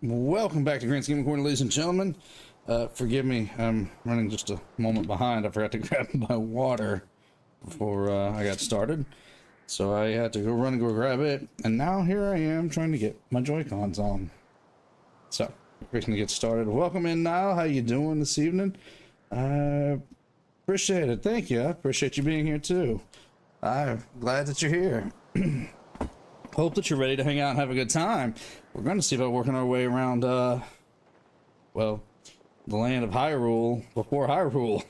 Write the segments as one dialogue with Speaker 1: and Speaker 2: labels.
Speaker 1: Welcome back to Grand Scheme Corner, ladies and gentlemen. Forgive me, I'm running just a moment behind. I forgot to grab my water before I got started. So I had to go run and go grab it. And now here I am trying to get my Joy-Cons on. So, we're going to get started. Welcome in, Niall. How you doing this evening? Appreciate it. Thank you. I appreciate you being here too. I'm glad that you're here. Hope that you're ready to hang out and have a good time. We're going to see about working our way around, well, the land of Hyrule before Hyrule.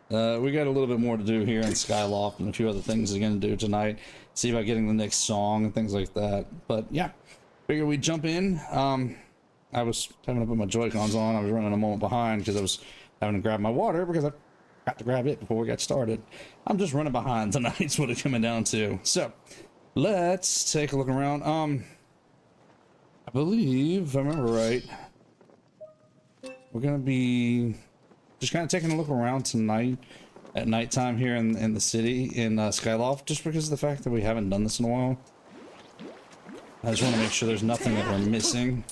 Speaker 1: We got a little bit more to do here in Skyloft and a few other things we're going to do tonight. See about getting the next song and things like that. But yeah, figure we jump in. I was having to put my Joy-Cons on. I was running a moment behind because I was having to grab my water because I got to grab it before we got started. I'm just running behind tonight is what it's coming down to. So let's take a look around. I believe, if I remember right, we're gonna be just kind of taking a look around tonight at nighttime here in the city in Skyloft, just because of the fact that we haven't done this in a while. I just want to make sure there's nothing that we're missing.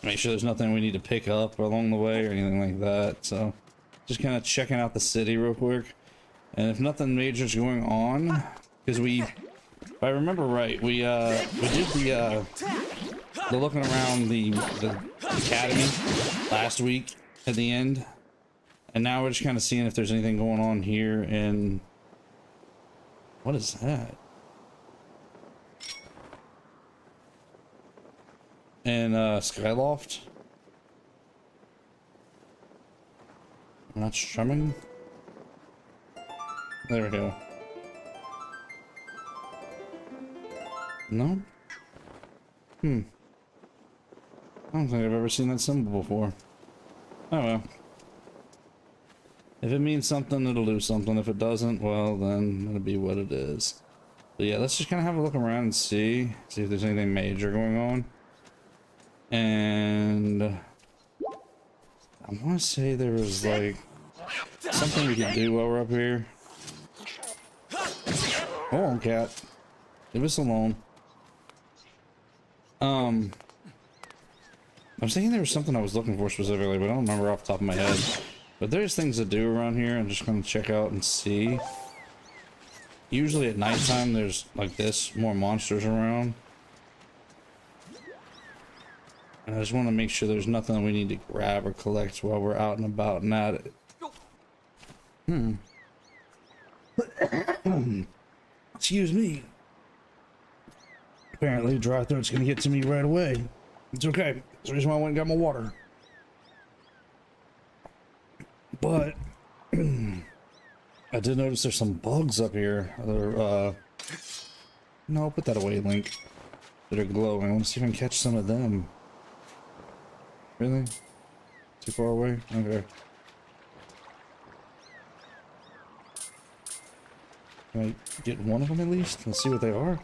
Speaker 1: Make sure there's nothing we need to pick up along the way or anything like that. So just kind of checking out the city real quick. And if nothing major is going on, because if I remember right, we did the looking around the academy last week at the end, and now we're just kind of seeing if there's anything going on here in, what is that? In Skyloft. I'm not strumming. There we go. No? I don't think I've ever seen that symbol before. Oh well. If it means something, it'll do something. If it doesn't, well, then it'll be what it is. But yeah, let's just kind of have a look around and see if there's anything major going on. And I want to say there was like something we can do while we're up here. Hold on, cat. Leave us alone. I was thinking there was something I was looking for specifically, but I don't remember off the top of my head. But there's things to do around here. I'm just going to check out and see. Usually at nighttime, there's like this, more monsters around. And I just want to make sure there's nothing we need to grab or collect while we're out and about and at it. Excuse me. Apparently, dry throat's gonna get to me right away. It's okay. That's the reason why I went and got my water. But I did notice there's some bugs up here. No, put that away, Link. That are glowing. I want to see if I can catch some of them. Really? Too far away? Okay. Can I get one of them at least? Let's see what they are.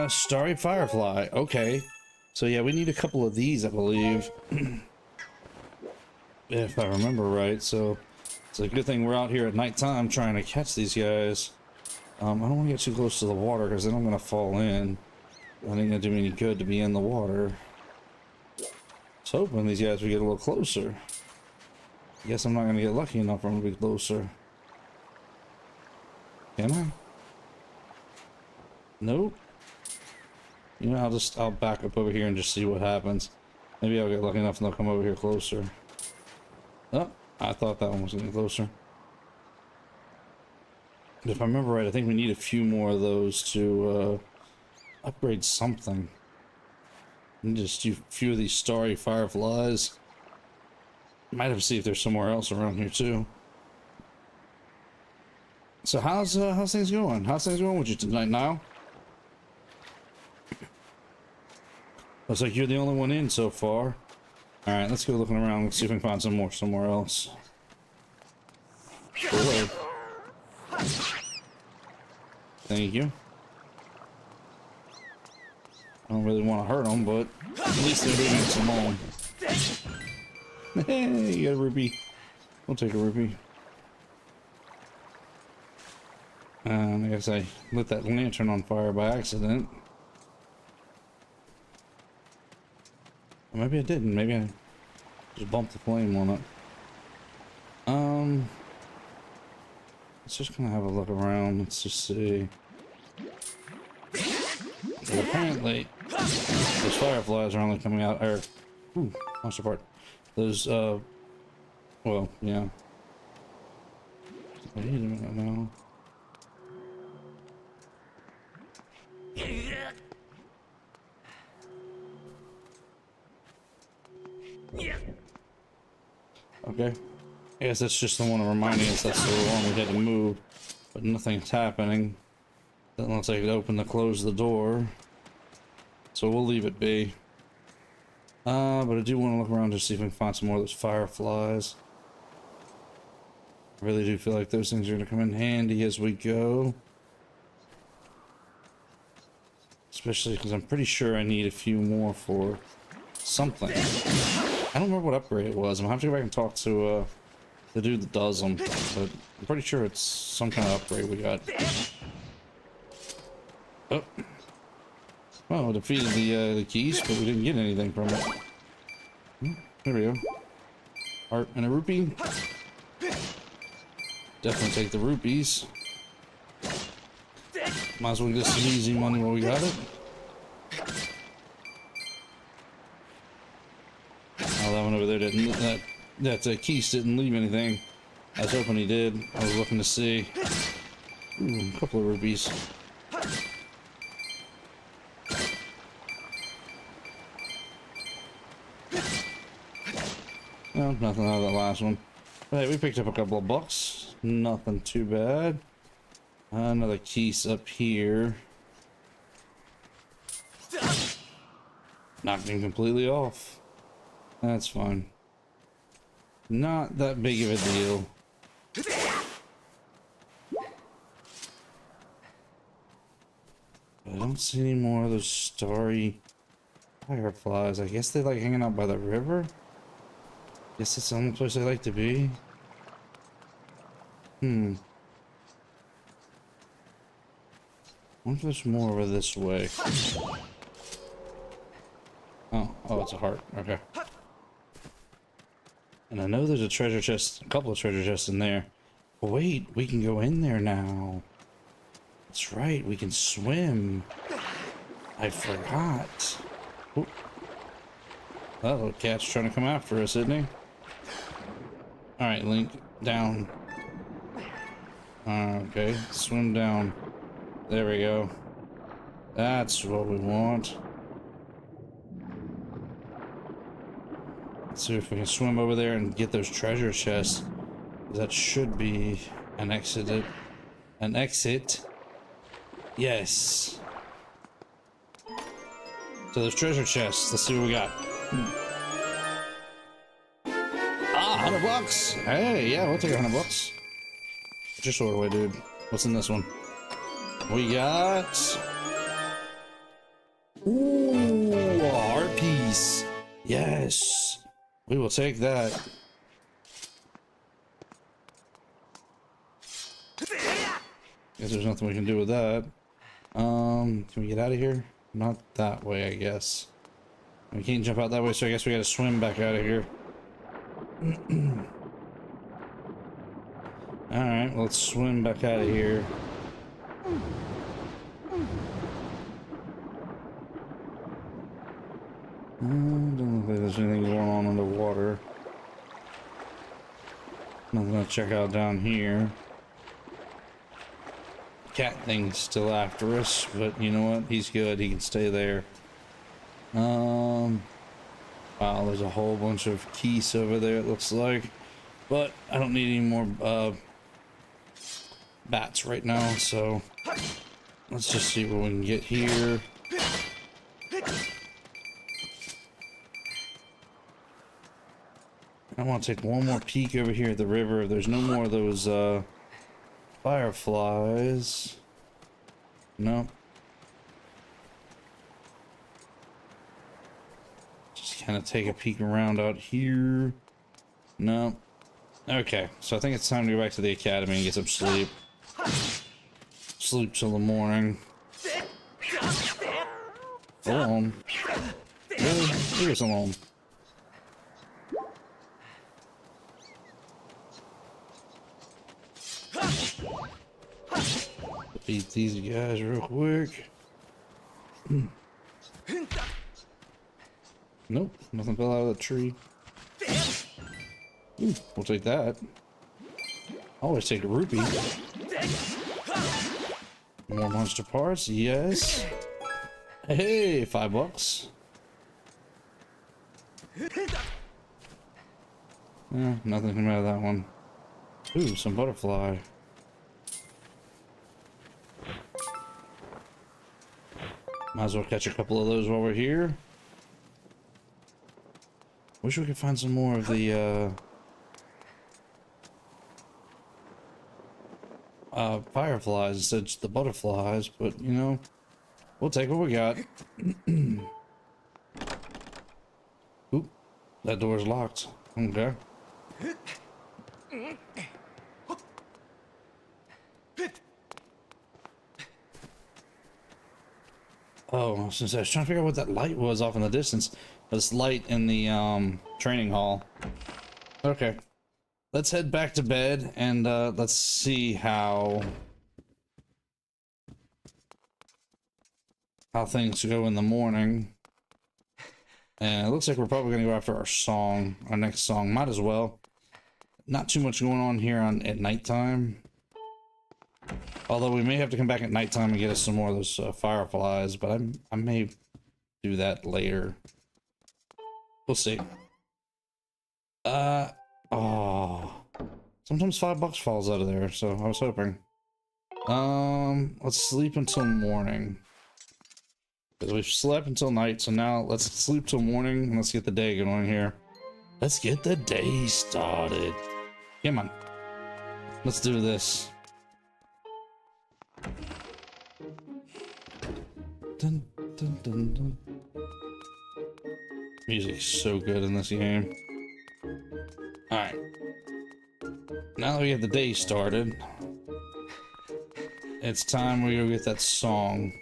Speaker 1: Starry Firefly. Okay. So yeah, we need a couple of these, I believe. If I remember right. So it's a good thing we're out here at nighttime trying to catch these guys. I don't want to get too close to the water because then I'm going to fall in. I ain't going to do me any good to be in the water. I was hoping these guys would get a little closer. I guess I'm not going to get lucky enough for them to be closer. Can I? Nope. You know, I'll back up over here and just see what happens. Maybe I'll get lucky enough and they'll come over here closer. Oh, I thought that one was getting closer. If I remember right, I think we need a few more of those to upgrade something. And just do a few of these starry fireflies. Might have to see if there's somewhere else around here too. So how's things going? How's things going with you tonight, Niall? Looks like you're the only one in so far. All right, let's go looking around. Let's see if we can find some more somewhere else. Boy. Thank you. I don't really want to hurt them, but at least they're leaving us alone. Hey, you got a rupee. We'll take a rupee. I guess I lit that lantern on fire by accident. Or maybe I didn't. Maybe I just bumped the flame on it. Let's just kind of have a look around. Let's just see. But apparently, those fireflies are only coming out. Or, monster part. Those, well, yeah. Wait a minute now. Okay. I guess that's just the one reminding us that's the one we had to move, but nothing's happening. Doesn't look like it opened to close the door, so we'll leave it be. But I do want to look around to see if we can find some more of those fireflies. I really do feel like those things are going to come in handy as we go. Especially because I'm pretty sure I need a few more for something. I don't remember what upgrade it was. I'm gonna have to go back and talk to the dude that does them, but I'm pretty sure it's some kind of upgrade we got. Oh, well, we defeated the keys, but we didn't get anything from it. There we go. Heart and a rupee. Definitely take the rupees. Might as well get some easy money while we got it. Oh, that one over there didn't. That Keys didn't leave anything. I was hoping he did. I was looking to see. Ooh, a couple of rupees. No, nothing out of that last one. But hey, we picked up a couple of bucks. Nothing too bad. Another keys up here. Knocked him completely off. That's fine. Not that big of a deal. I don't see any more of those starry fireflies. I guess they like hanging out by the river. Guess that's the only place they like to be. I wonder if there's more over this way. Oh, it's a heart. Okay. And I know there's a treasure chest, a couple of treasure chests in there. But wait, we can go in there now. That's right, we can swim. I forgot. Ooh. That little cat's trying to come after us, isn't he? Alright, Link, down. Okay, swim down. There we go. That's what we want. Let's see if we can swim over there and get those treasure chests. That should be an exit. An exit. Yes. So those treasure chests. Let's see what we got. Ah, $100. Hey, yeah, we'll take $100. Put your sword away, dude. What's in this one? We got... Ooh, a heart piece. Yes. We will take that. Guess there's nothing we can do with that. Can we get out of here? Not that way, I guess. We can't jump out that way, so I guess we gotta swim back out of here. Alright, let's swim back out of here. Don't look like there's anything going on underwater. Nothing to check out down here. Cat thing's still after us, but you know what? He's good. He can stay there. Wow, there's a whole bunch of keys over there, it looks like. But I don't need any more bats right now, so let's just see what we can get here. I want to take one more peek over here at the river. If there's no more of those fireflies. No. Just kind of take a peek around out here. No. Okay, so I think it's time to go back to the academy and get some sleep. sleep till the morning. Alone. Really? Leave us alone. Beat these guys real quick. Nope, nothing fell out of the tree. Ooh, we'll take that. Always take a rupee. More monster parts, yes. Hey, $5. Yeah, nothing came out of that one. Ooh, some butterfly. Might as well catch a couple of those while we're here. Wish we could find some more of the fireflies instead of the butterflies, but you know, we'll take what we got. Oop, that door's locked. Okay. Oh, since I was trying to figure out what that light was off in the distance. This light in the training hall. Okay. Let's head back to bed and let's see how things go in the morning. And it looks like we're probably gonna go after our next song. Might as well. Not too much going on here at nighttime. Although we may have to come back at nighttime and get us some more of those fireflies, but I may do that later. We'll see. Oh. Sometimes $5 falls out of there, so I was hoping. Let's sleep until morning. Because we've slept until night, so now let's sleep till morning and let's get the day going here. Let's get the day started. Come on. Let's do this. Dun, dun, dun, dun. Music's so good in this game. Alright. Now that we get the day started, it's time we go get that song.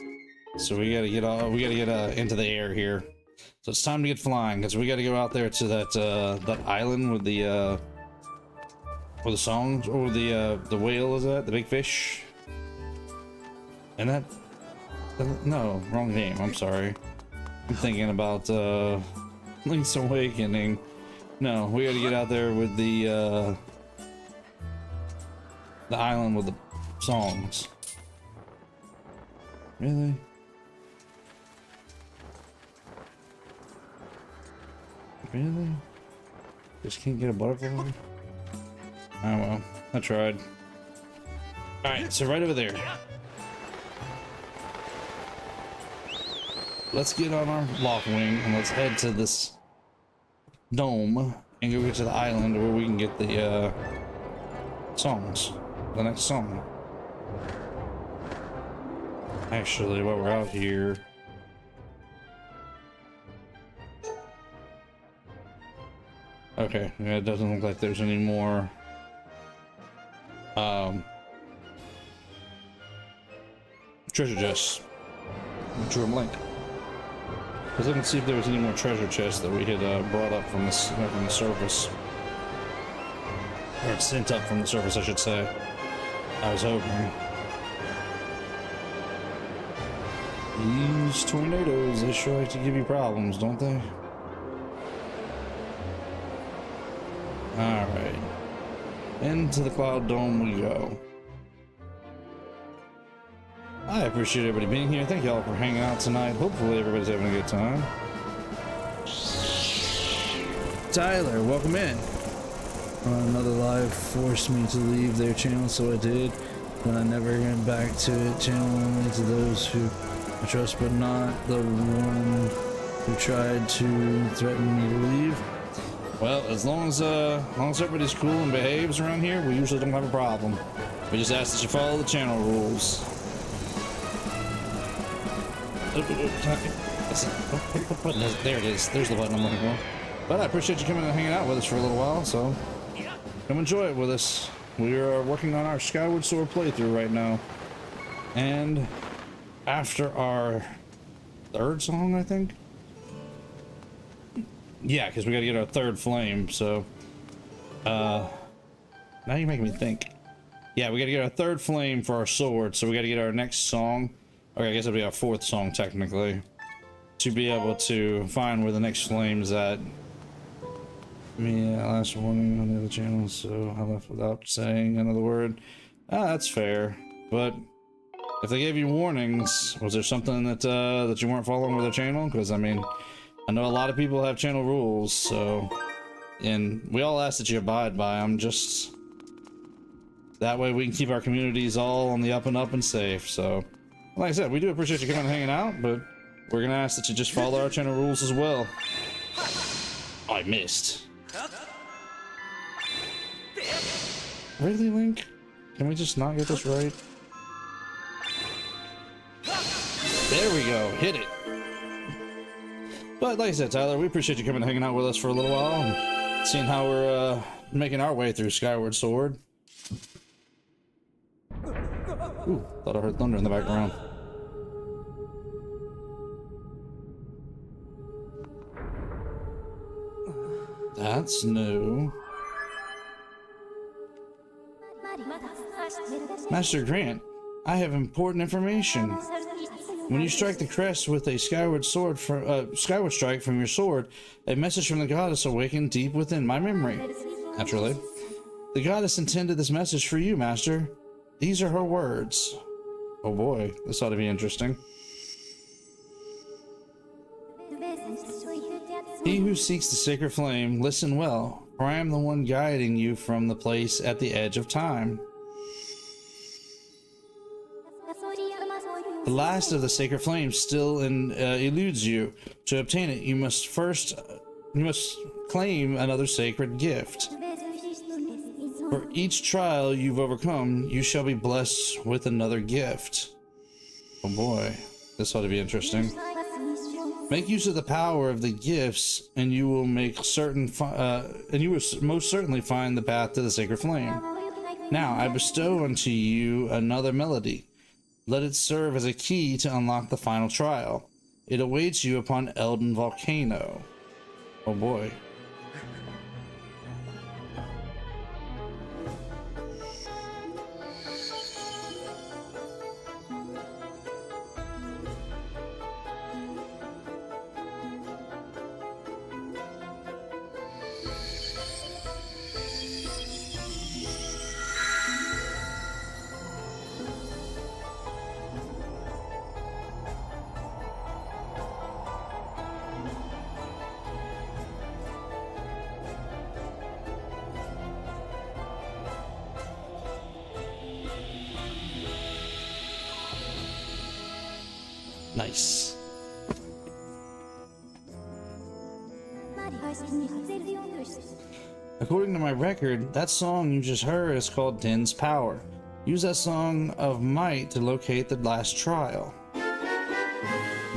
Speaker 1: So we gotta get into the air here. So it's time to get flying, because we gotta go out there to that island with the songs, or the whale, is that? The big fish? And that... No, wrong game, I'm sorry. I'm thinking about Link's Awakening. No, we gotta get out there with the island with the songs. Really? Really? Just can't get a butterfly? Oh well, I tried. Alright, so right over there. Let's get on our loft wing and let's head to this dome and go get to the island where we can get the songs. The next song. Actually, while we're out here, okay, yeah, it doesn't look like there's any more treasure chests. Drew a blank. I was looking to see if there was any more treasure chests that we had brought up from the surface. Or sent up from the surface, I should say. I was hoping. These tornadoes, they sure like to give you problems, don't they? Alright. Into the Cloud Dome we go. I appreciate everybody being here. Thank y'all for hanging out tonight. Hopefully everybody's having a good time. Tyler, welcome in. Another live forced me to leave their channel, so I did. But I never went back to it. Channel only to those who I trust, but not the one who tried to threaten me to leave. Well, as long as everybody's cool and behaves around here, we usually don't have a problem. We just ask that you follow the channel rules. There it is. There's the button I'm looking for. But I appreciate you coming and hanging out with us for a little while, so come enjoy it with us. We are working on our Skyward Sword playthrough right now. And after our third song, I think. Yeah, because we got to get our third flame. So, now you're making me think. Yeah, we got to get our third flame for our sword. So we got to get our next song. Okay, I guess it'll be our fourth song technically, to be able to find where the next flame's at. Yeah, last warning on the other channel, so I left without saying another word. Ah, that's fair. But if they gave you warnings, was there something that that you weren't following with their channel? Because I mean, I know a lot of people have channel rules, so, and we all ask that you abide by them. Just that way we can keep our communities all on the up and safe. So, like I said, we do appreciate you coming and hanging out, but we're gonna ask that you just follow our channel rules as well. Oh, I missed. Really, Link? Can we just not get this right? There we go, hit it. But like I said, Tyler, we appreciate you coming and hanging out with us for a little while and seeing how we're making our way through Skyward Sword. Ooh, thought I heard thunder in the background. That's new. Master Grant, I have important information. When you strike the crest with a skyward strike from your sword, a message from the goddess awakened deep within my memory. Naturally. The goddess intended this message for you, Master. These are her words. Oh boy, this ought to be interesting. He who seeks the sacred flame, listen well, for I am the one guiding you from the place at the edge of time. The last of the sacred flames still eludes you. To obtain it, you must claim another sacred gift. For each trial you've overcome, you shall be blessed with another gift. Oh boy, this ought to be interesting. Make use of the power of the gifts, and you will most certainly find the path to the sacred flame. Now I bestow unto you another melody. Let it serve as a key to unlock the final trial. It awaits you upon Elden Volcano. Oh boy. Nice. According to my record, that song you just heard is called Din's Power. Use that song of might to locate the last trial.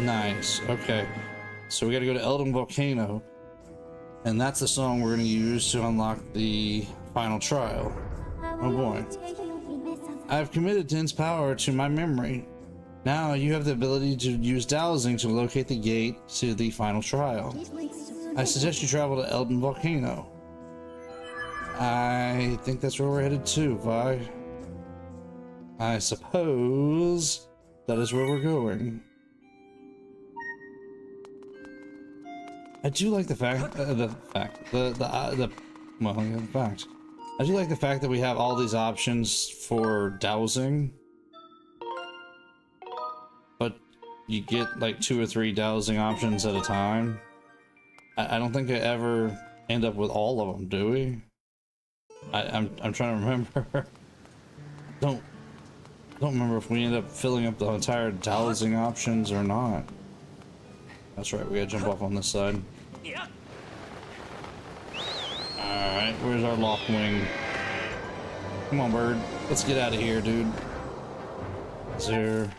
Speaker 1: Nice. Okay. So we gotta go to Elden Volcano, and that's the song we're gonna use to unlock the final trial. Oh boy. I've committed Din's Power to my memory. Now you have the ability to use dowsing to locate the gate to the final trial. I suggest you travel to Elden Volcano. I think that's where we're headed to, Vi. I suppose that is where we're going. I do like the fact, I do like the fact that we have all these options for dowsing. But you get like 2 or 3 dowsing options at a time. I don't think I ever end up with all of them, do we? I'm trying to remember. don't remember if we end up filling up the entire dowsing options or not. That's right, we gotta jump off on this side. Alright, where's our Lockwing? Come on, bird. Let's get out of here, dude. Is there...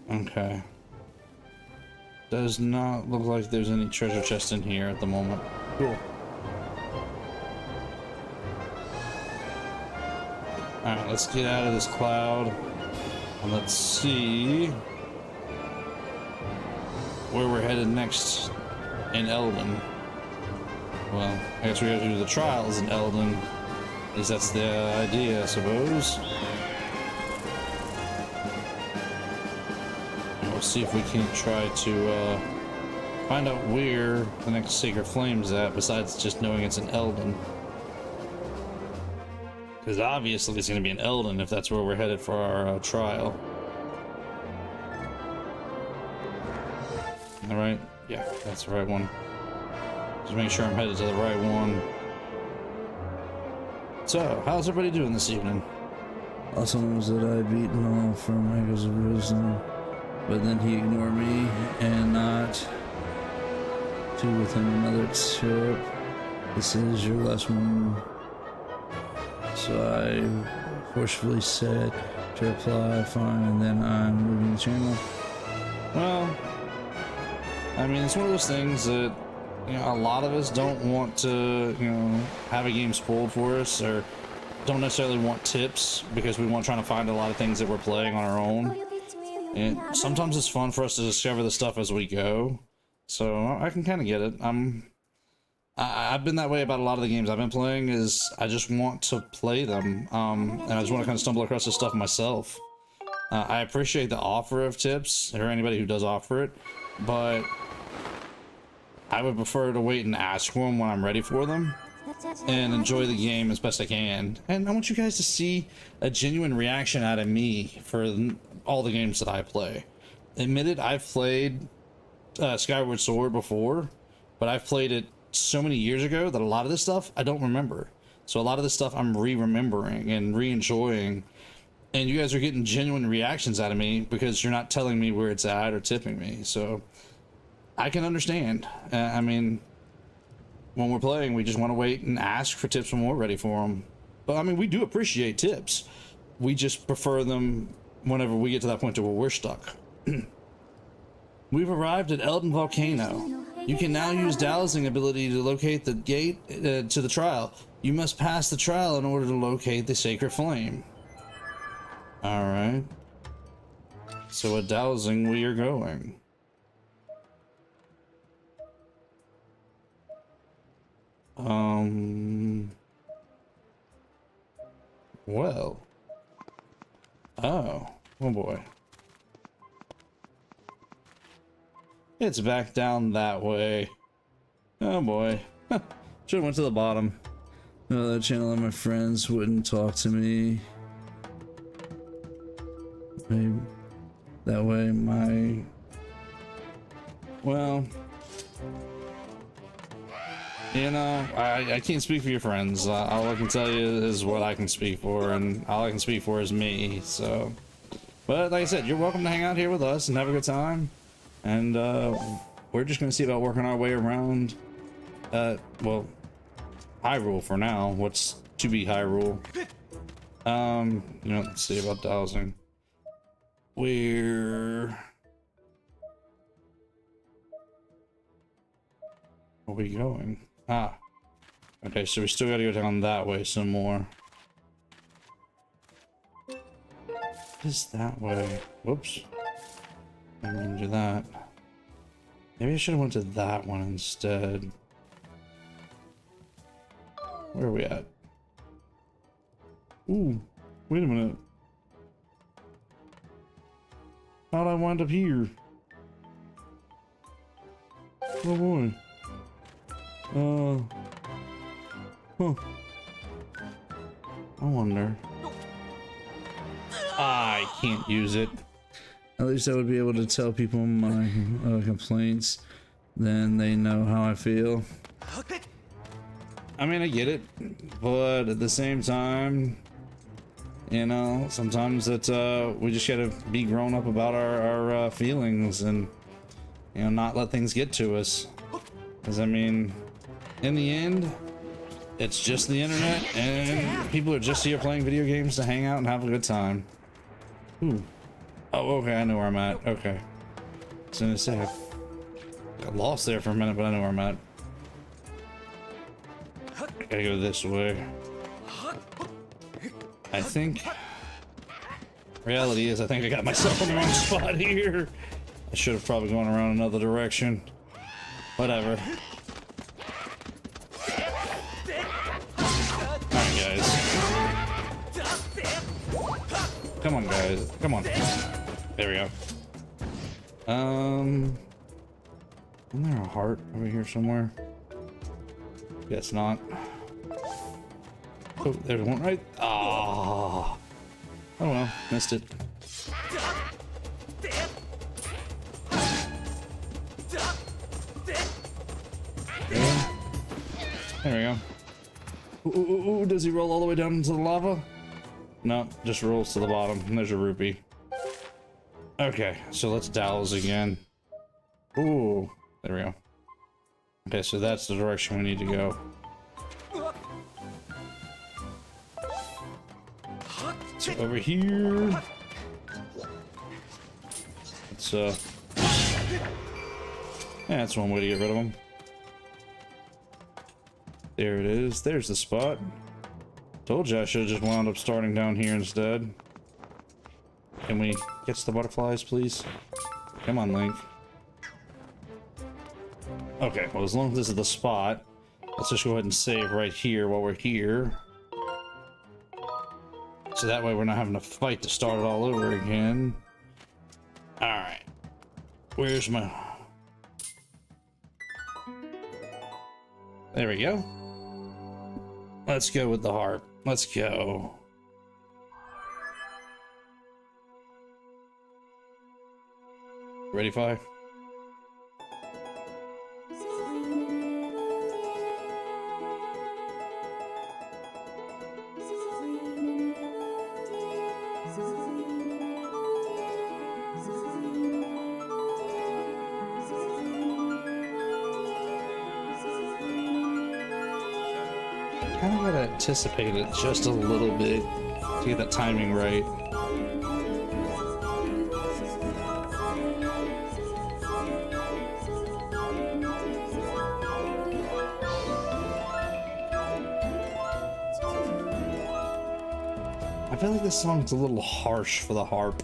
Speaker 1: Okay. Does not look like there's any treasure chest in here at the moment. Cool. Alright, let's get out of this cloud. And let's see where we're headed next in Elden. Well, I guess we have to do the trials in Elden. At least that's the idea, I suppose. And we'll see if we can't try to find out where the next Sacred Flame's at, besides just knowing it's in Elden. Because obviously it's going to be in Elden if that's where we're headed for our trial. Alright? Yeah, that's the right one. Just make sure I'm headed to the right one. So, how's everybody doing this evening?
Speaker 2: Awesome was that I beaten all from Echoes of Wisdom, but then he ignored me and not to with him another tip. This is your last one. So I forcefully said to reply, fine, and then I'm moving the channel.
Speaker 1: Well, I mean, it's one of those things that, you know, a lot of us don't want to, you know, have a game spoiled for us, or don't necessarily want tips because we want trying to find a lot of things that we're playing on our own. And sometimes it's fun for us to discover the stuff as we go. So I can kind of get it. I've been that way about a lot of the games I've been playing, is I just want to play them, and I just want to kind of stumble across this stuff myself. I appreciate the offer of tips, or anybody who does offer it, but I would prefer to wait and ask for them when I'm ready for them, and enjoy the game as best I can. And I want you guys to see a genuine reaction out of me for all the games that I play. Admitted, I've played Skyward Sword before, but I've played it so many years ago that a lot of this stuff I don't remember. So a lot of this stuff I'm re-remembering and re-enjoying, and you guys are getting genuine reactions out of me because you're not telling me where it's at or tipping me. So I can understand. I mean, when we're playing, we just want to wait and ask for tips when we're ready for them. But I mean, we do appreciate tips. We just prefer them whenever we get to that point to where we're stuck. We've arrived at Elden Volcano. You can now use dowsing ability to locate the gate to the trial. You must pass the trial in order to locate the Sacred Flame. Alright. So a dowsing we are going. Well. Oh boy. It's back down that way. Oh boy. Should've went to the bottom.
Speaker 2: No, that channel and my friends wouldn't talk to me. Maybe that way my...
Speaker 1: Well, you know, I can't speak for your friends. All I can tell you is what I can speak for, and all I can speak for is me, so. But like I said, you're welcome to hang out here with us and have a good time. And we're just going to see about working our way around, well, Hyrule for now. What's to be Hyrule? You know, let's see about dowsing. Where are we going? Ah, okay, so we still got to go down that way some more. What is that way? Whoops. I didn't mean to do that. Maybe I should have went to that one instead. Where are we at? Ooh, wait a minute. How'd I wind up here? Oh boy. Huh. I wonder. I can't use it.
Speaker 2: At least I would be able to tell people my complaints. Then they know how I feel.
Speaker 1: I mean, I get it, but at the same time, you know, sometimes that we just gotta be grown up about our feelings, and you know, not let things get to us. Because I mean, in the end, it's just the internet, and people are just here playing video games to hang out and have a good time. Ooh. Oh, okay, I know where I'm at. Okay. As soon as I got lost there for a minute, but I know where I'm at. I gotta go this way. I I think reality is I think I got myself in the wrong spot here. I should have probably gone around another direction. Whatever. Alright, guys. Come on, guys. Come on. There we go. Isn't there a heart over here somewhere? Guess not. Oh, there's one right. Ah. Oh well, missed it. There we go. Ooh, does he roll all the way down into the lava? No, just rolls to the bottom. And there's a rupee. Okay, so let's dowse again. Ooh, there we go. Okay, so that's the direction we need to go. So over here. Let's yeah, that's one way to get rid of them. There it is. There's the spot. Told you I should have just wound up starting down here instead. Can we catch the butterflies, please? Come on, Link. Okay, well, as long as this is the spot, let's just go ahead and save right here while we're here. So that way we're not having to fight to start it all over again. Alright. Where's my... There we go. Let's go with the harp. Let's go. Ready, Fi? Kind of gotta anticipate it just a little bit to get that timing right. I feel like this song's a little harsh for the harp.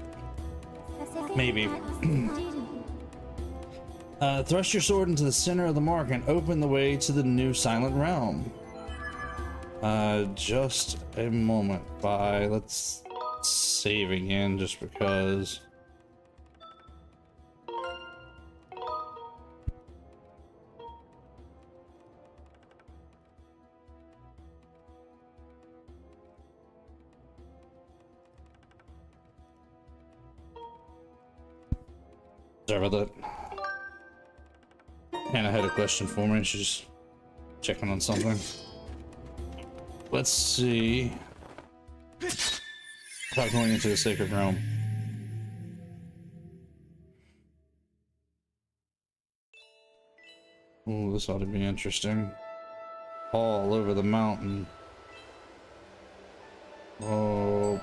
Speaker 1: Maybe. Thrust your sword into the center of the mark and open the way to the new silent realm. Just a moment. Bye. Let's save again just because. Sorry about that. Hannah had a question for me. She's checking on something. Let's see about going into the sacred realm. Oh, this ought to be interesting. All over the mountain. Oh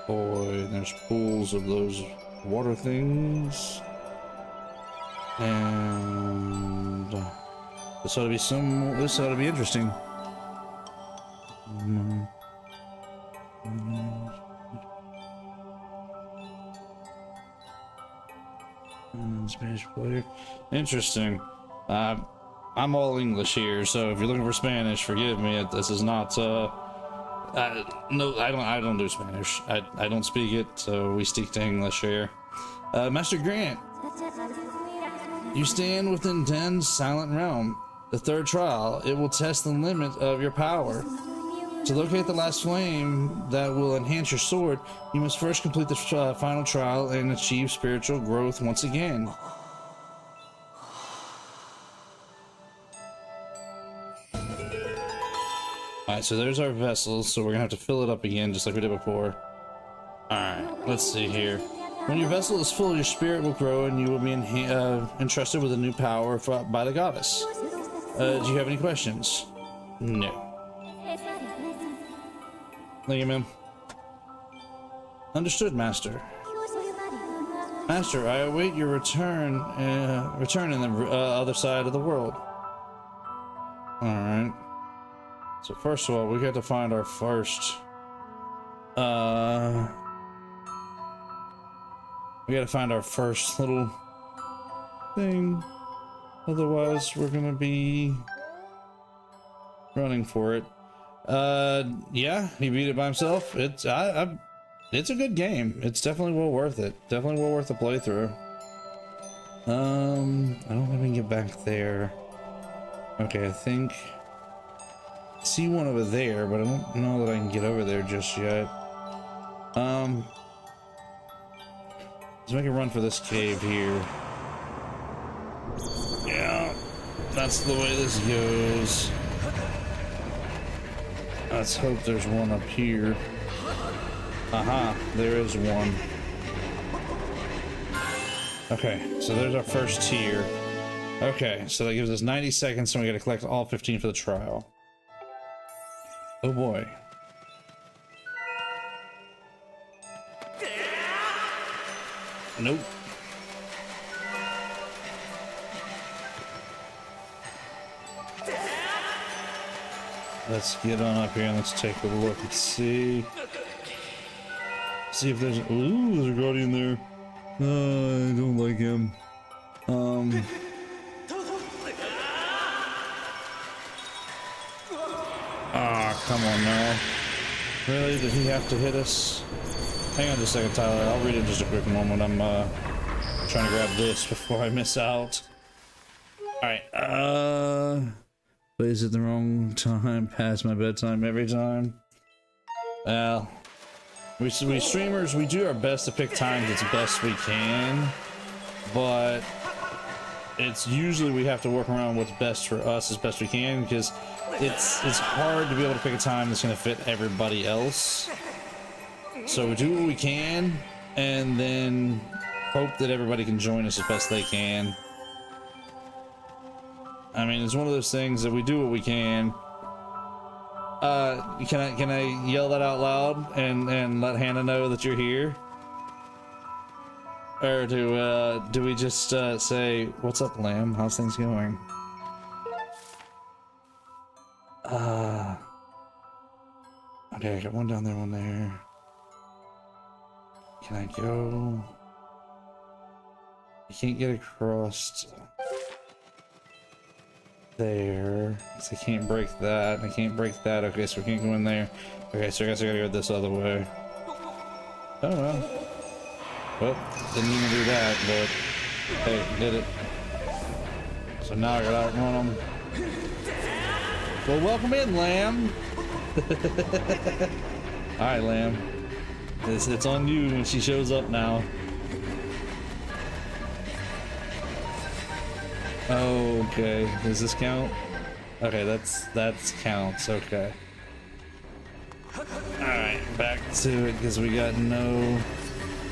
Speaker 1: boy, there's pools of those water things. And this ought to be interesting. Spanish player. Interesting. I'm all English here, so if you're looking for Spanish, forgive me. This is not. No, I don't do Spanish. I don't speak it, so we stick to English here. Master Grant, you stand within Den's silent realm. The third trial. It will test the limit of your power. To locate the last flame that will enhance your sword, you must first complete the final trial and achieve spiritual growth once again. Alright, so there's our vessel, so we're gonna have to fill it up again just like we did before. Alright, let's see here. When your vessel is full, your spirit will grow and you will be entrusted with a new power by the goddess. Do you have any questions? No. Thank you, ma'am. Understood, Master. Master, I await your return in the other side of the world. Alright. So first of all, we got to find our first We gotta find our first little thing. Otherwise, we're gonna be running for it. Yeah, he beat it by himself. It's it's a good game. It's definitely well worth it. Definitely well worth the playthrough. I don't know if we can get back there. Okay, I think I see one over there, but I don't know that I can get over there just yet. Let's make a run for this cave here. Yeah, that's the way this goes. Let's hope there's one up here. Aha, there is one. Okay, so there's our first tier. Okay, so that gives us 90 seconds, and we gotta collect all 15 for the trial. Oh boy. Nope. Let's get on up here and let's take a look and see. See if there's... Ooh, there's a guardian there. I don't like him. Ah, come on now. Really? Did he have to hit us? Hang on just a second, Tyler. I'll read it just a quick moment. I'm trying to grab this before I miss out. Alright, plays at the wrong time, past my bedtime every time. Well, we streamers, we do our best to pick times as best we can, but it's usually we have to work around what's best for us as best we can, because it's hard to be able to pick a time that's going to fit everybody else. So we do what we can, and then hope that everybody can join us as best they can. I mean, it's one of those things that we do what we can. Can I yell that out loud and let Hannah know that you're here? Or do we just say, "What's up, Lamb? How's things going?" Okay, I got one down there, one there. Can I go? I can't get across there, because I can't break that. I can't break that. Okay, so we can't go in there. Okay, so I guess I gotta go this other way. Oh well. Well, didn't mean to do that, but hey, did it. So now I gotta outrun them. Well, welcome in, Lamb. Alright, Lamb. It's on you when she shows up now. Okay, does this count? Okay, that's counts. Okay. All right, back to it because we got no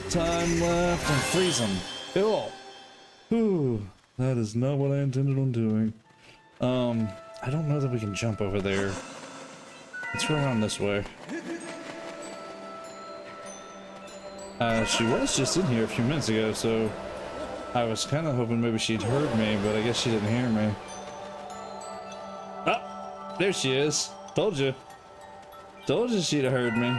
Speaker 1: time left. And freeze them. Cool. Whew, that is not what I intended on doing. I don't know that we can jump over there. Let's go around this way. She was just in here a few minutes ago, so I was kind of hoping maybe she'd heard me, but I guess she didn't hear me. Oh, there she is. Told you. Told you she'd have heard me.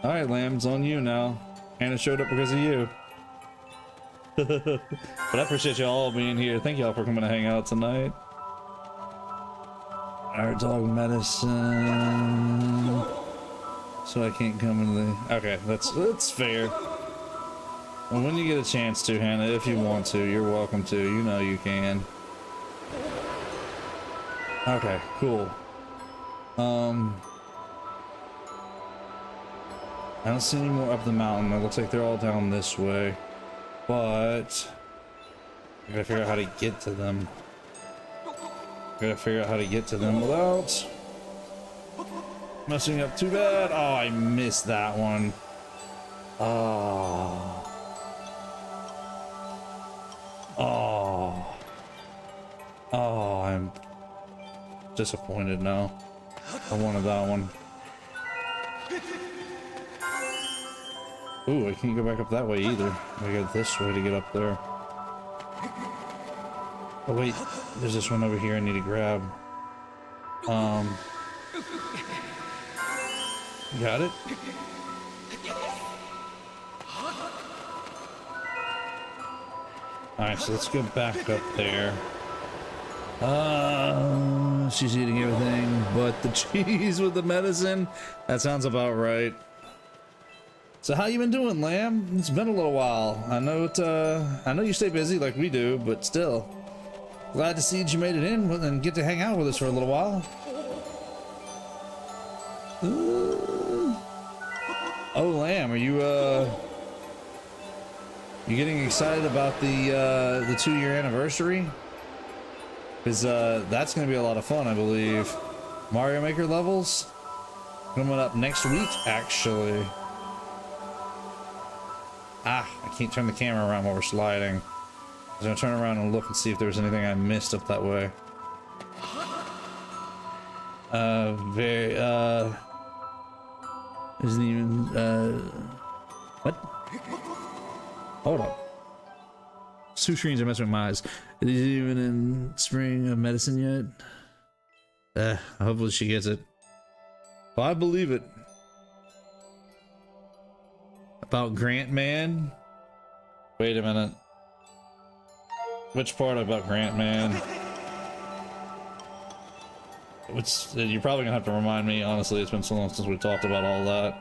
Speaker 1: Alright, Lamb, it's on you now. Hannah showed up because of you. But I appreciate y'all all being here. Thank y'all for coming to hang out tonight. Our dog medicine. So I can't come into the... Okay, that's fair. Well, when you get a chance to, Hannah, if you want to, you're welcome to. You know you can. Okay, cool. I don't see any more up the mountain. It looks like they're all down this way. But I gotta figure out how to get to them. Gotta figure out how to get to them without messing up too bad. Oh, I missed that one. Oh. Oh. Oh, I'm disappointed now. I wanted that one. Ooh, I can't go back up that way either. I got this way to get up there. Oh wait, there's this one over here I need to grab. Got it. Alright, so let's go back up there.
Speaker 2: She's eating everything but the cheese with the medicine. That sounds about right.
Speaker 1: So how you been doing, Lamb? It's been a little while. I know you stay busy like we do, but still. Glad to see that you made it in and get to hang out with us for a little while. Oh, Lamb, are you getting excited about the 2-year anniversary? Because that's going to be a lot of fun, I believe. Mario Maker levels coming up next week, actually. I can't turn the camera around while we're sliding. I was going to turn around and look and see if there was anything I missed up that way.
Speaker 2: Isn't even, what?
Speaker 1: Hold up.
Speaker 2: Two screens are messing with my eyes. Is it even in spring of medicine yet?
Speaker 1: Hopefully she gets it. Well, I believe it. About Grant Man? Wait a minute. Which part about Grant Man? You're probably gonna have to remind me. Honestly, it's been so long since we talked about all that.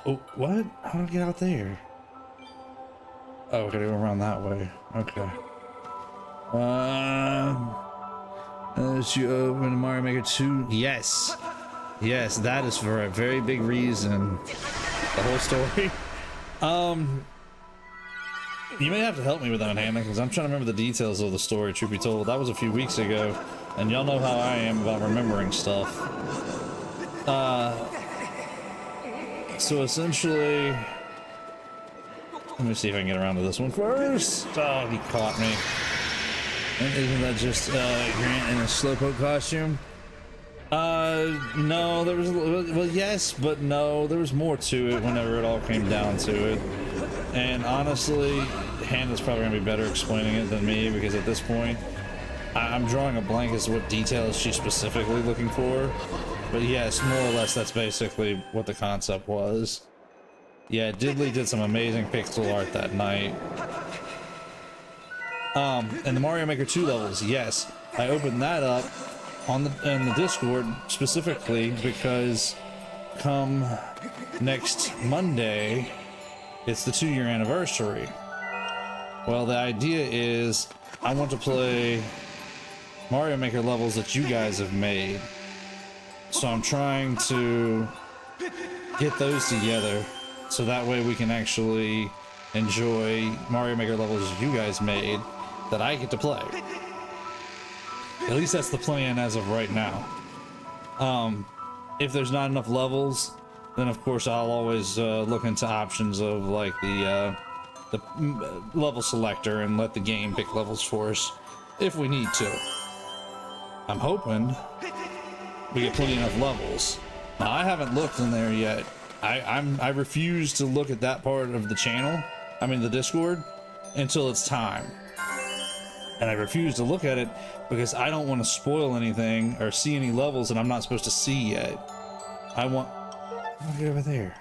Speaker 1: Oh, what? How do I get out there? Oh, gotta go around that way. Okay.
Speaker 2: You open Mario Maker 2?
Speaker 1: Yes. Yes, that is for a very big reason. The whole story. You may have to help me with that, Hannah, because I'm trying to remember the details of the story, truth be told. That was a few weeks ago, and y'all know how I am about remembering stuff. So essentially... Let me see if I can get around to this one first. Oh, he caught me.
Speaker 2: And isn't that just Grant in a slowpoke costume?
Speaker 1: No, there was, well, yes, but no, there was more to it whenever it all came down to it. And honestly, Hannah's probably gonna be better explaining it than me, because at this point, I'm drawing a blank as to what details she's specifically looking for. But yes, more or less, that's basically what the concept was. Yeah, Diddley did some amazing pixel art that night. And the Mario Maker 2 levels, yes, I opened that up on the Discord specifically because come next Monday, it's the 2-year anniversary. Well, the idea is I want to play Mario Maker levels that you guys have made. So I'm trying to get those together so that way we can actually enjoy Mario Maker levels you guys made that I get to play. At least that's the plan as of right now. If there's not enough levels, then of course I'll always look into options of like the level selector and let the game pick levels for us if we need to. I'm hoping we get plenty enough levels. Now I haven't looked in there yet. I refuse to look at that part of the channel, the Discord, until it's time. And I refuse to look at it because I don't want to spoil anything or see any levels that I'm not supposed to see yet. I want to get over there.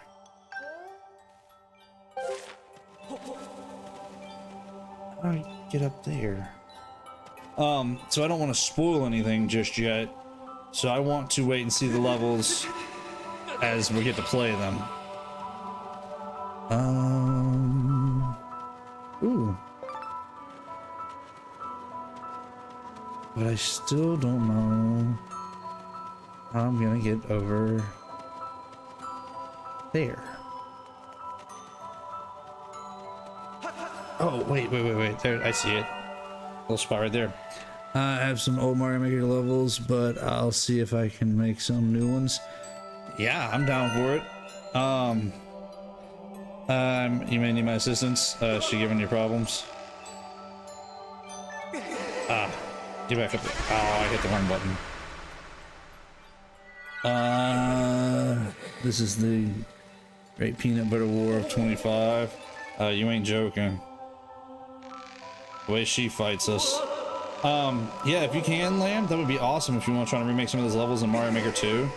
Speaker 1: How do I get up there? So I don't want to spoil anything just yet. So I want to wait and see the levels as we get to play them.
Speaker 2: Ooh. But I still don't know how I'm gonna get over there.
Speaker 1: Oh, wait. There, I see it. Little spot right there.
Speaker 2: I have some old Mario Maker levels, but I'll see if I can make some new ones.
Speaker 1: Yeah, I'm down for it. You may need my assistance. She giving you problems? Get back up there. Oh, I hit the wrong button.
Speaker 2: This is the
Speaker 1: Great Peanut Butter War of 25. You ain't joking. The way she fights us. Yeah, if you can, Lamb, that would be awesome if you want to try to remake some of those levels in Mario Maker 2.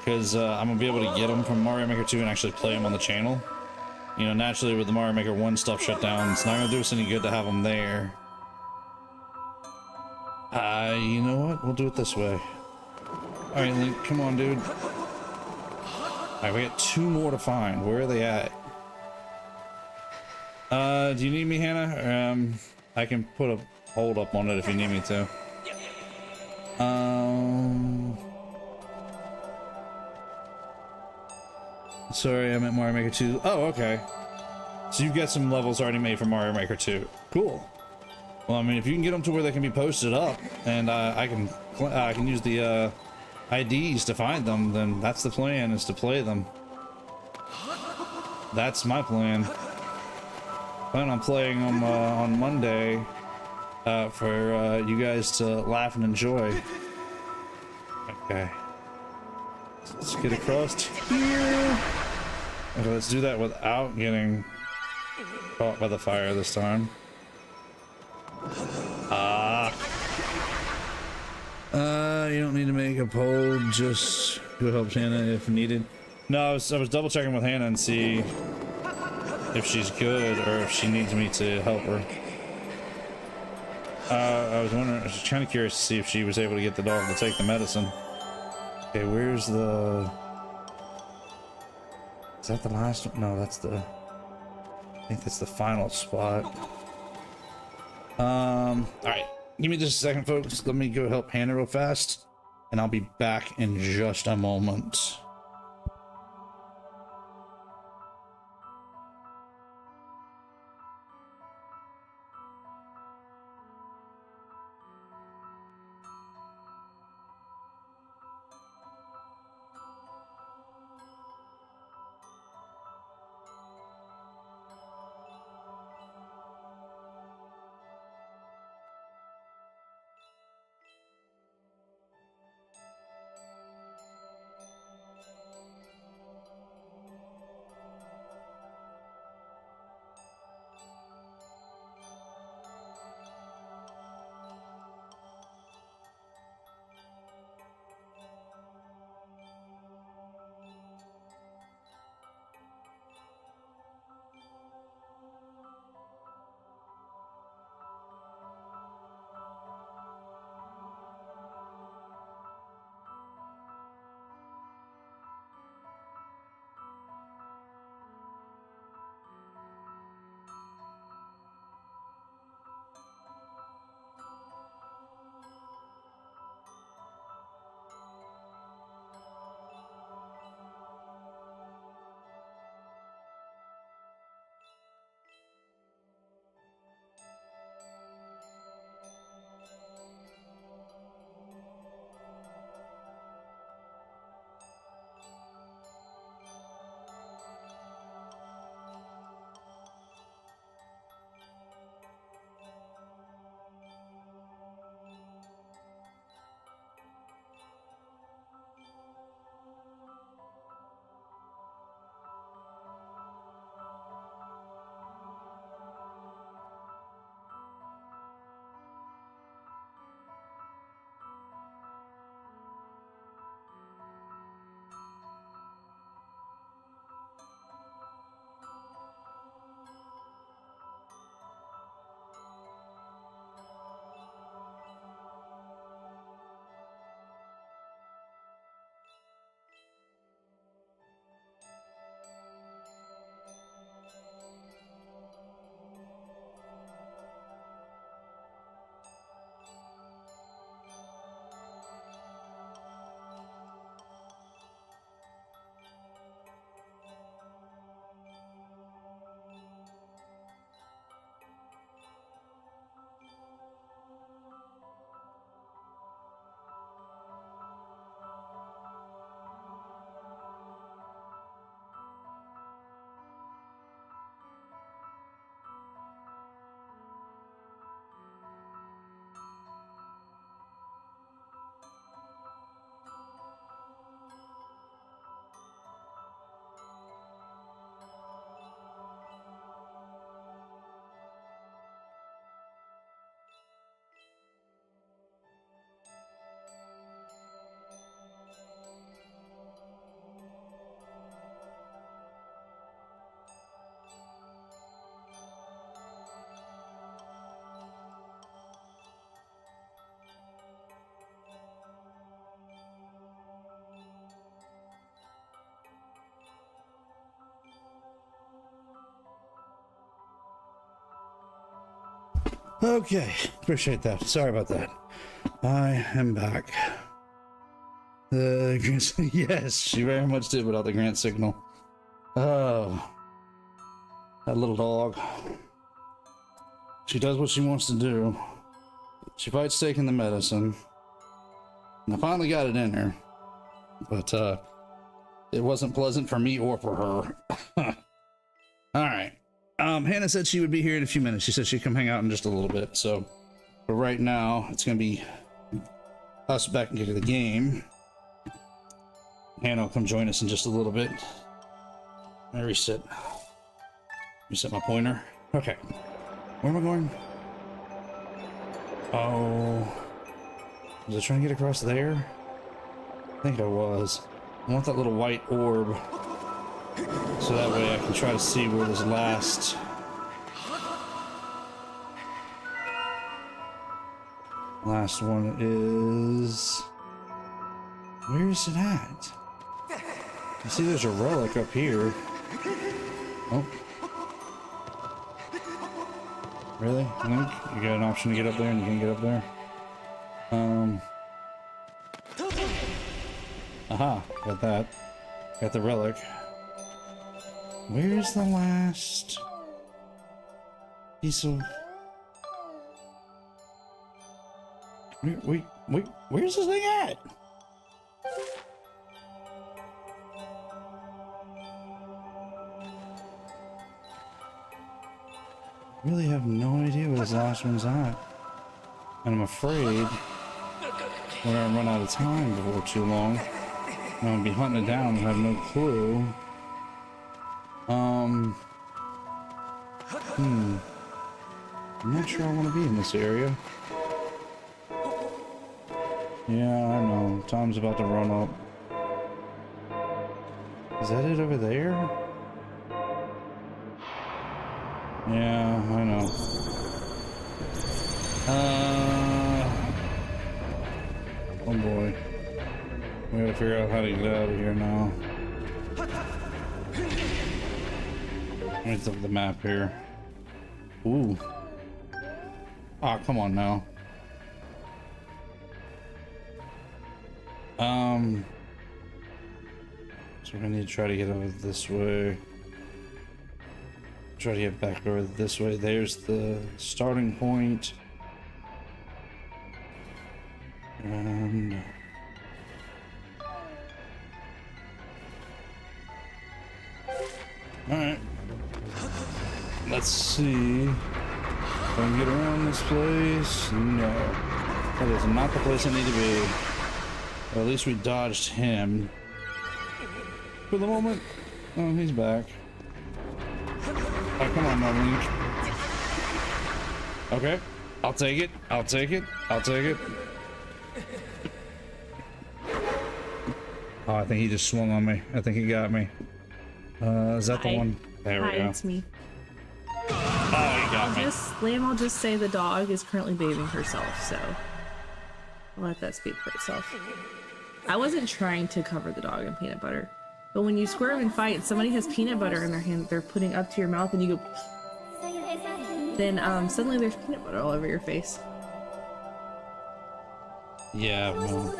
Speaker 1: because I'm gonna be able to get them from Mario Maker 2 and actually play them on the channel. You know, naturally with the Mario Maker 1 stuff shut down, it's not gonna do us any good to have them there. You know what? We'll do it this way. All right, Link, come on, dude. All right, we got 2 more to find. Where are they at? Do you need me, Hannah? I can put a hold up on it if you need me to. Sorry, I'm at Mario Maker 2. Oh, okay. So you've got some levels already made for Mario Maker 2. Cool. Well, I mean, if you can get them to where they can be posted up, and I can use the IDs to find them, then that's the plan, is to play them. That's my plan. Plan on playing them on Monday for you guys to laugh and enjoy. Okay. Let's get across here. Okay, let's do that without getting caught by the fire this time.
Speaker 2: You don't need to make a poll, just go help Hannah if needed.
Speaker 1: No, I was double checking with Hannah and see if she's good or if she needs me to help her. I was wondering, I was kind of curious to see if she was able to get the dog to take the medicine. Okay, where's the... Is that the last one? No, that's the... I think that's the final spot. Alright. Give me just a second, folks. Let me go help Hannah real fast. And I'll be back in just a moment. Okay, appreciate that. Sorry about that. I am back. The grant, yes, she very much did without the grant signal. Oh, that little dog. She does what she wants to do. She fights taking the medicine. And I finally got it in her. But, it wasn't pleasant for me or for her. Alright. Hannah said she would be here in a few minutes. She said she'd come hang out in just a little bit. So, for right now, it's gonna be us back into the game. Hannah will come join us in just a little bit. I reset my pointer. Okay. Where am I going? Oh. Was I trying to get across there? I think I was. I want that little white orb. So that way I can try to see where this last... last one is... Where is it at? I see there's a relic up here. Oh. Really? Link? You got an option to get up there and you can't get up there? Aha, got that. Got the relic. Where's the last piece of... Wait, where's this thing at? I really have no idea where this last one's at. And I'm afraid we're gonna run out of time before too long. I'm gonna be hunting it down and have no clue. I'm not sure I want to be in this area. Yeah, I know. Time's about to run up. Is that it over there? Yeah, I know. Oh boy. We gotta figure out how to get out of here now. Let me look at the map here. Ooh. Ah, come on now. So we're gonna need to try to get over this way. Try to get back over this way. There's the starting point. And alright. Let's see if I can get around this place. No. That is not the place I need to be. Or at least we dodged him. For the moment. Oh, he's back. Oh, come on, my Link. Okay. I'll take it. I'll take it. I'll take it. Oh, I think he just swung on me. I think he got me. Is that the one? There we go.
Speaker 3: It's me.
Speaker 1: Oh, he got me.
Speaker 3: I'll just say the dog is currently bathing herself, so I'll let that speak for itself. I wasn't trying to cover the dog in peanut butter, but when you squirm and fight, somebody has peanut butter in their hand that they're putting up to your mouth, and you go, then suddenly there's peanut butter all over your face.
Speaker 1: Yeah, well.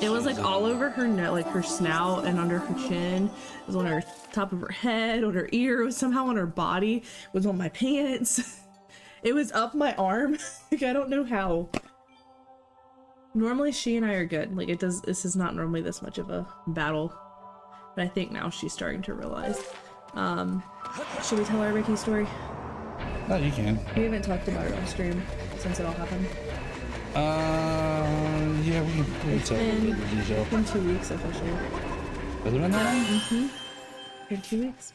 Speaker 3: It was like all over her neck, like her snout and under her chin. It was on her top of her head, on her ear. It was somehow on her body. It was on my pants. It was up my arm. Like, I don't know how. Normally she and I are good. Like, this is not normally this much of a battle. But I think now she's starting to realize. Should we tell our Ricky story?
Speaker 1: Oh, you can.
Speaker 3: We haven't talked about it on stream since it all happened.
Speaker 1: Yeah, we can tell the detail.
Speaker 3: It's been 2 weeks officially.
Speaker 1: Has it been that long?
Speaker 3: Mm-hmm. Been 2 weeks.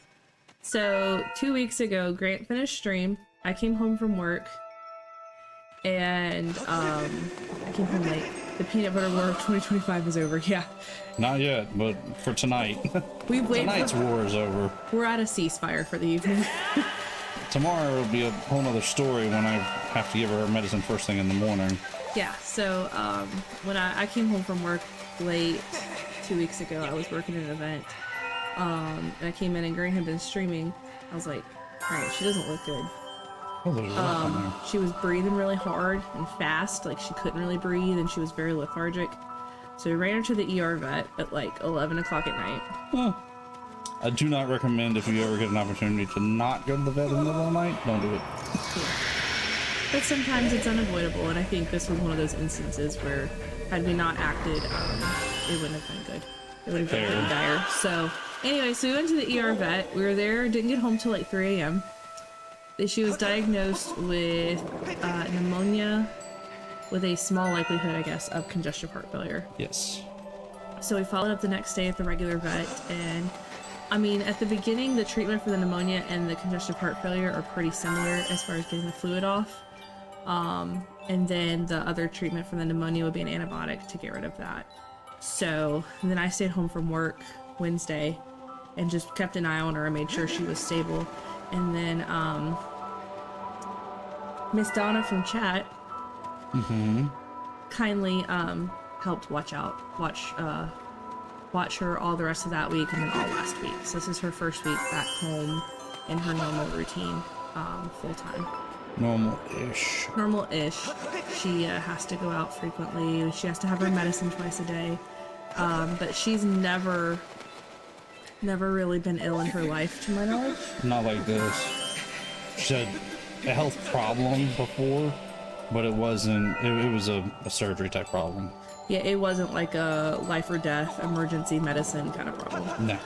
Speaker 3: So 2 weeks ago, Grant finished stream. I came home from work, and I came home late. The peanut butter war of 2025 is over. Yeah.
Speaker 1: Not yet, but for tonight.
Speaker 3: We've waited.
Speaker 1: Tonight's war is over.
Speaker 3: We're at a ceasefire for the evening.
Speaker 1: Tomorrow will be a whole nother story when I have to give her medicine first thing in the morning.
Speaker 3: Yeah, so when I came home from work late 2 weeks ago, I was working at an event, and I came in and Grant had been streaming. I was like, alright, she doesn't look good.
Speaker 1: Oh, there's a lot in there.
Speaker 3: She was breathing really hard and fast, like she couldn't really breathe, and she was very lethargic. So we ran her to the ER vet at like 11 o'clock at night.
Speaker 1: Huh. I do not recommend, if you ever get an opportunity to not go to the vet in the middle of the night, don't do it.
Speaker 3: Yeah. But sometimes it's unavoidable, and I think this was one of those instances where had we not acted, it wouldn't have been good. It would have been really dire. So anyway, so we went to the ER vet. We were there, didn't get home till like 3 a.m. She was diagnosed with pneumonia with a small likelihood, I guess, of congestive heart failure.
Speaker 1: Yes.
Speaker 3: So we followed up the next day at the regular vet, and I mean, at the beginning, the treatment for the pneumonia and the congestive heart failure are pretty similar as far as getting the fluid off. And then the other treatment for the pneumonia would be an antibiotic to get rid of that. So then I stayed home from work Wednesday and just kept an eye on her and made sure she was stable. And then Miss Donna from chat kindly helped watch her all the rest of that week and then all last week. So this is her first week back home in her normal routine, full time.
Speaker 1: Normal-ish.
Speaker 3: Normal-ish. She has to go out frequently. She has to have her medicine twice a day. But she's never really been ill in her life, to my knowledge.
Speaker 1: Not like this. She had a health problem before, but it wasn't, it was a surgery type problem.
Speaker 3: Yeah, it wasn't like a life or death emergency medicine kind of problem.
Speaker 1: No.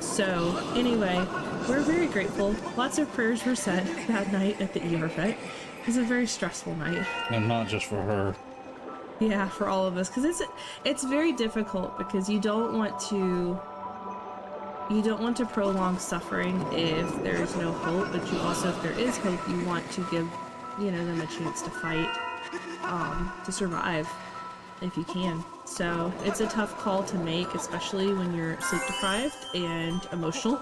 Speaker 3: So anyway, we're very grateful. Lots of prayers were said that night at the ER vet. It was a very stressful night.
Speaker 1: And not just for her.
Speaker 3: Yeah, for all of us, because it's very difficult because you don't want to prolong suffering if there is no hope, but you also, if there is hope, you want to give, them a chance to fight, to survive if you can. So it's a tough call to make, especially when you're sleep deprived and emotional.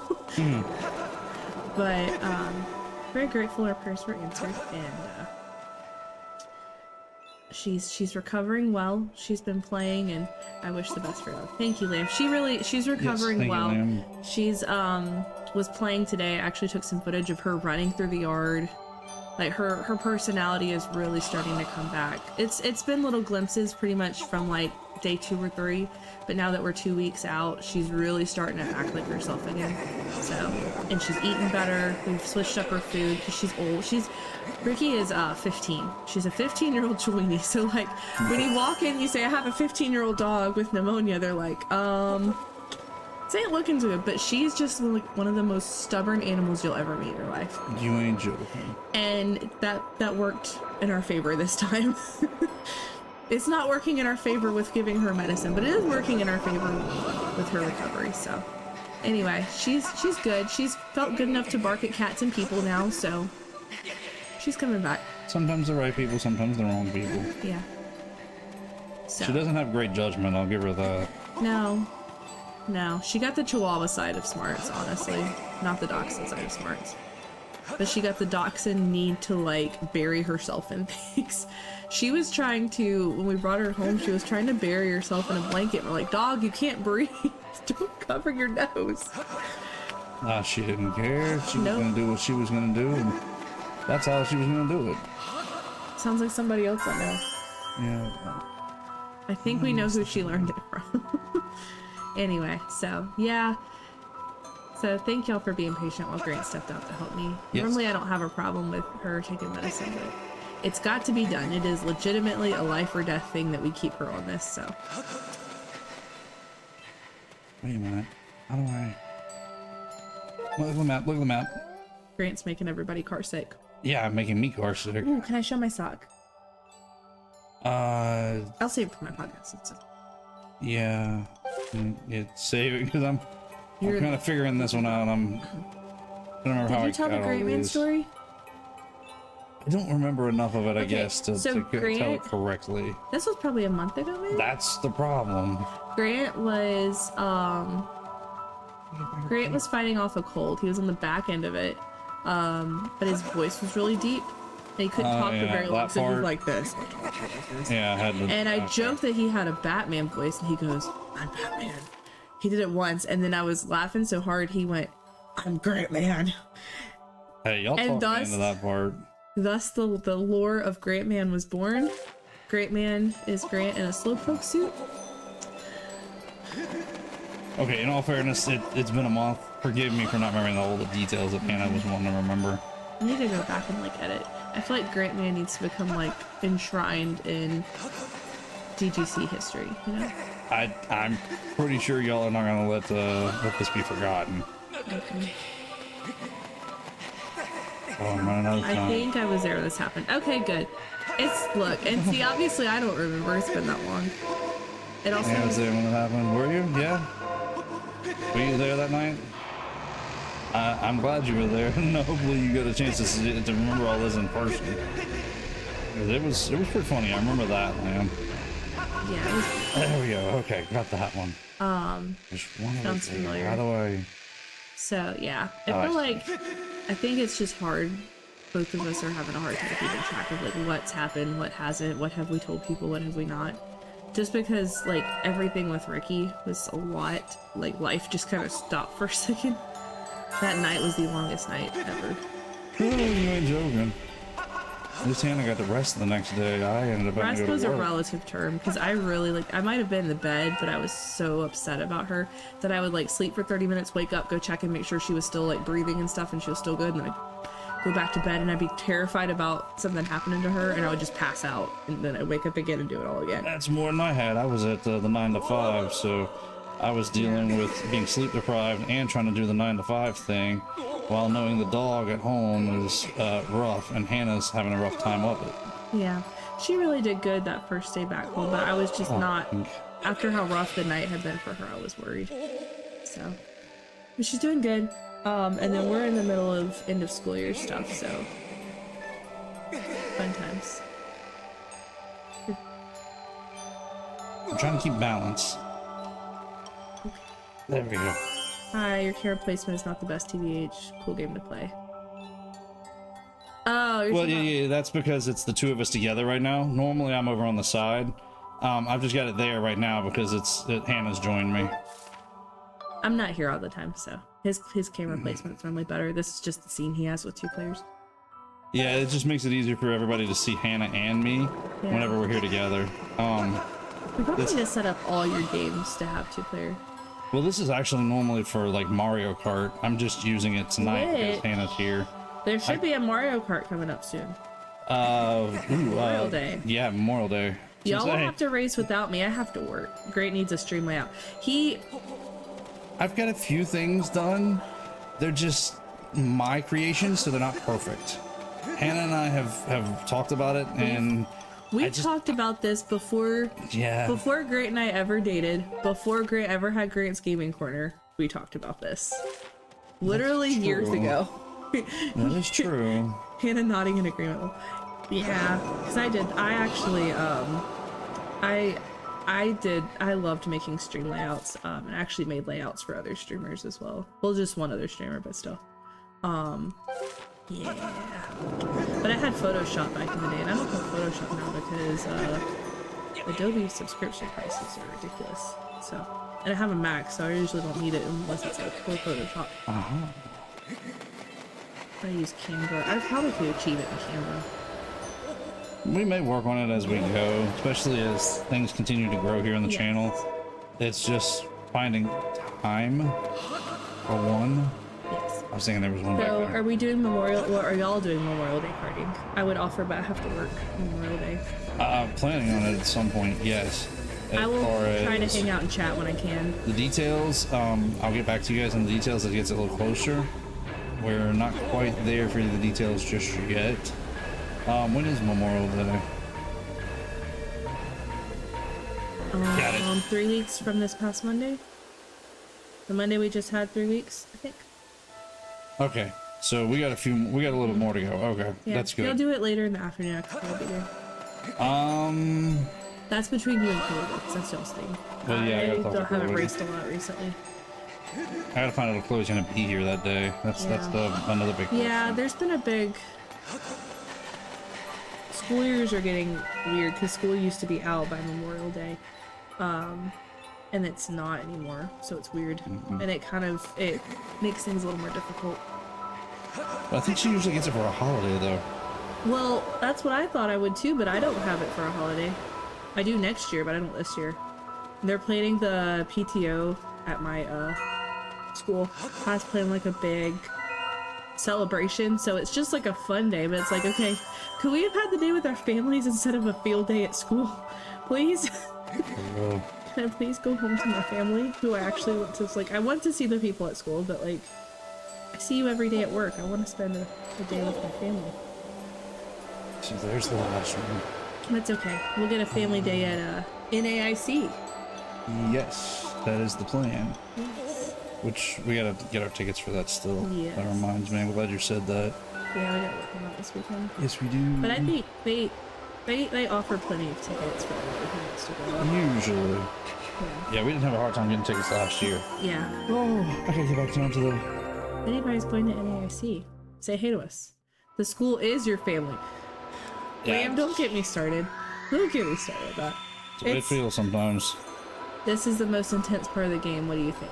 Speaker 3: But very grateful our prayers were answered, and she's recovering well. She's been playing, and I wish the best for her. Thank you, Lamb. She's recovering well. You, she's was playing today. I actually took some footage of her running through the yard. Like her personality is really starting to come back. It's been little glimpses pretty much from like day 2 or 3, but now that we're 2 weeks out, she's really starting to act like herself again. So, and she's eating better. We've switched up her food because she's old. Ricky is 15. She's a 15-year-old Chiweenie. So like when you walk in, you say, I have a 15-year-old dog with pneumonia. They're like, this ain't looking good, but she's just like one of the most stubborn animals you'll ever meet in your life.
Speaker 1: You ain't joking.
Speaker 3: And that worked in our favor this time. It's not working in our favor with giving her medicine, but it is working in our favor with her recovery. So anyway, she's good. She's felt good enough to bark at cats and people now, so she's coming back.
Speaker 1: Sometimes the right people, sometimes the wrong people.
Speaker 3: Yeah. So.
Speaker 1: She doesn't have great judgment, I'll give her that.
Speaker 3: No, she got the Chihuahua side of smarts, honestly, not the Dachshund side of smarts. But she got the Dachshund need to like bury herself in things. She was trying to, when we brought her home, she was trying to bury herself in a blanket. We're like, dog, you can't breathe. Don't cover your nose.
Speaker 1: She didn't care. She was gonna do what she was gonna do, and that's how she was gonna do it.
Speaker 3: Sounds like somebody else I know.
Speaker 1: Yeah.
Speaker 3: I think we know who she learned it from. Anyway, so yeah. So thank y'all for being patient while Grant stepped up to help me.
Speaker 1: Yes.
Speaker 3: Normally I don't have a problem with her taking medicine, but it's got to be done. It is legitimately a life or death thing that we keep her on this, so.
Speaker 1: Wait a minute. How do I... Look at the map, look at the map.
Speaker 3: Grant's making everybody car sick.
Speaker 1: Yeah, making me car sick.
Speaker 3: Ooh, can I show my sock? I'll save it for my podcast.
Speaker 1: Yeah. Save it, because I'm kind of figuring this one out. I don't remember how I got all these.
Speaker 3: Did you tell the Great Man story?
Speaker 1: I don't remember enough of it, I guess, to tell
Speaker 3: Grant,
Speaker 1: it correctly.
Speaker 3: This was probably a month ago, maybe?
Speaker 1: That's the problem.
Speaker 3: Grant was fighting off a cold. He was on the back end of it. But his voice was really deep. And he couldn't talk for very long, so he was like this.
Speaker 1: Yeah, I had to.
Speaker 3: And I joked that he had a Batman voice, and he goes, I'm Batman. He did it once, and then I was laughing so hard, he went, I'm Grant Man.
Speaker 1: Hey, y'all
Speaker 3: And
Speaker 1: talked me
Speaker 3: thus-
Speaker 1: into that part.
Speaker 3: Thus, the lore of Grant Man was born. Grant Man is Grant in a slowpoke suit.
Speaker 1: Okay, in all fairness, it's been a month. Forgive me for not remembering all the details that Hannah was wanting to remember.
Speaker 3: I need to go back and like edit. I feel like Grant Man needs to become like enshrined in DGC history, you know?
Speaker 1: I'm pretty sure y'all are not gonna let this be forgotten.
Speaker 3: Okay.
Speaker 1: Oh, I'm running out of
Speaker 3: I
Speaker 1: time.
Speaker 3: think I was there when this happened. Okay, good. Look, and see, obviously I don't remember. It's been that long. It also
Speaker 1: Yeah, I was there when it happened. Were you? Yeah. Were you there that night? I'm glad you were there. And hopefully you got a chance to remember all this in person. 'Cause it was pretty funny. I remember that, man.
Speaker 3: yeah, it was,
Speaker 1: There we go. Okay, got that one. Just one of
Speaker 3: sounds
Speaker 1: those.
Speaker 3: familiar.
Speaker 1: By the way,
Speaker 3: so yeah. I
Speaker 1: Oh,
Speaker 3: feel
Speaker 1: I
Speaker 3: like I think it's just hard. Both of us are having a hard time keeping track of like what's happened, what hasn't, what have we told people, what have we not. Just because like everything with Ricky was a lot, like life just kind of stopped for a second. That night was the longest night ever.
Speaker 1: oh, you ain't joking. At least Hannah got the rest the next day. I ended up having
Speaker 3: Rest
Speaker 1: to go
Speaker 3: was
Speaker 1: to
Speaker 3: a
Speaker 1: work.
Speaker 3: relative term because I really like I might have been in the bed, but I was so upset about her that I would like sleep for 30 minutes, wake up, go check and make sure she was still like breathing and stuff and she was still good, and then I'd go back to bed and I'd be terrified about something happening to her and I would just pass out and then I'd wake up again and do it all again.
Speaker 1: That's more than I had. I was at the 9 to 5, so I was dealing with being sleep deprived and trying to do the 9 to 5 thing while knowing the dog at home is rough and Hannah's having a rough time of it.
Speaker 3: Yeah, she really did good that first day back home, but I was just not, after how rough the night had been for her, I was worried. So, but she's doing good. And then we're in the middle of end of school year stuff, so fun times.
Speaker 1: I'm trying to keep balance. There we go.
Speaker 3: Hi, your camera placement is not the best, TBH. Cool game to play. Oh, you're
Speaker 1: Well,
Speaker 3: talking about-
Speaker 1: yeah, that's because it's the two of us together right now. Normally I'm over on the side. I've just got it there right now because Hannah's joined me.
Speaker 3: I'm not here all the time, so his camera placement's normally better. This is just the scene he has with 2 players.
Speaker 1: Yeah, it just makes it easier for everybody to see Hannah and me
Speaker 3: Yeah.
Speaker 1: whenever we're here together.
Speaker 3: We probably need to set up all your games to have 2 player.
Speaker 1: Well, this is actually normally for like Mario Kart. I'm just using it tonight because
Speaker 3: Lit.
Speaker 1: Hannah's here.
Speaker 3: There should be a Mario Kart coming up soon.
Speaker 1: Memorial
Speaker 3: Day.
Speaker 1: Yeah, Memorial Day.
Speaker 3: Y'all will
Speaker 1: Hey,
Speaker 3: have to race without me. I have to work. Great needs a stream layout.
Speaker 1: I've got a few things done. They're just my creations, so they're not perfect. Hannah and I have talked about it, and
Speaker 3: We
Speaker 1: I just-
Speaker 3: talked about this before Grant and I ever dated, before Grant ever had Grant's Gaming Corner. We talked about this. Literally years
Speaker 1: true.
Speaker 3: ago.
Speaker 1: that is true.
Speaker 3: Hannah nodding in agreement. Yeah, because I actually, I loved making stream layouts, and actually made layouts for other streamers as well. Well, just one other streamer, but still. Yeah. But I had Photoshop back in the day, and I don't have Photoshop now because, Adobe subscription prices are ridiculous. So, and I have a Mac, so I usually don't need it unless it's like for Photoshop. I use Canva. I probably could achieve it in Canva.
Speaker 1: We may work on it as we go, especially as things continue to grow here on the
Speaker 3: Yes.
Speaker 1: channel. It's just finding time for one.
Speaker 3: Yes.
Speaker 1: I was thinking there was one back
Speaker 3: So,
Speaker 1: there.
Speaker 3: are we doing Memorial? Well, are y'all doing Memorial Day karting? I would offer, but I have to work Memorial Day.
Speaker 1: Planning on it at some point, yes.
Speaker 3: I will try to
Speaker 1: as
Speaker 3: hang out and chat when I can.
Speaker 1: the details, I'll get back to you guys on the details as it gets a little closer. We're not quite there for the details just yet. When is Memorial Day? Got it.
Speaker 3: 3 weeks from this past Monday. The Monday we just had 3 weeks, I think.
Speaker 1: Okay, so we got a little more to go. Okay,
Speaker 3: Yeah,
Speaker 1: that's
Speaker 3: You'll
Speaker 1: good.
Speaker 3: do it later in the afternoon. I will be there. That's between you and Chloe, because that's y'all's thing.
Speaker 1: Well, yeah, I gotta talk to
Speaker 3: haven't
Speaker 1: Chloe.
Speaker 3: raced a lot recently.
Speaker 1: I gotta find out if Chloe's gonna be here that day. That's another big
Speaker 3: Yeah,
Speaker 1: question.
Speaker 3: there's been a big. School years are getting weird because school used to be out by Memorial Day, and it's not anymore. So it's weird, and it makes things a little more difficult.
Speaker 1: I think she usually gets it for a holiday, though.
Speaker 3: Well, that's what I thought I would too, but I don't have it for a holiday. I do next year, but I don't this year. They're planning the PTO at my school. I was planning like a big celebration, so it's just like a fun day, but it's like, okay, could we have had the day with our families instead of a field day at school? Please? Can I please go home to my family who I actually want to, like, I want to see the people at school, but like, I see you every day at work. I want to spend a day with my family.
Speaker 1: So there's the last one.
Speaker 3: That's okay. We'll get a family day at NAIC.
Speaker 1: Yes, that is the plan.
Speaker 3: Yes.
Speaker 1: Which we gotta get our tickets for that still.
Speaker 3: Yes.
Speaker 1: That reminds me. I'm glad you said that.
Speaker 3: Yeah, we got working out this weekend.
Speaker 1: Yes, we do.
Speaker 3: But I think they offer plenty of tickets for everybody who wants to go.
Speaker 1: Usually.
Speaker 3: Yeah.
Speaker 1: Yeah, we didn't have a hard time getting tickets last year.
Speaker 3: Yeah.
Speaker 1: Oh, I gotta get back down to the...
Speaker 3: If anybody's going to NAIC, say hey to us. The school is your family. Liam, don't get me started. Don't get me started with that.
Speaker 1: It's the way it feels sometimes.
Speaker 3: This is the most intense part of the game. What do you think?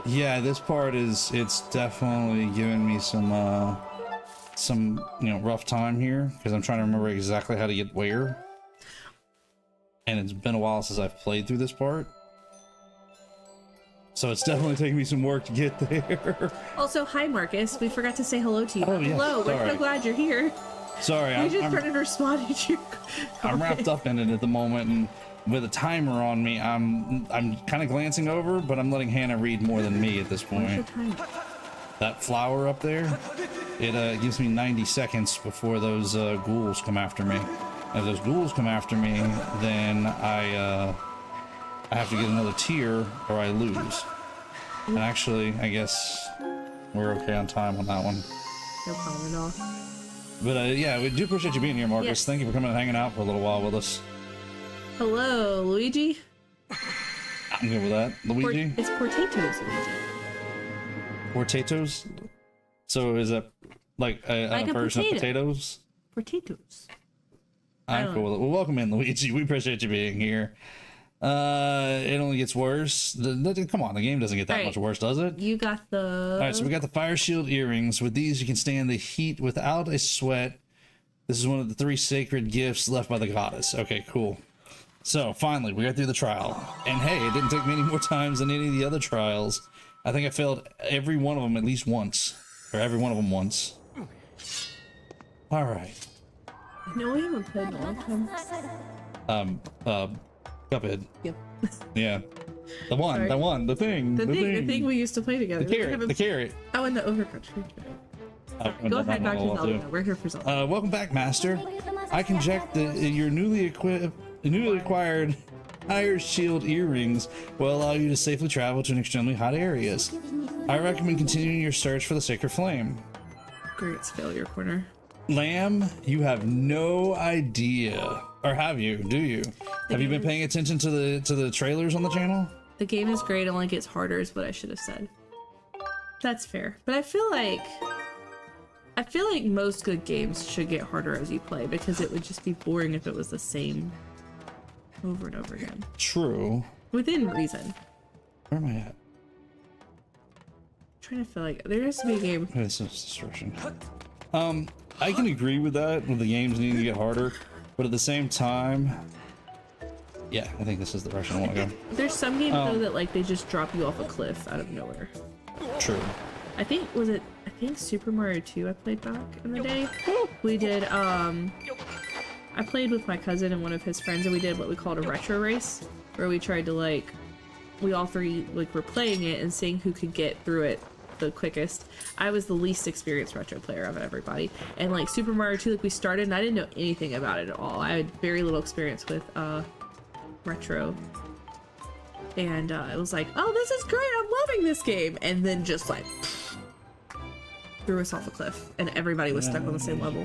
Speaker 1: Yeah, this part is, it's definitely giving me some rough time here, because I'm trying to remember exactly how to get where. And it's been a while since I've played through this part. So it's definitely taking me some work to get there.
Speaker 3: Also, hi Marcus. We forgot to say hello to you.
Speaker 1: Oh, yeah,
Speaker 3: Hello, we're
Speaker 1: sorry.
Speaker 3: so glad you're here.
Speaker 1: Sorry,
Speaker 3: We just started responding to your
Speaker 1: I'm wrapped up in it at the moment, and with a timer on me, I'm kind of glancing over, but I'm letting Hannah read more than me at this
Speaker 3: What's your
Speaker 1: point.
Speaker 3: time?
Speaker 1: That flower up there, it gives me 90 seconds before those ghouls come after me. If those ghouls come after me, then I have to get another tier or I lose. And actually, I guess we're okay on time on that one.
Speaker 3: No problem at all.
Speaker 1: But yeah, we do appreciate you being here, Marcus.
Speaker 3: Yes.
Speaker 1: Thank you for coming and hanging out for a little while with us.
Speaker 3: Hello, Luigi.
Speaker 1: I'm good with that. Luigi?
Speaker 3: It's potatoes, Luigi.
Speaker 1: Potatoes? So is that like a version of potatoes?
Speaker 3: Potatoes.
Speaker 1: I'm cool with it. Well, welcome in, Luigi. We appreciate you being here. It only gets worse. Come on, the game doesn't get that much worse, does it?
Speaker 3: You got the...
Speaker 1: All right, so we got the fire shield earrings. With these, you can stand the heat without a sweat. This is one of the 3 sacred gifts left by the goddess. Okay, cool. So finally, we got through the trial. And hey, it didn't take me any more times than any of the other trials. I think I failed every one of them at least once. Or every one of them once. All right.
Speaker 3: No, we haven't played in a long time.
Speaker 1: Cuphead.
Speaker 3: Yep.
Speaker 1: Yeah. The one,
Speaker 3: Sorry.
Speaker 1: the thing.
Speaker 3: The thing we used to play together.
Speaker 1: The carrot.
Speaker 3: Oh, in the Overcountry.
Speaker 1: Go
Speaker 3: Go ahead, back to Zelda. We're here for Zelda.
Speaker 1: Welcome back, Master. I conject that your newly acquired Fire Shield earrings will allow you to safely travel to extremely hot areas. I recommend continuing your search for the Sacred Flame.
Speaker 3: Great failure corner.
Speaker 1: Lamb, you have no idea, or have you? Do you? Have you been paying attention to the trailers on the channel?
Speaker 3: The game is great. It only gets harder, is what I should have said. That's fair, but I feel like most good games should get harder as you play, because it would just be boring if it was the same over and over again.
Speaker 1: True.
Speaker 3: Within reason.
Speaker 1: Where am I at?
Speaker 3: I'm trying to feel like there has to be a game.
Speaker 1: This is destruction. I can agree with that, with the games needing to get harder, but at the same time, yeah, I think this is the direction I want to go.
Speaker 3: There's some games though that like they just drop you off a cliff out of nowhere.
Speaker 1: True.
Speaker 3: I think Super Mario 2 I played back in the day. We did I played with my cousin and one of his friends, and we did what we called a retro race, where we tried to we all three were playing it and seeing who could get through it the quickest. I was the least experienced retro player of everybody, and Super Mario 2, we started and I didn't know anything about it at all. I had very little experience with retro, and it was like, oh, this is great, I'm loving this game, and then just threw us off a cliff and everybody was stuck on the same level.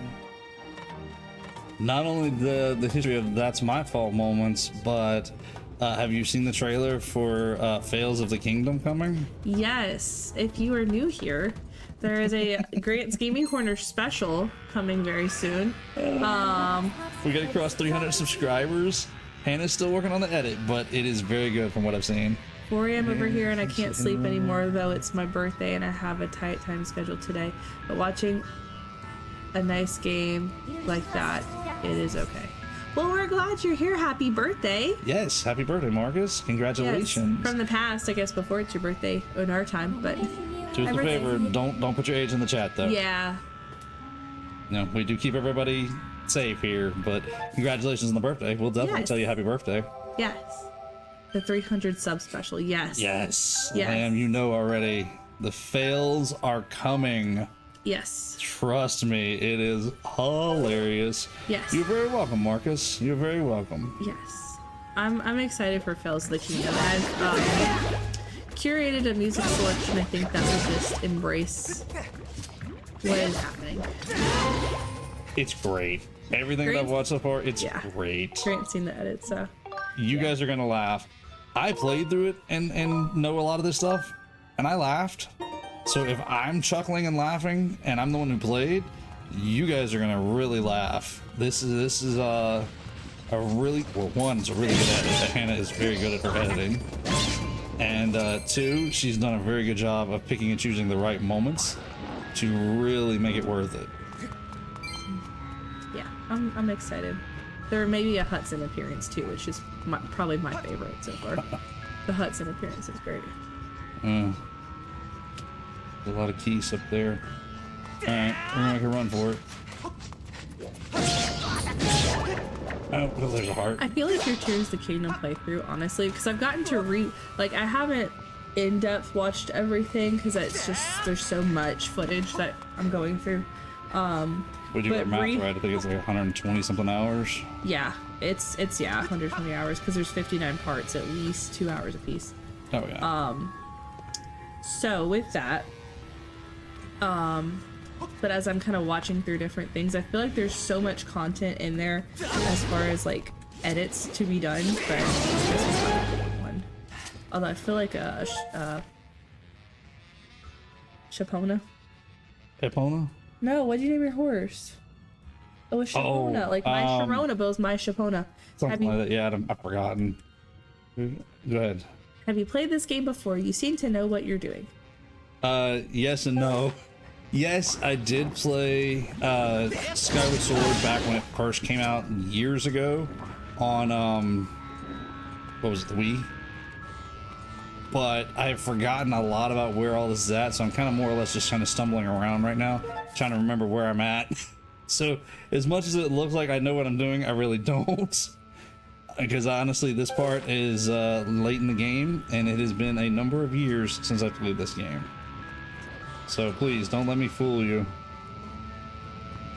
Speaker 1: Not only the history of that's my fault moments, but have you seen the trailer for Fails of the Kingdom coming?
Speaker 3: Yes, if you are new here, there is a Grant's Gaming Corner special coming very soon.
Speaker 1: We got to cross 300 subscribers. Hannah's still working on the edit, but it is very good from what I've seen.
Speaker 3: 4 a.m. over here and I can't sleep anymore, though it's my birthday and I have a tight time schedule today. But watching a nice game like that, it is okay. Well, we're glad you're here. Happy birthday.
Speaker 1: Yes, happy birthday, Marcus. Congratulations.
Speaker 3: Yes, from the past, I guess, before it's your birthday in our time, but...
Speaker 1: Do us a favor, don't put your age in the chat, though.
Speaker 3: Yeah.
Speaker 1: No, we do keep everybody safe here, but congratulations on the birthday. We'll definitely tell you happy birthday.
Speaker 3: Yes. The 300 sub special, yes.
Speaker 1: Yes.
Speaker 3: Yes.
Speaker 1: Lamb, you know already. The fails are coming.
Speaker 3: Yes.
Speaker 1: Trust me, it is hilarious.
Speaker 3: Yes.
Speaker 1: You're very welcome, Marcus. You're very welcome.
Speaker 3: Yes. I'm excited for Fails of the Kingdom. I've curated a music selection. I think that will just embrace what is happening.
Speaker 1: It's great. Everything that I've watched so far, it's great.
Speaker 3: Grant's seen the edit, so.
Speaker 1: You guys are gonna laugh. I played through it and know a lot of this stuff, and I laughed. So if I'm chuckling and laughing, and I'm the one who played, you guys are gonna really laugh. This is a really, well, one, it's a really good edit. Hannah is very good at her editing, and two, she's done a very good job of picking and choosing the right moments to really make it worth it.
Speaker 3: Yeah, I'm excited. There may be a Hudson appearance too, which is probably my favorite so far. The Hudson appearance is great.
Speaker 1: A lot of keys up there. Alright, we're gonna make a run for it. Oh, well, there's a heart.
Speaker 3: I feel like your Tears of the Kingdom playthrough, honestly, because I've gotten to like, I haven't in-depth watched everything because it's just, there's so much footage that I'm going through.
Speaker 1: Would you get math right? I think it's like 120 something hours.
Speaker 3: Yeah, it's 120 hours because there's 59 parts, at least 2 hours a piece.
Speaker 1: Oh yeah.
Speaker 3: So with that, but as I'm kind of watching through different things, I feel like there's so much content in there as far as like edits to be done, but this is not a good one. Although I feel like Shapona.
Speaker 1: Epona?
Speaker 3: No, what did you name your horse? Oh, a Shapona. Like my Sharona Bow's my Shapona.
Speaker 1: Something like that. Yeah, I've forgotten. Go ahead.
Speaker 3: Have you played this game before? You seem to know what you're doing.
Speaker 1: Yes and no. Yes, I did play Skyward Sword back when it first came out years ago on what was it, the Wii? But I've forgotten a lot about where all this is at, so I'm kind of more or less just kind of stumbling around right now, trying to remember where I'm at. So as much as it looks like I know what I'm doing, I really don't. Because honestly, this part is late in the game, and it has been a number of years since I've played this game. So please, don't let me fool you.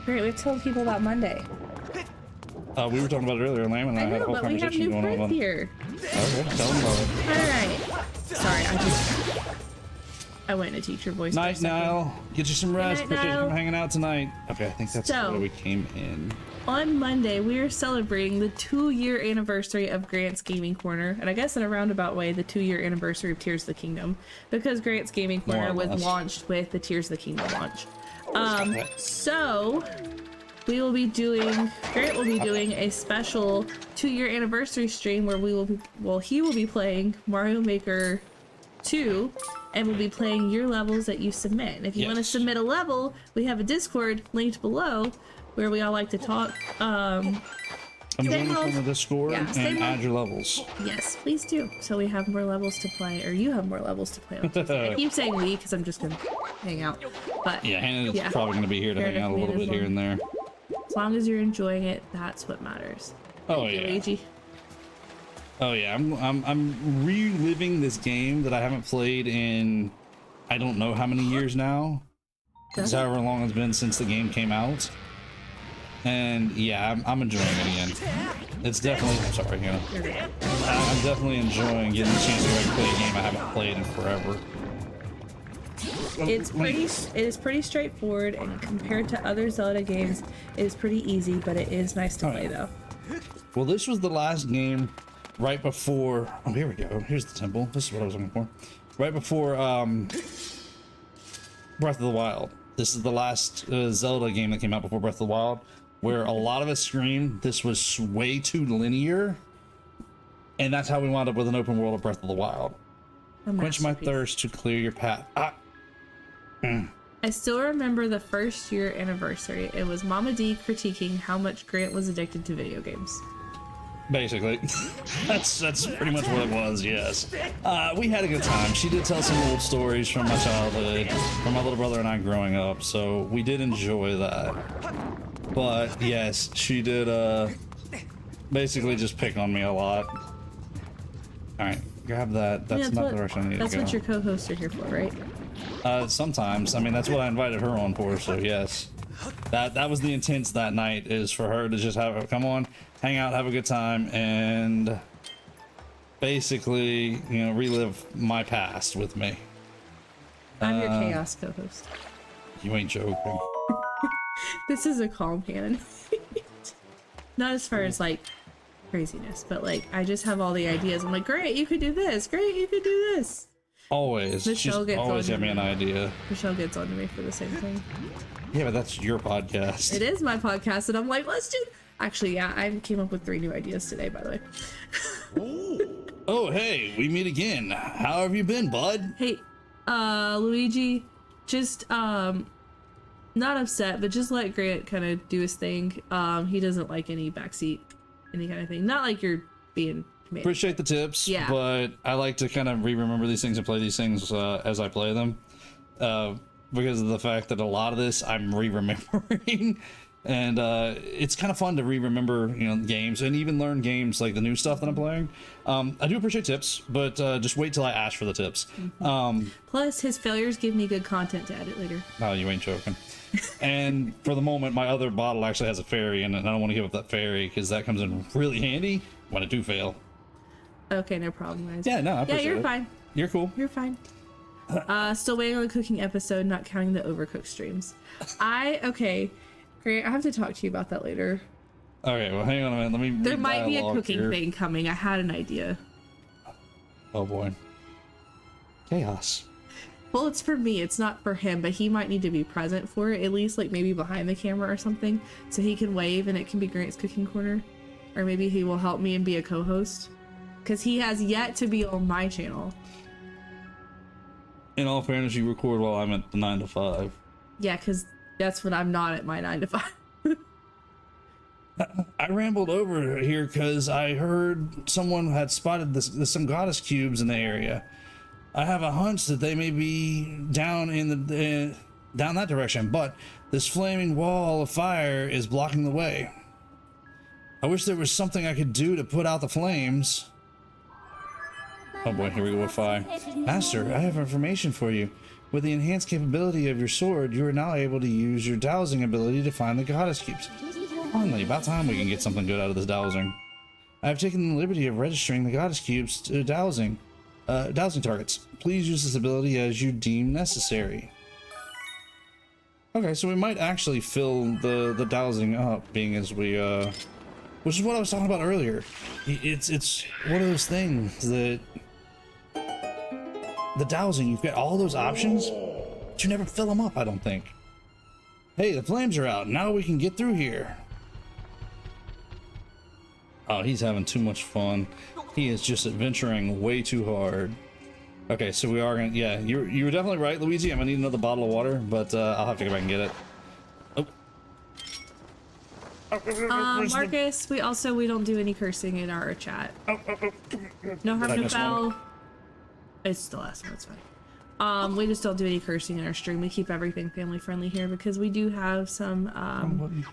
Speaker 3: Great, we told people about Monday.
Speaker 1: We were talking about it earlier, Lamb, and I had a whole
Speaker 3: but we have
Speaker 1: conversation
Speaker 3: new
Speaker 1: going on.
Speaker 3: friends here.
Speaker 1: Okay, tell them about it.
Speaker 3: Alright. Sorry, I went in a teacher voice.
Speaker 1: Night, Niall. Get you some rest.
Speaker 3: Good night,
Speaker 1: Appreciate you
Speaker 3: Niall.
Speaker 1: for hanging out tonight. Okay, I think that's
Speaker 3: So-
Speaker 1: where we came in.
Speaker 3: On Monday, we are celebrating the 2-year anniversary of Grant's Gaming Corner, and I guess in a roundabout way, the 2-year anniversary of Tears of the Kingdom, because Grant's Gaming Corner was launched with the Tears of the Kingdom launch. So we will be doing, Grant will be doing a special 2-year anniversary stream where we will be, well, he will be playing Mario Maker 2, and we'll be playing your levels that you submit. And if you want to submit a level, we have a Discord linked below where we all like to talk.
Speaker 1: I'm going to the Discord and add your levels.
Speaker 3: Yes, please do. So we have more levels to play, or you have more levels to play on Tuesday. I keep saying we because I'm just going to hang out. But
Speaker 1: yeah, Hannah's probably going to be here to hang out a little bit here and there.
Speaker 3: As long as you're enjoying it, that's what matters.
Speaker 1: Oh yeah. Oh yeah, I'm reliving this game that I haven't played in I don't know how many years now. It's however long it's been since the game came out. And yeah, I'm enjoying it again. It's definitely, I'm sorry, you know, I'm definitely enjoying getting the chance to go play a game I haven't played in forever.
Speaker 3: It is pretty straightforward, and compared to other Zelda games, it is pretty easy, but it is nice to play though.
Speaker 1: Well, this was the last game right before, oh, here we go. Here's the temple. This is what I was looking for. Right before Breath of the Wild. This is the last Zelda game that came out before Breath of the Wild, where a lot of us screamed this was way too linear, and that's how we wound up with an open world of Breath of the Wild. Quench my thirst to clear your path.
Speaker 3: I still remember the first year anniversary. It was Mama D critiquing how much Grant was addicted to video games.
Speaker 1: Basically, that's pretty much what it was. Yes, we had a good time. She did tell some old stories from my childhood, from my little brother and I growing up, so we did enjoy that. But yes, she did basically just pick on me a lot. All right, grab that. That's not the direction I need to go.
Speaker 3: That's what your co-hosts are here for, right?
Speaker 1: Sometimes. I mean, that's what I invited her on for. So yes, that was the intent that night, is for her to just come on, hang out, have a good time, and basically, you know, relive my past with me.
Speaker 3: I'm your chaos co-host.
Speaker 1: You ain't joking.
Speaker 3: This is a calm hand. Not as far as like craziness, but like I just have all the ideas. I'm like, great, you could do this. Great, you could do this.
Speaker 1: Always.
Speaker 3: Michelle
Speaker 1: She's always got me an
Speaker 3: me.
Speaker 1: idea.
Speaker 3: Michelle gets onto me for the same thing.
Speaker 1: Yeah, but that's your podcast.
Speaker 3: It is my podcast, and I'm like, let's do. Actually, yeah, I came up with 3 new ideas today, by the way.
Speaker 1: Oh, hey, we meet again. How have you been, bud?
Speaker 3: Hey, Luigi, just not upset, but just let Grant kind of do his thing. He doesn't like any backseat, any kind of thing. Not like you're being commanded.
Speaker 1: Appreciate the tips,
Speaker 3: Yeah.
Speaker 1: but I like to kind of remember these things and play these things as I play them, because of the fact that a lot of this I'm remembering. And it's kind of fun to remember, you know, games and even learn games like the new stuff that I'm playing. I do appreciate tips, but just wait till I ask for the tips.
Speaker 3: Plus, his failures give me good content to edit later.
Speaker 1: No, you ain't joking. And for the moment, my other bottle actually has a fairy in it, and I don't want to give up that fairy because that comes in really handy when I do fail. Okay,
Speaker 3: no problem, guys.
Speaker 1: Yeah, no, I appreciate it.
Speaker 3: Yeah, you're fine.
Speaker 1: You're cool.
Speaker 3: You're fine. Still waiting on the cooking episode, not counting the overcooked streams. Okay. Great, I have to talk to you about that later.
Speaker 1: Okay, well, hang on a minute. Let me.
Speaker 3: There might be a cooking
Speaker 1: here.
Speaker 3: thing coming. I had an idea.
Speaker 1: Oh boy. Chaos.
Speaker 3: Well, it's for me. It's not for him, but he might need to be present for it, at least like maybe behind the camera or something, so he can wave and it can be Grant's cooking corner, or maybe he will help me and be a co-host, because he has yet to be on my channel.
Speaker 1: In all fairness, you record while I'm at the 9 to 5.
Speaker 3: Yeah, because that's when I'm not at my 9 to 5.
Speaker 1: I rambled over here because I heard someone had spotted some goddess cubes in the area. I have a hunch that they may be down in down that direction, but this flaming wall of fire is blocking the way. I wish there was something I could do to put out the flames. Oh boy, here we go with fire. Master, I have information for you. With the enhanced capability of your sword, you are now able to use your dowsing ability to find the goddess cubes. Finally, about time we can get something good out of this dowsing. I have taken the liberty of registering the goddess cubes to dowsing targets. Please use this ability as you deem necessary. Okay, so we might actually fill the dowsing up, being as we which is what I was talking about earlier. It's one of those things that the dowsing, you've got all those options, but you never fill them up, I don't think. Hey, the flames are out. Now we can get through here. Oh, he's having too much fun. He is just adventuring way too hard. Okay, so we are gonna, yeah, you were definitely right, Luigi. I'm gonna need another bottle of water, but I'll have to go back and get it. Oh.
Speaker 3: Marcus, we don't do any cursing in our chat. No harm, no foul. It's the last one, it's fine. We just don't do any cursing in our stream. We keep everything family friendly here because we do have some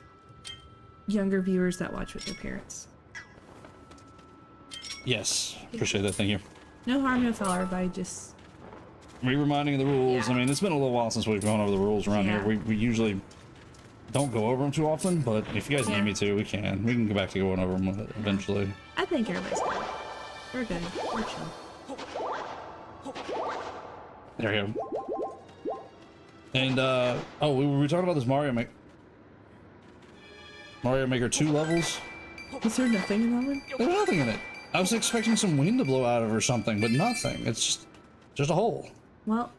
Speaker 3: younger viewers that watch with their parents.
Speaker 1: Yes, appreciate that, thank you.
Speaker 3: No harm, no foul, everybody, just...
Speaker 1: Reminding of the rules.
Speaker 3: Yeah.
Speaker 1: I mean, it's been a little while since we've gone over the rules around here. We usually don't go over them too often, but if you guys need me to, we can go back to going over them eventually.
Speaker 3: I think everybody's good. We're good. We're chill.
Speaker 1: There we go. And oh, we were talking about this Mario Maker 2 levels.
Speaker 3: Is there nothing in that one?
Speaker 1: There's nothing in it. I was expecting some wind to blow out of it or something, but nothing. It's just a hole.
Speaker 3: Well,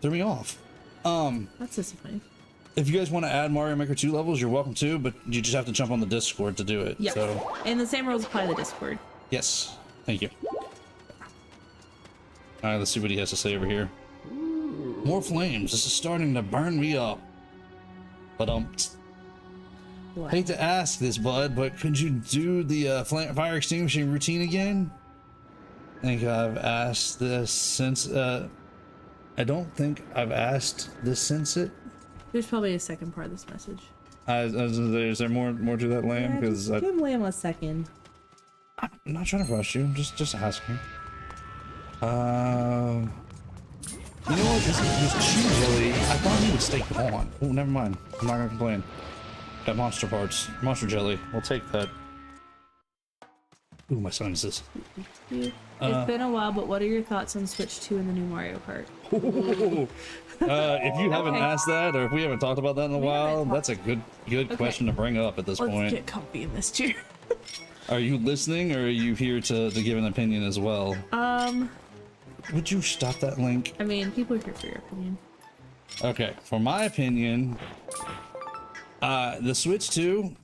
Speaker 1: threw me off.
Speaker 3: that's disappointing.
Speaker 1: If you guys want to add Mario Maker 2 levels, you're welcome to, but you just have to jump on the Discord to do it.
Speaker 3: Yeah.
Speaker 1: So
Speaker 3: And the same rules apply to the Discord.
Speaker 1: yes, thank you. All right, let's see what he has to say over here. More flames. This is starting to burn me up. But
Speaker 3: What?
Speaker 1: hate to ask this, bud, but could you do the fire extinguishing routine again? I think I've asked this since. I don't think I've asked this since it.
Speaker 3: There's probably a second part of this message.
Speaker 1: Is there more to that, Lamb? Because
Speaker 3: give Lamb a second.
Speaker 1: I'm not trying to rush you. I'm just asking. You know what? This cheese jelly, I thought he would stay on. Oh, never mind. I'm not gonna complain. Got monster parts. Monster jelly. We'll take that. Ooh, my sinuses.
Speaker 3: It's been a while, but what are your thoughts on Switch 2 and the new Mario Kart?
Speaker 1: If you haven't asked that, or if we haven't talked about that in a while,
Speaker 3: haven't
Speaker 1: that's a good question to bring up at this
Speaker 3: Let's
Speaker 1: point.
Speaker 3: get comfy in this chair.
Speaker 1: Are you listening, or are you here to give an opinion as well? Would you stop that link?
Speaker 3: I mean, people are here for your opinion.
Speaker 1: Okay, for my opinion, the Switch 2,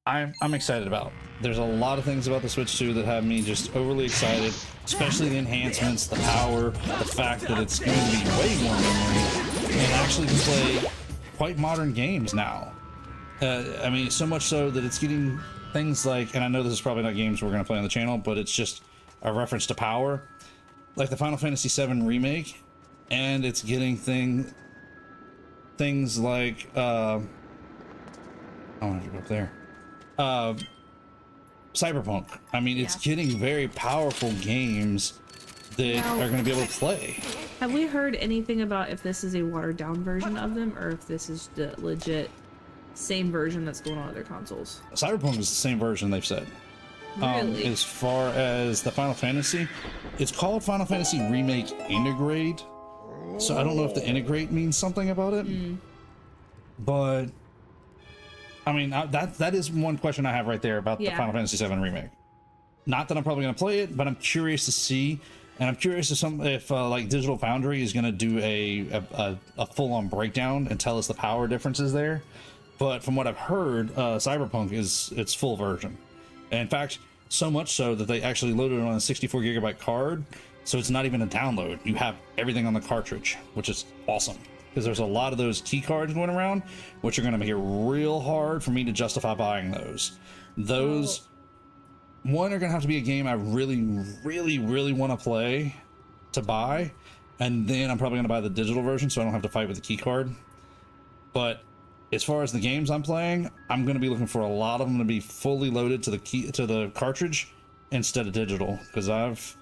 Speaker 1: I'm excited about. There's a lot of things about the Switch 2 that have me just overly excited, especially the enhancements, the power, the fact that it's going to be way more memory, and actually can play quite modern games now. I mean, so much so that it's getting things like, and I know this is probably not games we're going to play on the channel, but it's just a reference to power, like the Final Fantasy VII Remake, and it's getting things like, I want to go up there. Cyberpunk. I mean, it's getting very powerful games that are going to be able to play.
Speaker 3: Have we heard anything about if this is a watered down version of them, or if this is the legit same version that's going on other consoles?
Speaker 1: Cyberpunk is the same version, they've said.
Speaker 3: Really?
Speaker 1: As far as the Final Fantasy, it's called Final Fantasy Remake Integrate. So I don't know if the integrate means something about it. But I mean, that is one question I have right there about the Final Fantasy VII Remake. Not that I'm probably going to play it, but I'm curious to see, and I'm curious if like Digital Foundry is going to do a full-on breakdown and tell us the power differences there. But from what I've heard, Cyberpunk is its full version. And in fact, so much so that they actually loaded it on a 64 gigabyte card, so it's not even a download. You have everything on the cartridge, which is awesome. Because there's a lot of those key cards going around, which are going to make it real hard for me to justify buying those. Those, one, are going to have to be a game I really, really, really want to play to buy, and then I'm probably going to buy the digital version so I don't have to fight with the key card. But as far as the games I'm playing, I'm going to be looking for a lot of them to be fully loaded to the cartridge instead of digital, because I've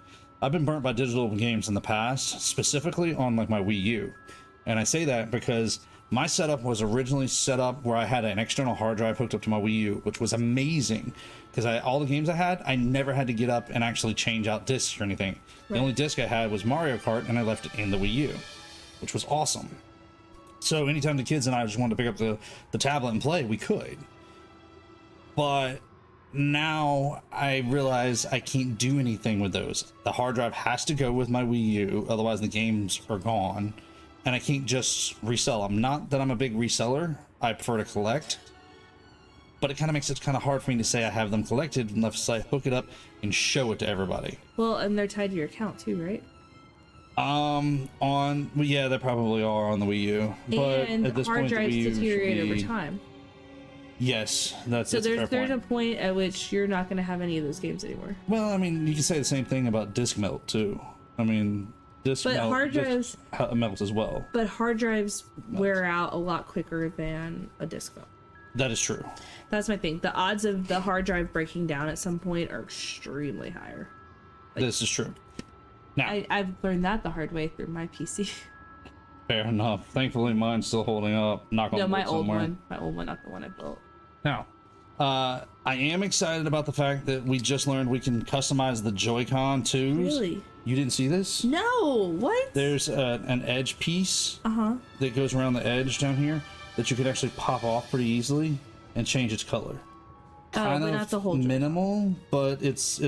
Speaker 1: been burnt by digital games in the past, specifically on like my Wii U. And I say that because my setup was originally set up where I had an external hard drive hooked up to my Wii U, which was amazing because all the games I had, I never had to get up and actually change out discs or anything. Right. The only disc I had was Mario Kart, and I left it in the Wii U, which was awesome. So anytime the kids and I just wanted to pick up the tablet and play, we could. But now I realize I can't do anything with those. The hard drive has to go with my Wii U, otherwise the games are gone. And I can't just resell them. Not that I'm a big reseller. I prefer to collect. But it kind of makes it kind of hard for me to say I have them collected unless I hook it up and show it to everybody.
Speaker 3: Well, and they're tied to your account too, right?
Speaker 1: Well, yeah, they probably are on the Wii U. But
Speaker 3: and
Speaker 1: at this
Speaker 3: hard
Speaker 1: point,
Speaker 3: drives
Speaker 1: the Wii U
Speaker 3: deteriorate
Speaker 1: should be...
Speaker 3: over time.
Speaker 1: Yes, that's
Speaker 3: so
Speaker 1: a fair
Speaker 3: there's a
Speaker 1: point.
Speaker 3: point at which you're not going to have any of those games anymore.
Speaker 1: Well, I mean, you can say the same thing about disc melt too. I mean,
Speaker 3: hard drives
Speaker 1: melts as well.
Speaker 3: But hard drives wear out a lot quicker than a disc melt.
Speaker 1: That is true.
Speaker 3: That's my thing. The odds of the hard drive breaking down at some point are extremely higher.
Speaker 1: This is true. Now,
Speaker 3: I've learned that the hard way through my PC.
Speaker 1: Fair enough. Thankfully, mine's still holding up. Knock on wood
Speaker 3: my old
Speaker 1: somewhere.
Speaker 3: one. My old one, not the one I built.
Speaker 1: Now, I am excited about the fact that we just learned we can customize the Joy-Con 2s.
Speaker 3: Really?
Speaker 1: You didn't see this?
Speaker 3: No. What?
Speaker 1: There's an edge piece that goes around the edge down here that you can actually pop off pretty easily and change its color. Kind
Speaker 3: but
Speaker 1: of
Speaker 3: not the whole
Speaker 1: minimal, but it's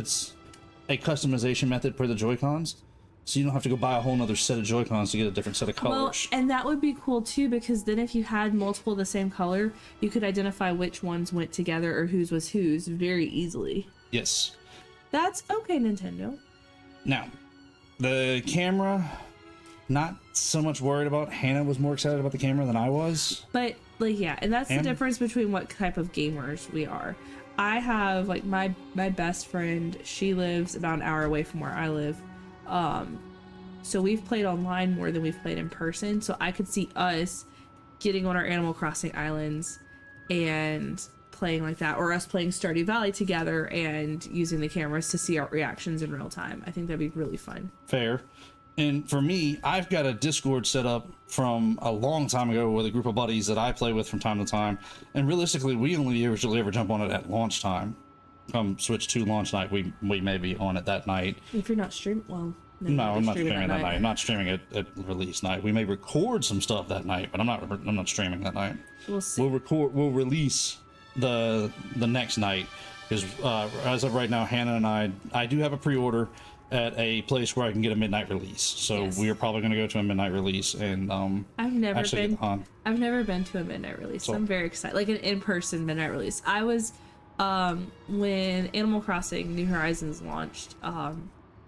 Speaker 1: a customization method for the Joy-Cons. So you don't have to go buy a whole nother set of Joy-Cons to get a different set of colors.
Speaker 3: Well, and that would be cool too, because then if you had multiple of the same color, you could identify which ones went together or whose was whose very easily.
Speaker 1: Yes.
Speaker 3: That's okay, Nintendo.
Speaker 1: Now, The camera, not so much worried about. Hannah was more excited about the camera than I was.
Speaker 3: But like, yeah, and that's the difference between what type of gamers we are. I have like my best friend, she lives about an hour away from where I live. So we've played online more than we've played in person. So I could see us getting on our Animal Crossing islands and playing like that, or us playing Stardew Valley together and using the cameras to see our reactions in real time. I think that'd be really fun.
Speaker 1: Fair. And for me, I've got a Discord set up from a long time ago with a group of buddies that I play with from time to time. And realistically, we only usually ever jump on it at launch time. Come Switch 2 launch night, we may be on it that night.
Speaker 3: If you're not streaming, well,
Speaker 1: no, I'm not streaming that night. I'm not streaming it at release night. We may record some stuff that night, but I'm not streaming that night.
Speaker 3: We'll see.
Speaker 1: We'll release the next night, because as of right now, Hannah and I do have a pre-order at a place where I can get a midnight release. So yes, we are probably going to go to a midnight release, and
Speaker 3: I've never been to a midnight release. So I'm very excited, like an in-person midnight release. I was when Animal Crossing New Horizons launched,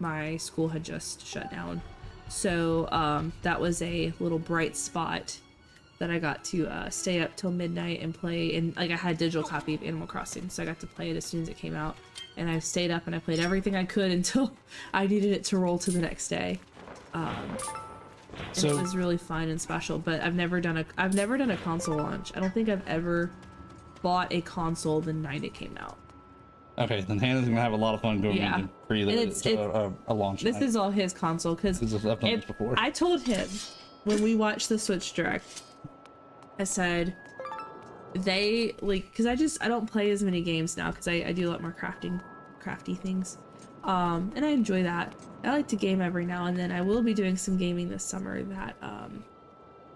Speaker 3: my school had just shut down, so that was a little bright spot that I got to stay up till midnight and play. And like, I had a digital copy of Animal Crossing, so I got to play it as soon as it came out. And I stayed up and I played everything I could until I needed it to roll to the next day. So it was really fun and special. But I've never done a console launch. I don't think I've ever bought a console the night it came out.
Speaker 1: Okay, then Hannah's gonna have a lot of fun going into a launch.
Speaker 3: This is all his console, because
Speaker 1: I've done this before.
Speaker 3: I told him when we watched the Switch Direct, I said, they like, because I don't play as many games now, because I do a lot more crafty things, and I enjoy that. I like to game every now and then. I will be doing some gaming this summer that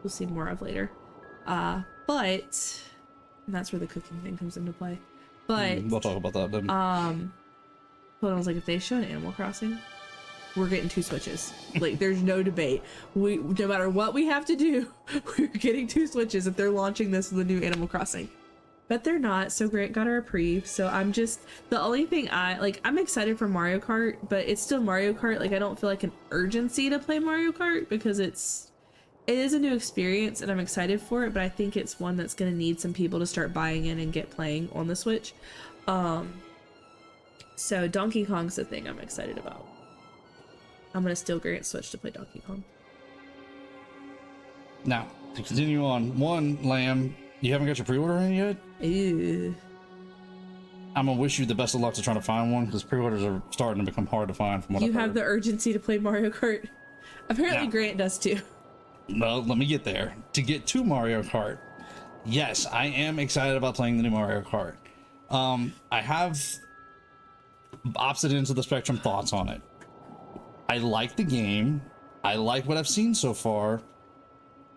Speaker 3: we'll see more of later, but and that's where the cooking thing comes into play. But
Speaker 1: we'll talk about that then.
Speaker 3: But I was like, if they show an Animal Crossing, we're getting 2 Switches. Like, there's no debate. No matter what we have to do, we're getting 2 Switches if they're launching this with the new Animal Crossing. But they're not, so Grant got a reprieve. So I'm just, the only thing I'm excited for Mario Kart, but it's still Mario Kart. Like, I don't feel like an urgency to play Mario Kart, because it is a new experience and I'm excited for it, but I think it's one that's going to need some people to start buying in and get playing on the Switch. So Donkey Kong's the thing I'm excited about. I'm gonna steal Grant's Switch to play Donkey Kong.
Speaker 1: Now, to continue on, Lamb, you haven't got your pre-order in yet?
Speaker 3: Ew.
Speaker 1: I'm gonna wish you the best of luck to trying to find one, because pre-orders are starting to become hard to find from what I've heard.
Speaker 3: You have the urgency to play Mario Kart. Apparently Grant does too.
Speaker 1: Well, let me get there. To get to Mario Kart, yes, I am excited about playing the new Mario Kart. I have opposite ends of the spectrum thoughts on it. I like the game. I like what I've seen so far.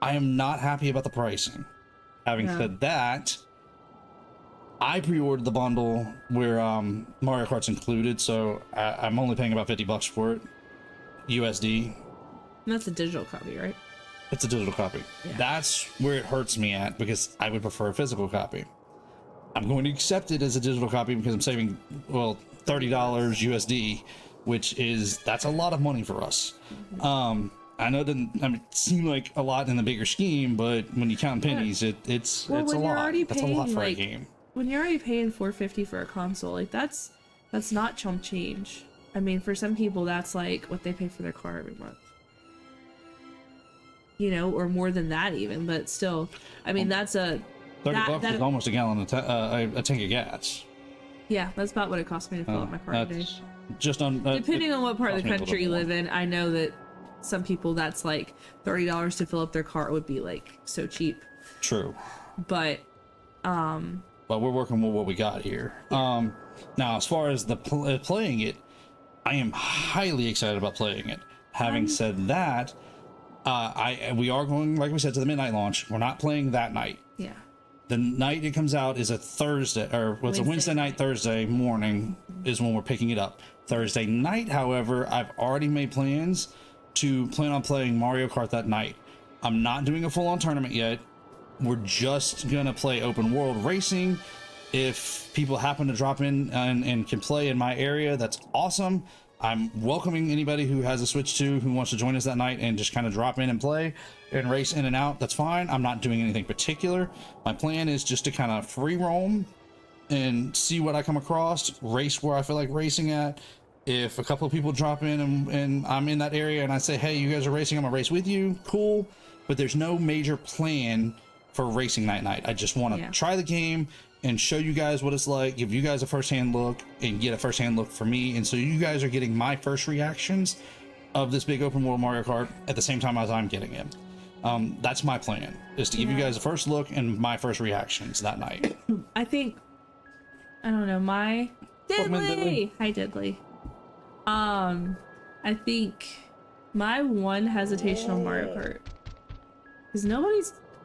Speaker 1: I am not happy about the pricing. Having said that, I pre-ordered the bundle where Mario Kart's included, so I'm only paying about $50 for it, USD.
Speaker 3: And that's a digital copy, right?
Speaker 1: It's a digital copy. Yeah. That's where it hurts me at, because I would prefer a physical copy. I'm going to accept it as a digital copy because I'm saving, well, $30 USD, that's a lot of money for us. I know it seem like a lot in the bigger scheme, but when you count pennies, it's a lot. That's a lot for a game.
Speaker 3: When you're already paying $450 for a console, like that's not chump change. I mean, for some people, that's like what they pay for their car every month. You know, or more than that even, but still, I mean, that's a
Speaker 1: $30 is almost a gallon of a tank of gas.
Speaker 3: Yeah, that's about what it cost me to fill up my car today.
Speaker 1: Just on
Speaker 3: depending on what part of the country you live in, I know that some people that's like $30 to fill up their car would be like so cheap.
Speaker 1: True.
Speaker 3: But
Speaker 1: we're working with what we got here. Now, as far as the playing it, I am highly excited about playing it. Having said that, we are going, like we said, to the midnight launch. We're not playing that night.
Speaker 3: Yeah.
Speaker 1: The night it comes out is a Thursday, or it's a Wednesday night. Thursday morning is when we're picking it up. Thursday night, however, I've already made plans to plan on playing Mario Kart that night. I'm not doing a full-on tournament yet. We're just gonna play open world racing. If people happen to drop in and can play in my area, that's awesome. I'm welcoming anybody who has a Switch 2 who wants to join us that night and just kind of drop in and play and race in and out. That's fine. I'm not doing anything particular. My plan is just to kind of free roam and see what I come across, race where I feel like racing at. If a couple of people drop in and I'm in that area and I say, hey, you guys are racing, I'm gonna race with you, cool. But there's no major plan for racing night. I just want to try the game and show you guys what it's like, give you guys a first-hand look and get a first-hand look for me. And so you guys are getting my first reactions of this big open world Mario Kart at the same time as I'm getting it. That's my plan, is to give you guys a first look and my first reactions that night.
Speaker 3: I think, I don't know, my Diddley. Hi, Diddley. I think my one hesitation on Mario Kart is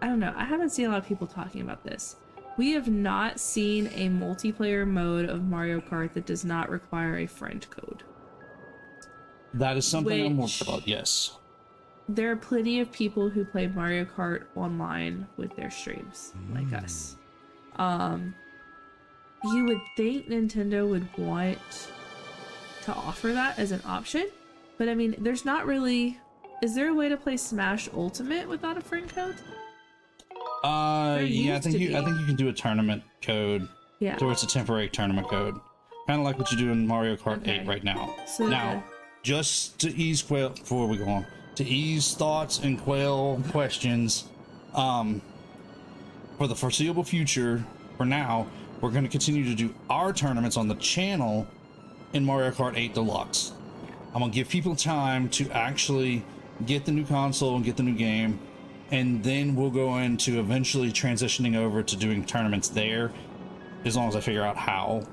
Speaker 3: I don't know, I haven't seen a lot of people talking about this. We have not seen a multiplayer mode of Mario Kart that does not require a friend code.
Speaker 1: That is something I'm worried about, yes.
Speaker 3: There are plenty of people who play Mario Kart online with their streams, like us. You would think Nintendo would want to offer that as an option, but I mean, there's not really... Is there a way to play Smash Ultimate without a friend code?
Speaker 1: Yeah, I think you can do a tournament code.
Speaker 3: Yeah.
Speaker 1: Or it's a temporary tournament code. Kind of like what you do in Mario Kart 8 right now.
Speaker 3: So
Speaker 1: now, just to ease Quail, before we go on, to ease thoughts and Quail questions, for the foreseeable future, for now, we're going to continue to do our tournaments on the channel in Mario Kart 8 Deluxe. I'm going to give people time to actually get the new console and get the new game, and then we'll go into eventually transitioning over to doing tournaments there, as long as I figure out how.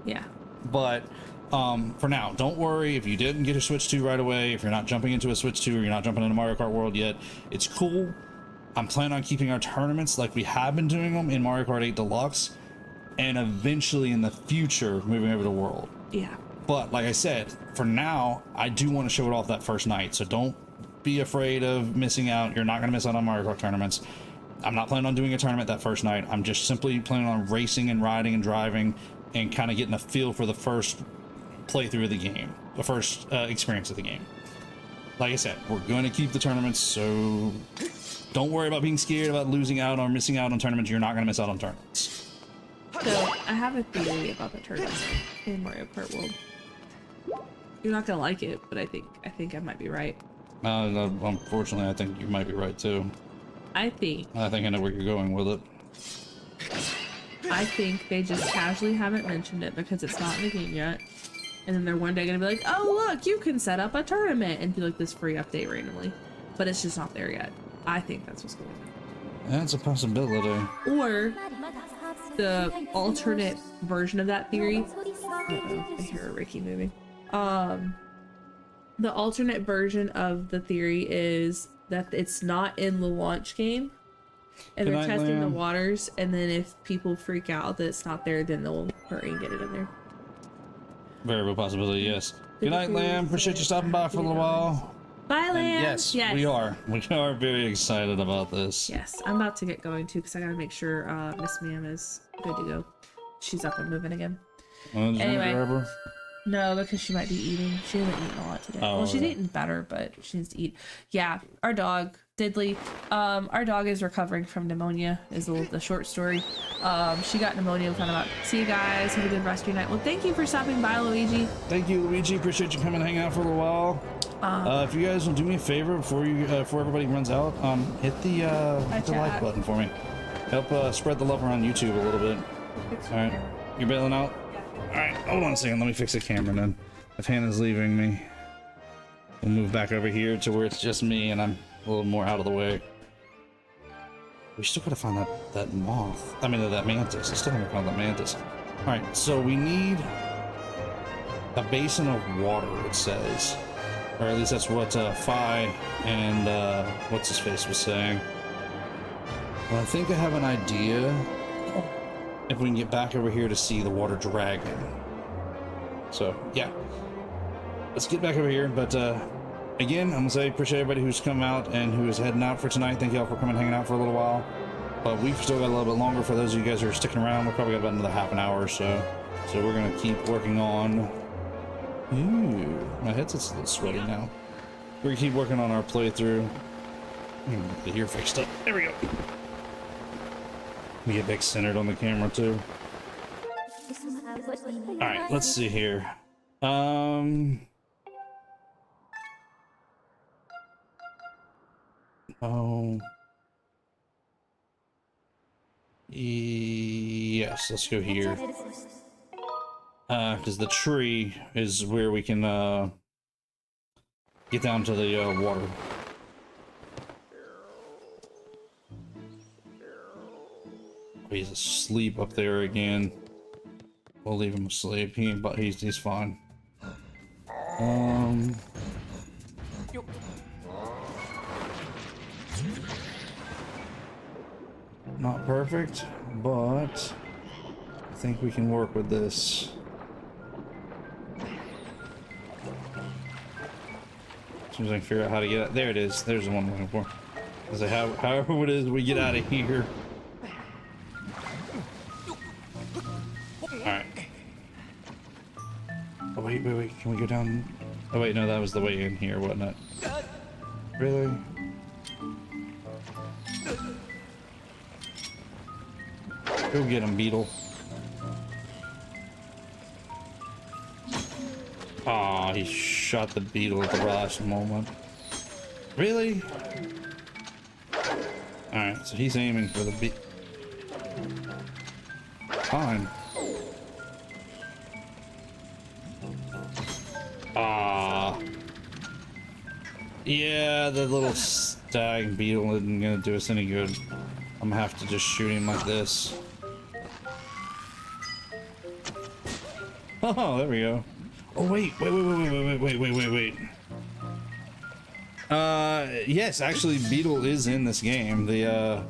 Speaker 3: Yeah.
Speaker 1: But for now, don't worry if you didn't get a Switch 2 right away, if you're not jumping into a Switch 2 or you're not jumping into Mario Kart World yet, it's cool. I'm planning on keeping our tournaments like we have been doing them in Mario Kart 8 Deluxe, and eventually in the future moving over to World.
Speaker 3: Yeah.
Speaker 1: But like I said, for now, I do want to show it off that first night, so don't be afraid of missing out. You're not going to miss out on Mario Kart tournaments. I'm not planning on doing a tournament that first night. I'm just simply planning on racing and riding and driving and kind of getting a feel for the first playthrough of the game, the first experience of the game. Like I said, we're going to keep the tournaments, so don't worry about being scared about losing out or missing out on tournaments. You're not going to miss out on tournaments.
Speaker 3: So I have a theory about the tournaments in Mario Kart World. You're not gonna like it, but I think I might be right.
Speaker 1: Unfortunately, I think you might be right too.
Speaker 3: I think
Speaker 1: I know where you're going with it.
Speaker 3: I think they just casually haven't mentioned it because it's not in the game yet. And then they're one day gonna be like, oh look, you can set up a tournament and do like this free update randomly. But it's just not there yet. I think that's what's going on.
Speaker 1: That's a possibility.
Speaker 3: Or the alternate version of that theory. Uh-oh, I hear a Ricky moving. The alternate version of the theory is that it's not in the launch game and they're testing the waters, and then if people freak out that it's not there, then they'll hurry and get it in there.
Speaker 1: Very real possibility, yes. Good night, Lamb. Appreciate you stopping by for a little while.
Speaker 3: Bye, Lamb.
Speaker 1: Yes, we are very excited about this.
Speaker 3: Yes, I'm about to get going too because I gotta make sure Miss Ma'am is good to go. She's up and moving again. Anyway. No, because she might be eating. She hasn't eaten a lot today.
Speaker 1: Oh,
Speaker 3: well, she's eaten better, but she needs to eat. Yeah, our dog, Diddley, our dog is recovering from pneumonia, is the short story. She got pneumonia and found out. See you guys. Have a good rest of your night. Well, thank you for stopping by, Luigi.
Speaker 1: Thank you, Luigi. Appreciate you coming and hanging out for a little while. If you guys will do me a favor before everybody runs out, hit the like button for me. Help spread the love around YouTube a little bit. All right, you're bailing out? Alright, hold on a second, let me fix the camera then. If Hannah's leaving me, we'll move back over here to where it's just me and I'm a little more out of the way. We still gotta find that moth. I mean, that mantis. I still haven't found that mantis. Alright, so we need a basin of water, it says. Or at least that's what Fi and what's his face was saying. Well, I think I have an idea. If we can get back over here to see the water dragon. So, yeah. Let's get back over here, but again, I'm gonna say appreciate everybody who's come out and who is heading out for tonight. Thank y'all for coming and hanging out for a little while. But we've still got a little bit longer for those of you guys who are sticking around. We've probably got about another half an hour or so. So we're gonna keep working on Ooh, my headset's a little sweaty now. We're gonna keep working on our playthrough. Get the ear fixed up. There we go. We get back centered on the camera too. All right, let's see here. Oh. Yes, let's go here. Because the tree is where we can get down to the water. Oh, he's asleep up there again. We'll leave him asleep. He ain't, but he's fine. Not perfect, but I think we can work with this. As soon as I can figure out how to get out. There it is. There's the one I'm looking for. So however it is we get out of here. Alright. Oh wait. Can we go down? Oh wait, no, that was the way in here, wasn't it? Really? Go get him, Beetle. Aw, he shot the Beetle at the last moment. Really? Alright, so he's aiming for the Fine. Ah. Yeah, the little stag beetle isn't gonna do us any good. I'm gonna have to just shoot him like this. Oh, there we go. Oh, wait. Yes, actually, Beetle is in this game. The,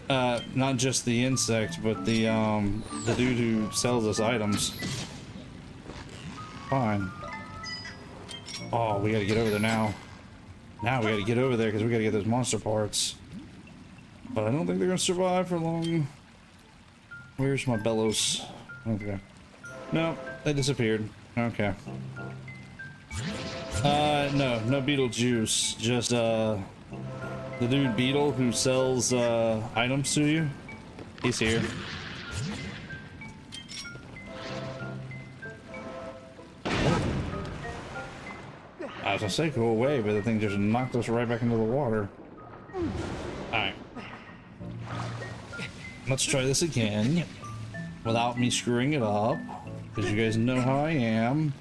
Speaker 1: not just the insect, but the dude who sells us items. Fine. Oh, we gotta get over there now. Now we gotta get over there because we gotta get those monster parts. But I don't think they're gonna survive for long. Where's my bellows? Okay. No, they disappeared. Okay. No Beetlejuice. Just, the dude Beetle who sells, items to you. He's here. I was gonna say go away, but the thing just knocked us right back into the water. Alright. Let's try this again. Without me screwing it up. Because you guys know how I am.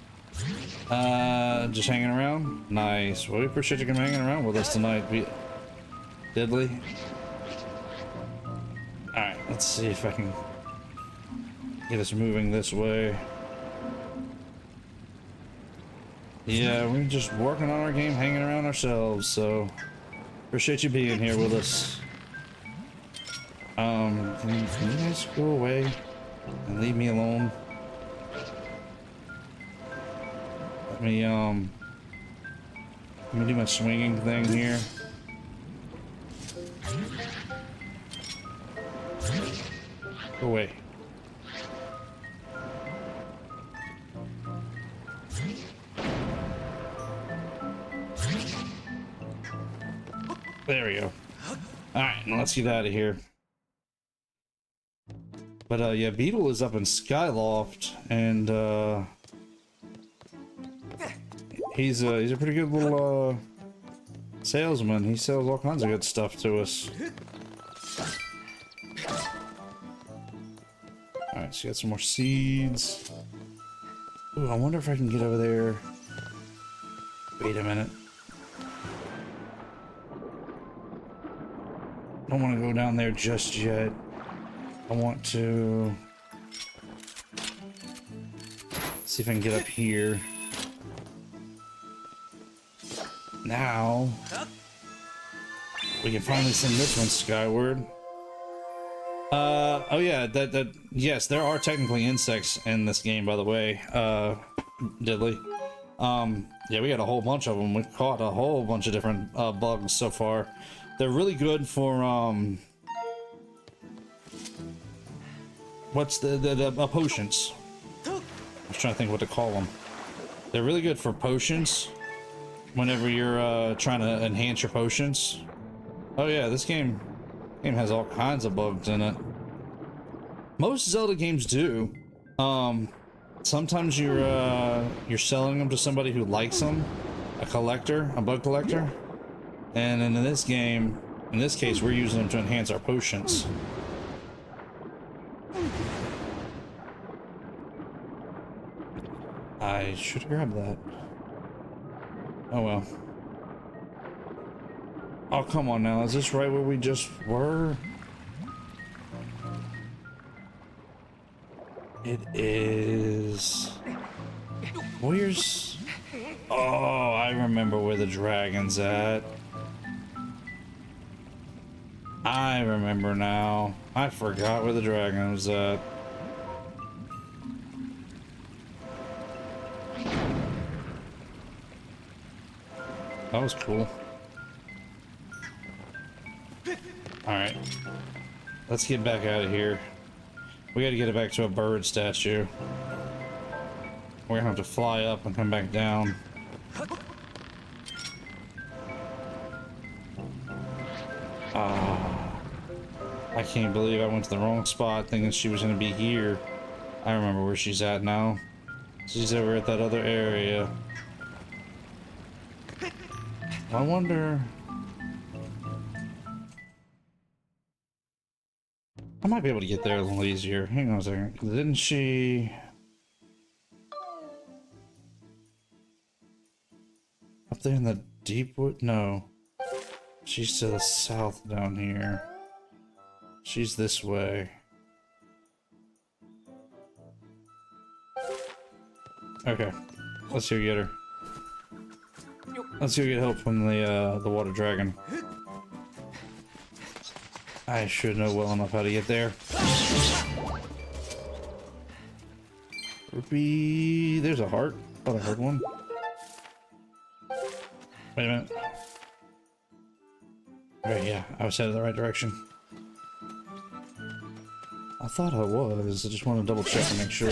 Speaker 1: Just hanging around? Nice. Well, we appreciate you coming hanging around with us tonight. Deadly. Alright, let's see if I can get us moving this way. Yeah, we're just working on our game, hanging around ourselves, so appreciate you being here with us. Can you guys go away and leave me alone? Let me do my swinging thing here. Go away. There we go. Alright, now let's get out of here. But yeah, Beetle is up in Skyloft, and he's a pretty good little salesman. He sells all kinds of good stuff to us. Alright, so you got some more seeds. Ooh, I wonder if I can get over there. Wait a minute. I don't want to go down there just yet. I want to see if I can get up here. Now we can finally send this one skyward. Oh yeah, yes, there are technically insects in this game, by the way. Diddly. Yeah, we got a whole bunch of them. We've caught a whole bunch of different bugs so far. They're really good for what's the potions? I was trying to think what to call them. They're really good for potions. Whenever you're trying to enhance your potions. Oh yeah, this game has all kinds of bugs in it. Most Zelda games do. Sometimes you're selling them to somebody who likes them, a collector, a bug collector, and in this game, in this case, we're using them to enhance our potions. I should grab that. Oh well. Oh, come on now. Is this right where we just were? It is... Where's... Oh, I remember where the dragon's at. I remember now. I forgot where the dragon was at. That was cool. Alright. Let's get back out of here. We gotta get it back to a bird statue. We're gonna have to fly up and come back down. I can't believe I went to the wrong spot thinking she was gonna be here. I remember where she's at now. She's over at that other area. I wonder... I might be able to get there a little easier. Hang on a second. Didn't she... Up there in the deep wood? No. She's to the south down here. She's this way. Okay. Let's go get her. Let's go get help from the water dragon. I should know well enough how to get there. Rupee. There's a heart. Thought I heard one. Wait a minute. Okay, yeah, I was headed in the right direction. I thought I was. I just want to double check and make sure.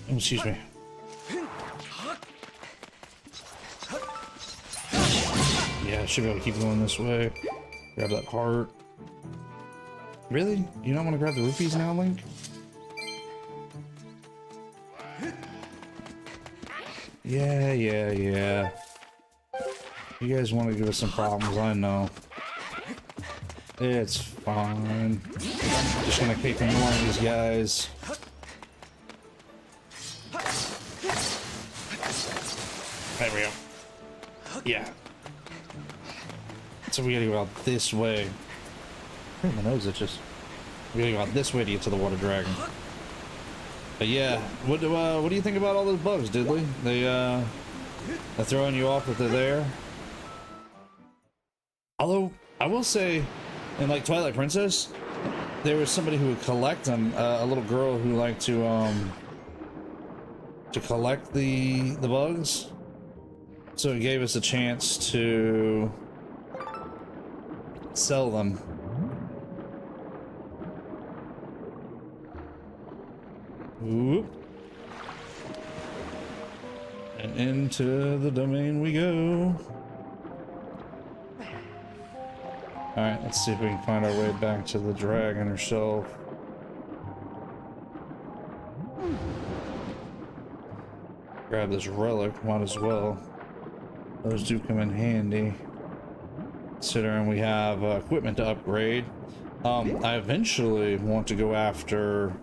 Speaker 1: Excuse me. Yeah, I should be able to keep going this way. Grab that heart. Really? You don't want to grab the rupees now, Link? Yeah. You guys want to give us some problems, I know. It's fine. Just gonna keep ignoring these guys. There we go. Yeah. So we gotta go out this way. My nose itches. We gotta go out this way to get to the water dragon. But yeah, what do you think about all those bugs, Diddley? They're throwing you off that they're there. Although I will say, in like Twilight Princess, there was somebody who would collect them. A little girl who liked to collect the bugs. So it gave us a chance to sell them. Whoop. And into the domain we go. Alright, let's see if we can find our way back to the dragon herself. Grab this relic, might as well. Those do come in handy, considering we have equipment to upgrade. I eventually want to go after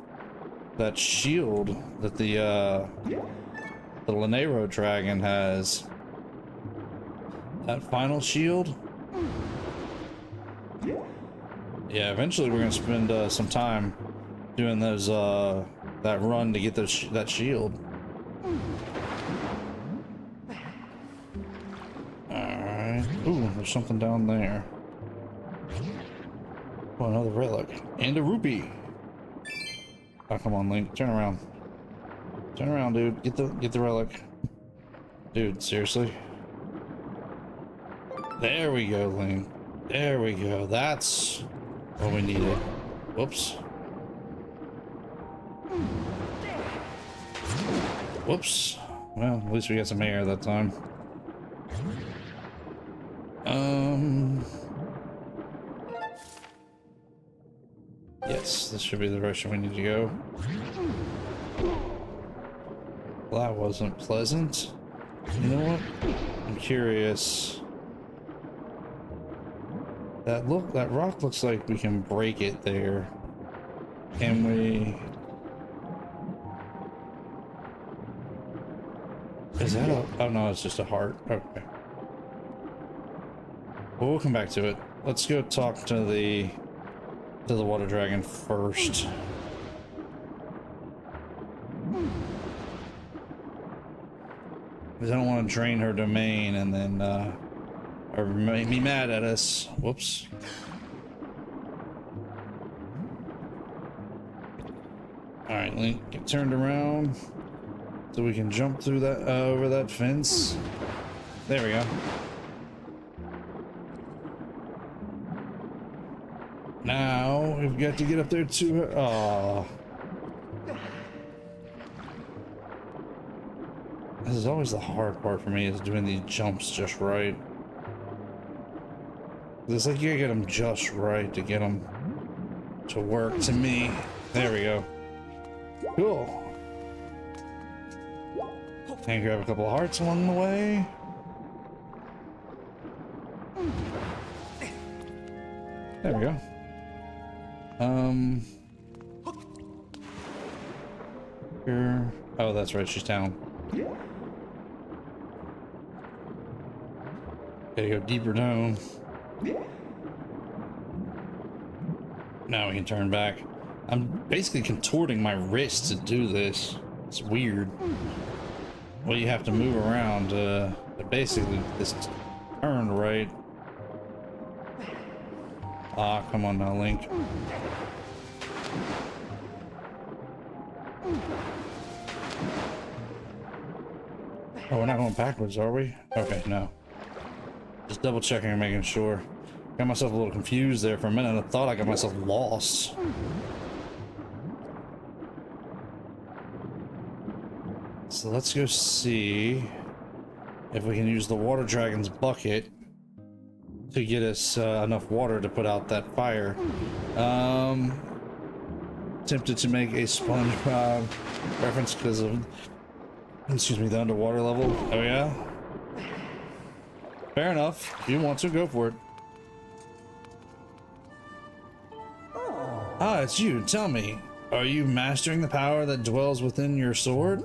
Speaker 1: that shield that the Lanero dragon has. That final shield. Yeah, eventually we're gonna spend some time doing those that run to get that shield. Alright. Ooh, there's something down there. Oh, another relic. And a rupee. Oh, come on, Link. Turn around. Turn around, dude. Get the relic. Dude, seriously? There we go, Link. There we go. That's what we needed. Whoops. Whoops. Well, at least we got some air that time. Yes, this should be the direction we need to go. Well, that wasn't pleasant. You know what? I'm curious. That rock looks like we can break it there. Can we? Is that a? Oh no, it's just a heart. Okay. Well, we'll come back to it. Let's go talk to the water dragon first. Because I don't want to drain her domain and then or make me mad at us. Whoops. All right, Link, get turned around so we can jump through that over that fence. There we go. Now we've got to get up there to her. Aww. This is always the hard part for me, is doing these jumps just right. It's like you gotta get them just right to get them to work to me. There we go. Cool. Can grab a couple of hearts along the way. There we go. Here. Oh, that's right, she's down. Gotta go deeper down. Now we can turn back. I'm basically contorting my wrist to do this. It's weird. Well, you have to move around basically this turn right. Ah, come on now, Link. Oh, we're not going backwards, are we? Okay, no. Just double checking and making sure. Got myself a little confused there for a minute. I thought I got myself lost. So let's go see if we can use the water dragon's bucket to get us enough water to put out that fire. Tempted to make a SpongeBob reference because of, excuse me, the underwater level. Oh yeah? Fair enough. If you want to, go for it. Ah, it's you. Tell me, are you mastering the power that dwells within your sword?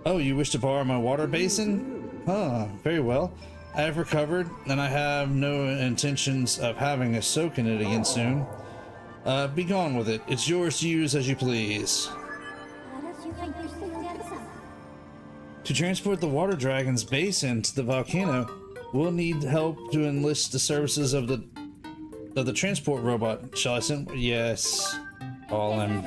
Speaker 1: Oh, you wish to borrow my water basin? Huh, very well. I have recovered, and I have no intentions of having a soak in it again soon. Be gone with it. It's yours to use as you please. To transport the water dragon's basin to the volcano, we'll need help to enlist the services of the transport robot. Shall I send? Yes. All in.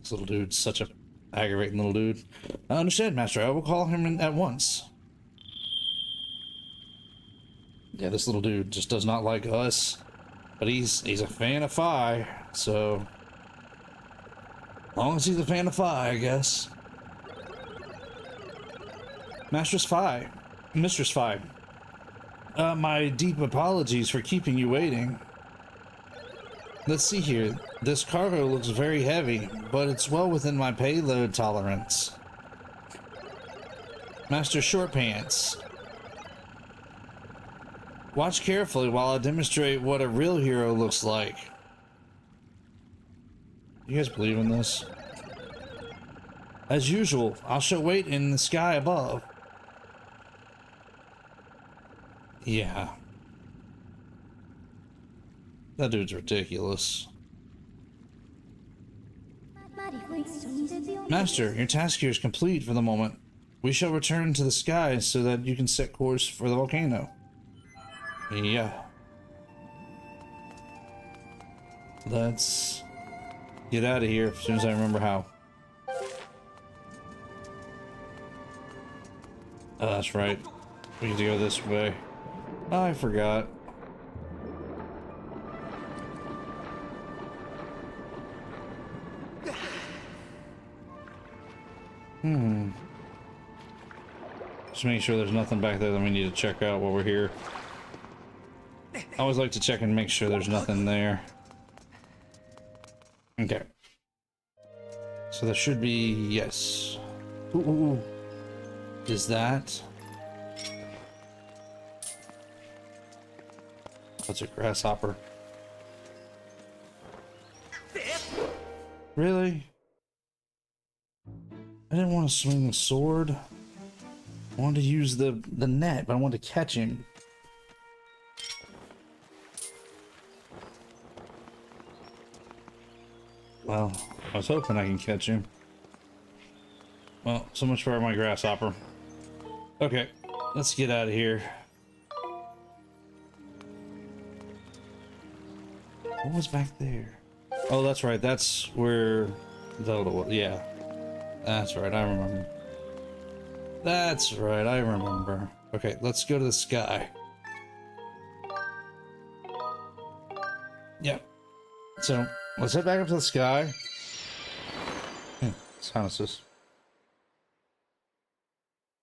Speaker 1: This little dude's such a aggravating little dude. I understand, Master. I will call him in at once. Yeah, this little dude just does not like us, but he's a fan of Fi, so as long as he's a fan of Fi, I guess. Mistress Fi, my deep apologies for keeping you waiting. Let's see here. This cargo looks very heavy, but it's well within my payload tolerance. Master Shortpants, watch carefully while I demonstrate what a real hero looks like. You guys believe in this? As usual, I shall wait in the sky above. Yeah. That dude's ridiculous. Master, your task here is complete for the moment. We shall return to the sky so that you can set course for the volcano. Yeah. Let's get out of here as soon as I remember how. Oh, that's right. We need to go this way. Oh, I forgot. Just make sure there's nothing back there that we need to check out while we're here. I always like to check and make sure there's nothing there. Okay. So there should be, yes. Ooh. Is that? That's a grasshopper. Really? I didn't want to swing the sword. I wanted to use the net, but I wanted to catch him. Well, I was hoping I can catch him. Well, so much for my grasshopper. Okay, let's get out of here. What was back there? Oh, that's right. That's where Zelda was. Yeah. That's right. I remember. That's right. I remember. Okay, let's go to the sky. Yeah. So, let's head back up to the sky. Sinuses.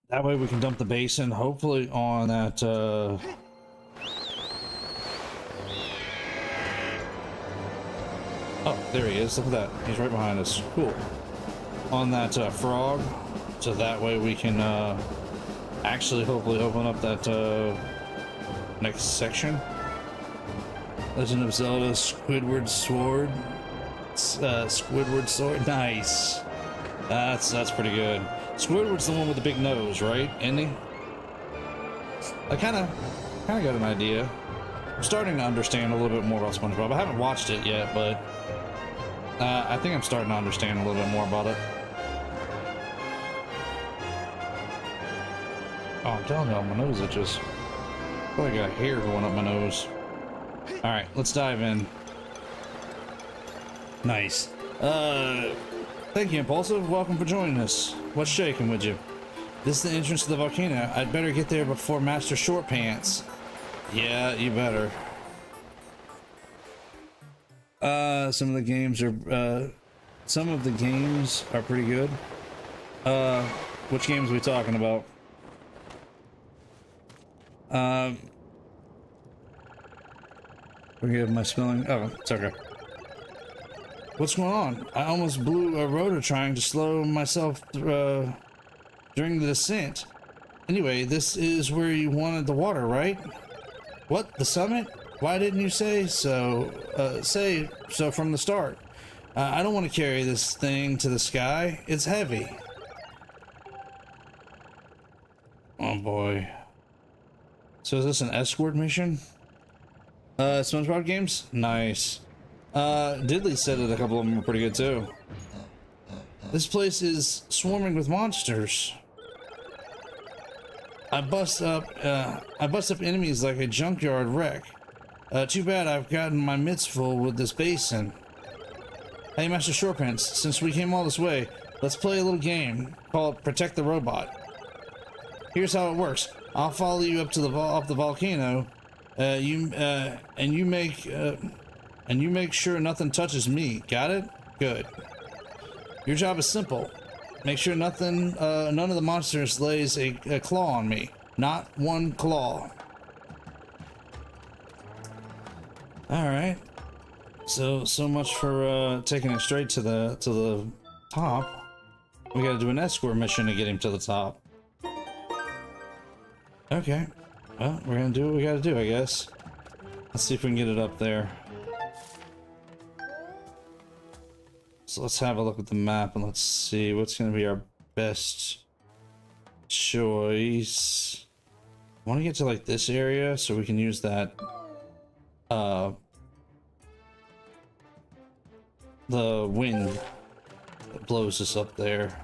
Speaker 1: That way we can dump the basin, hopefully on that, Oh, there he is. Look at that. He's right behind us. Cool. On that frog. So that way we can actually hopefully open up that next section. Legend of Zelda Squidward Sword. Squidward Sword. Nice. That's pretty good. Squidward's the one with the big nose, right? Isn't he? I kind of got an idea. I'm starting to understand a little bit more about SpongeBob. I haven't watched it yet, but I think I'm starting to understand a little bit more about it. Oh, I'm telling you, my nose itches. I feel like I got hair going up my nose. All right, let's dive in. Nice. Thank you, Impulsive. Welcome for joining us. What's shaking with you? This is the entrance to the volcano. I'd better get there before Master Short Pants. Yeah, you better. Some of the games are pretty good. Which games are we talking about? Forgive my spelling. Oh, it's okay. What's going on? I almost blew a rotor trying to slow myself during the descent. Anyway, this is where you wanted the water, right? What? The summit? Why didn't you say so? Say so from the start. I don't want to carry this thing to the sky. It's heavy. Oh boy. So is this an escort mission? SpongeBob games? Nice. Diddley said that a couple of them were pretty good too. This place is swarming with monsters. I bust up enemies like a junkyard wreck. Too bad I've gotten my mitts full with this basin. Hey, Master Shortpants, since we came all this way, let's play a little game called Protect the Robot. Here's how it works. I'll follow you up to up the volcano. You make sure nothing touches me. Got it? Good. Your job is simple. Make sure none of the monsters lays a claw on me. Not one claw. All right. So much for taking it straight to the top. We got to do an escort mission to get him to the top. Okay. Well, we're gonna do what we gotta do, I guess. Let's see if we can get it up there. So let's have a look at the map and let's see what's gonna be our best choice. I want to get to like this area so we can use that the wind that blows us up there.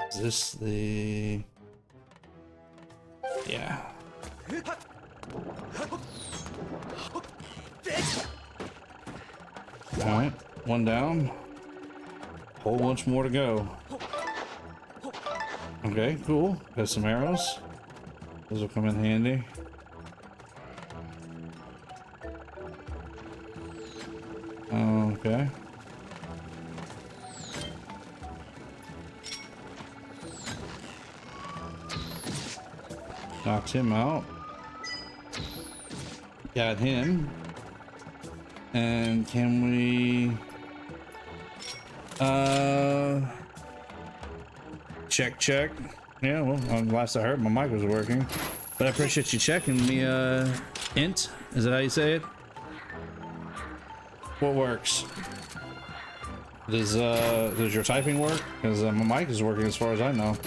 Speaker 1: Is this the... Yeah. Alright, one down. Whole bunch more to go. Okay, cool. Got some arrows. Those will come in handy. Okay. Knocked him out. Got him. And can we check. Yeah, well, last I heard my mic was working. But I appreciate you checking the int. Is that how you say it? What works? Does your typing work? Because my mic is working as far as I know.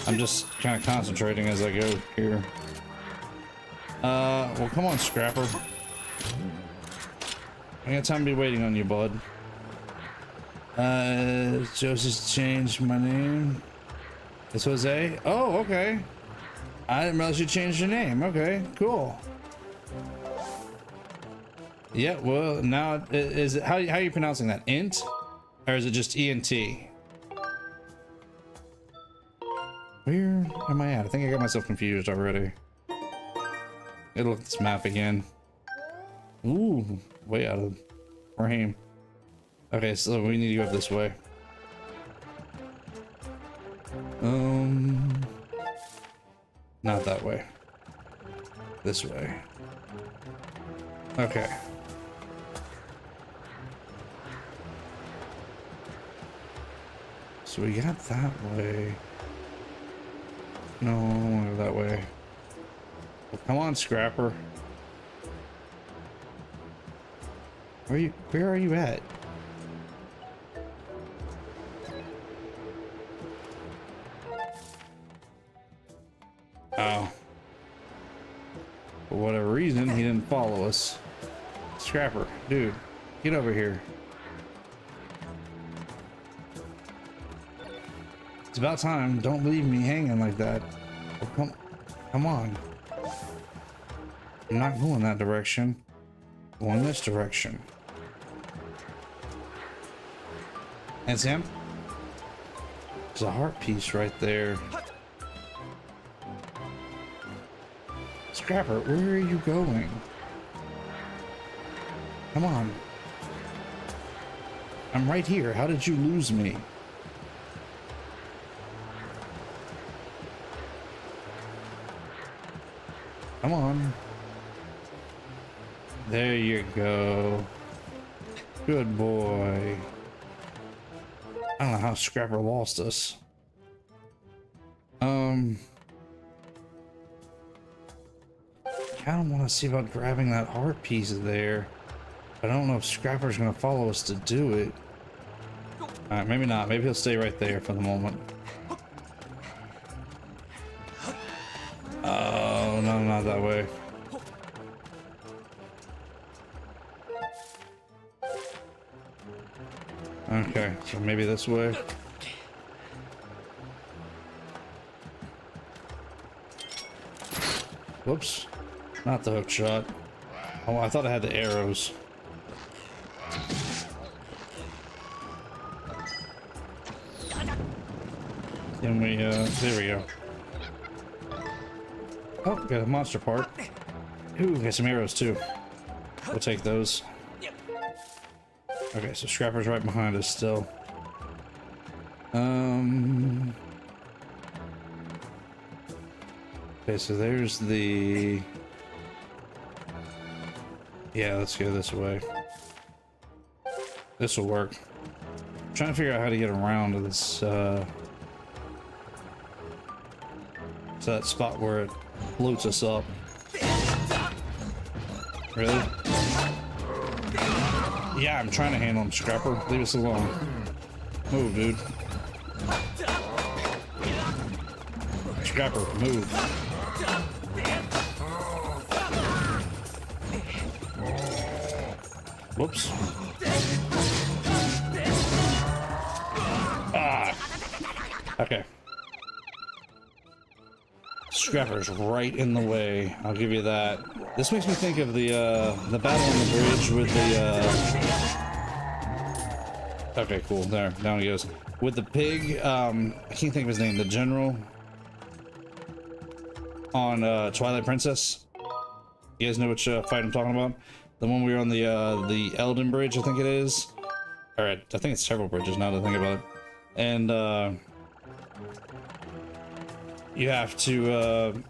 Speaker 1: I'm just kind of concentrating as I go here. Well, come on, Scrapper. I got time to be waiting on you, bud. Josie's changed my name. It's Jose. Oh, okay. I didn't realize you changed your name. Okay, cool. Yeah, well, now is it how are you pronouncing that? Int, or is it just ENT? Where am I at? I think I got myself confused already. Gotta look at this map again. Ooh, way out of frame. Okay, so we need to go this way. Not that way. This way. Okay. So we got that way. No, I don't want to go that way. Well, come on, Scrapper. Where are you at? Oh. For whatever reason, he didn't follow us. Scrapper, dude, get over here. It's about time. Don't leave me hanging like that. Oh, come on. I'm not going that direction. I'm going this direction. That's him. There's a heart piece right there. Scrapper, where are you going? Come on. I'm right here. How did you lose me? Come on. There you go. Good boy. I don't know how Scrapper lost us. I don't want to see about grabbing that heart piece there. But I don't know if Scrapper's gonna follow us to do it. Alright, maybe not. Maybe he'll stay right there for the moment. Oh, no, not that way. Okay, so maybe this way. Whoops. Not the hook shot. Oh, I thought I had the arrows. Can we, there we go. Oh, got a monster part. Ooh, got some arrows too. We'll take those. Okay, so Scrapper's right behind us still. Okay, so there's the... Yeah, let's go this way. This will work. I'm trying to figure out how to get around to this, to that spot where it floats us up. Really? Yeah, I'm trying to handle him, Scrapper. Leave us alone. Move, dude. Scrapper, move. Whoops. Ah. Okay. Scrapper's right in the way. I'll give you that. This makes me think of the battle on the bridge with the Okay, cool. There, down he goes. With the pig, I can't think of his name. The general. on Twilight Princess. You guys know which fight I'm talking about? The one we were on the Elden Bridge, I think it is. Alright, I think it's several bridges now that I think about it. And you have to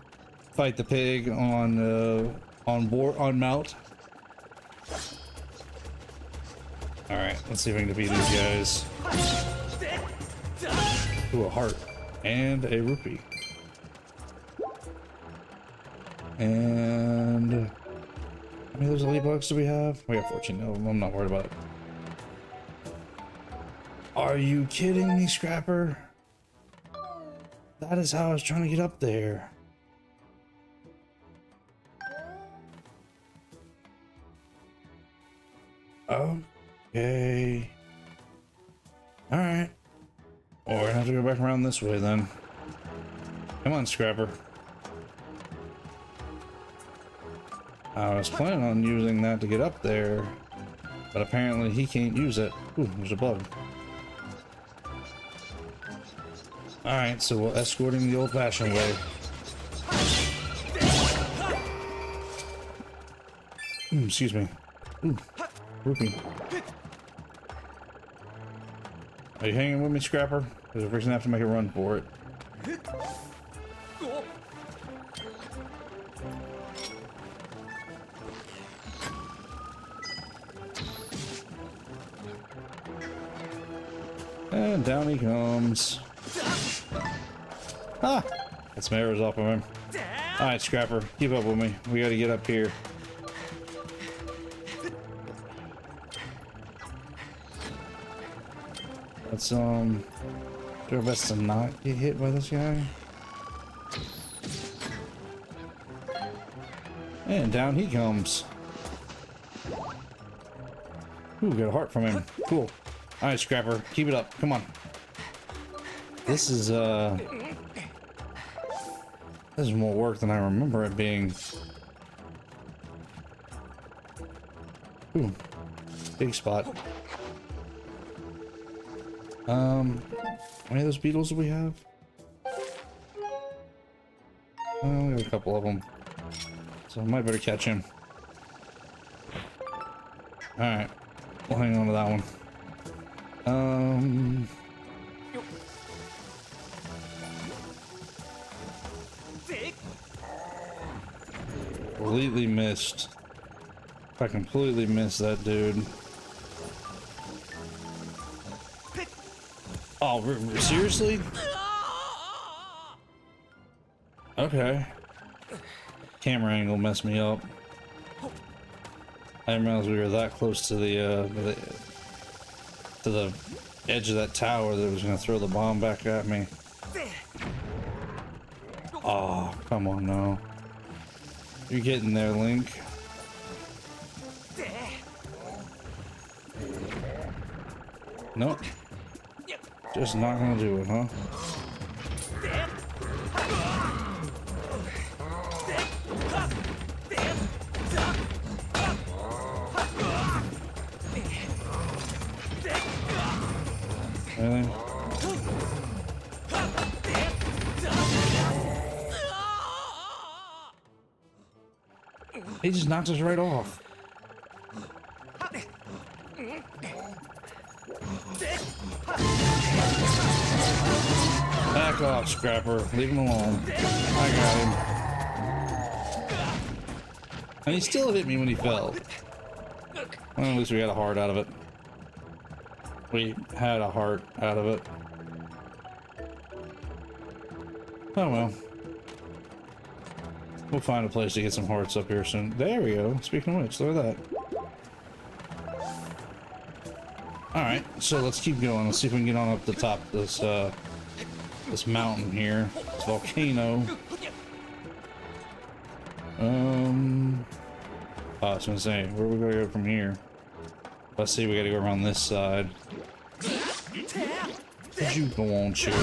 Speaker 1: fight the pig on Mount. Alright, let's see if I can defeat these guys. Ooh, a heart. And a rupee. And how many of those ladybugs do we have? We have 14 of them. I'm not worried about it. Are you kidding me, Scrapper? That is how I was trying to get up there. Okay. Alright. Well, we're gonna have to go back around this way then. Come on, Scrapper. I was planning on using that to get up there, but apparently he can't use it. Ooh, there's a bug. Alright, so we'll escort him the old-fashioned way. Excuse me. Ooh, rupee. Are you hanging with me, Scrapper? Because we're gonna have to make a run for it. And down he comes. Ah! That some arrows off of him. Alright, Scrapper, keep up with me. We gotta get up here. Let's do our best to not get hit by this guy. And down he comes. Ooh, got a heart from him. Cool. Alright, Scrapper, keep it up. Come on. This is more work than I remember it being. Ooh, big spot. How many of those beetles do we have? We have a couple of them, so I might better catch him. All right, we'll hang on to that one. Completely missed. I completely missed that dude. Oh, seriously? Okay. Camera angle messed me up. I didn't realize we were that close to the edge of that tower that was gonna throw the bomb back at me. Oh, come on now. You're getting there, Link. Nope. Just not gonna do it, huh? Really? He just knocked us right off. Back off, Scrapper. Leave him alone. I got him. And he still hit me when he fell. Well, at least we got a heart out of it. We had a heart out of it. Oh well. We'll find a place to get some hearts up here soon. There we go. Speaking of which, look at that. Alright, so let's keep going. Let's see if we can get on up the top of this this mountain here. This volcano. I was gonna say, where are we gonna go from here? Let's see, we gotta go around this side. Did you go on, shoot?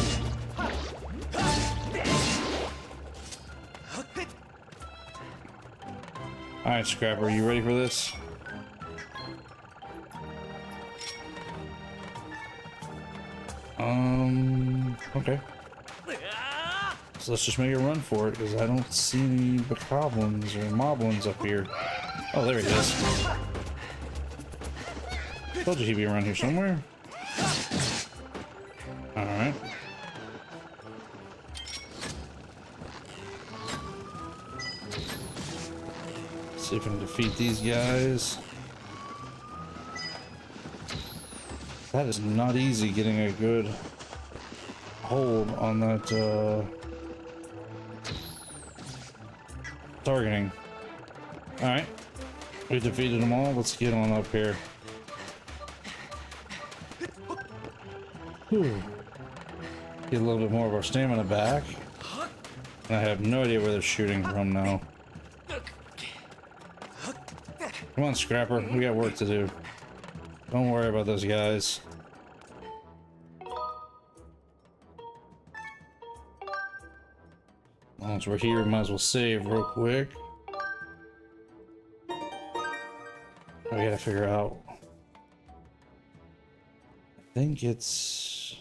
Speaker 1: Alright, Scrapper, you ready for this? Okay. So let's just make a run for it, because I don't see any bokoblins or moblins up here. Oh, there he is. Told you he'd be around here somewhere. Alright. See if I can defeat these guys. That is not easy, getting a good hold on that targeting. Alright, we defeated them all. Let's get on up here. Whew. Get a little bit more of our stamina back. And I have no idea where they're shooting from now. Come on, Scrapper, we got work to do. Don't worry about those guys. Once we're here, we might as well save real quick. We gotta figure out. I think it's...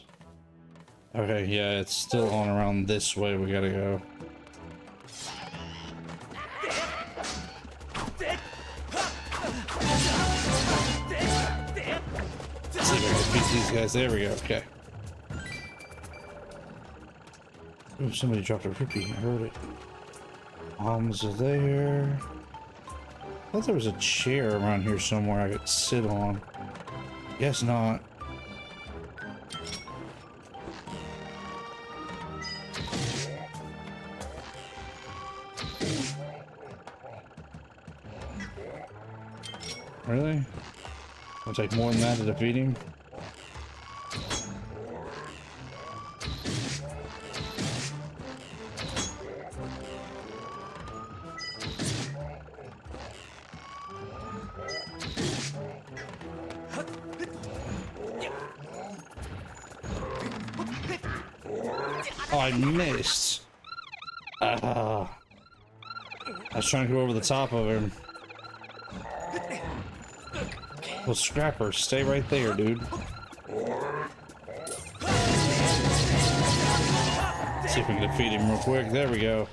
Speaker 1: Okay, yeah, it's still on around this way. We gotta go. Let's see if I can defeat these guys. There we go. Okay. Ooh, somebody dropped a rupee. I heard it. Bombs are there. I thought there was a chair around here somewhere I could sit on. Guess not. Really? It'll take more than that to defeat him? Oh, I missed. I was trying to go over the top of him. Well, Scrapper, stay right there, dude. See if we can defeat him real quick. There we go.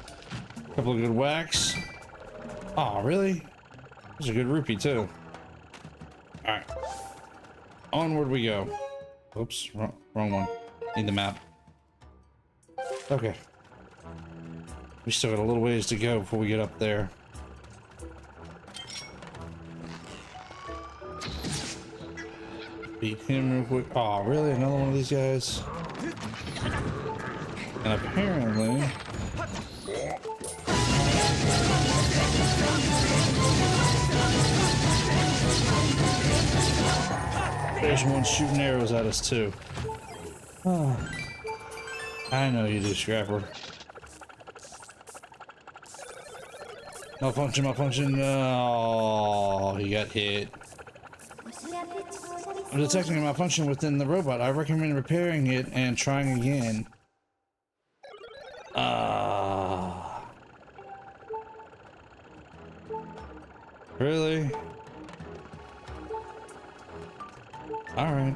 Speaker 1: Couple of good whacks. Oh, really? There's a good rupee, too. Alright. Onward we go. Oops, wrong one. Need the map. Okay. We still got a little ways to go before we get up there. Beat him real quick. Oh, really? Another one of these guys? And apparently... there's one shooting arrows at us, too. Oh. I know you do, Scrapper. Malfunction, malfunction. Oh, he got hit. I'm detecting a malfunction within the robot. I recommend repairing it and trying again. Really? Alright.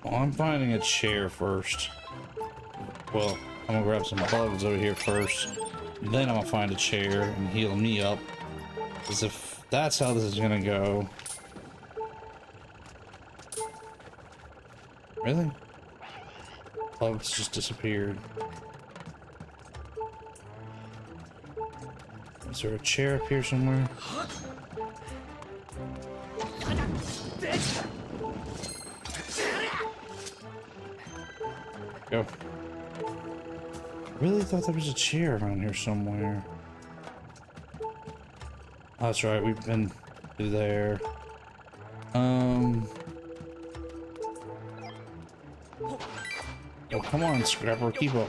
Speaker 1: Well, I'm finding a chair first. Well, I'm gonna grab some bugs over here first. Then I'm gonna find a chair and heal me up. Because if that's how this is gonna go... Really? Bugs just disappeared. Is there a chair up here somewhere? Go. I really thought there was a chair around here somewhere. Oh, that's right, we've been through there. Oh, come on, Scrapper, keep up.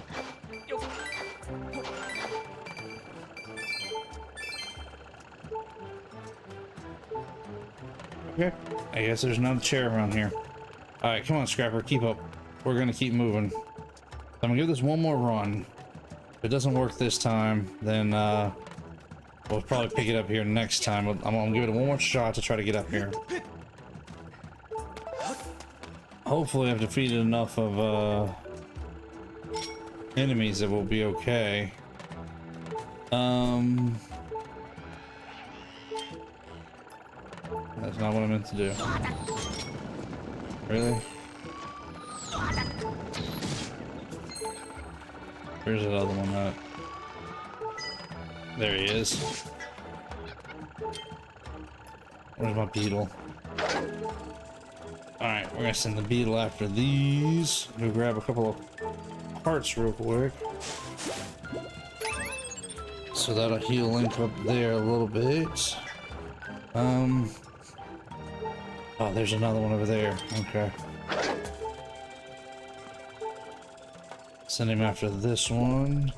Speaker 1: Okay, I guess there's another chair around here. Alright, come on, Scrapper, keep up. We're gonna keep moving. I'm gonna give this one more run. If it doesn't work this time, then we'll probably pick it up here next time. I'm gonna give it one more shot to try to get up here. Hopefully I've defeated enough of enemies, it will be okay. That's not what I meant to do. Really? Where's that other one at? There he is. Where's my beetle? Alright, we're gonna send the beetle after these. Go grab a couple of hearts real quick. So that'll heal Link up there a little bit. Oh, there's another one over there. Okay. Send him after this one.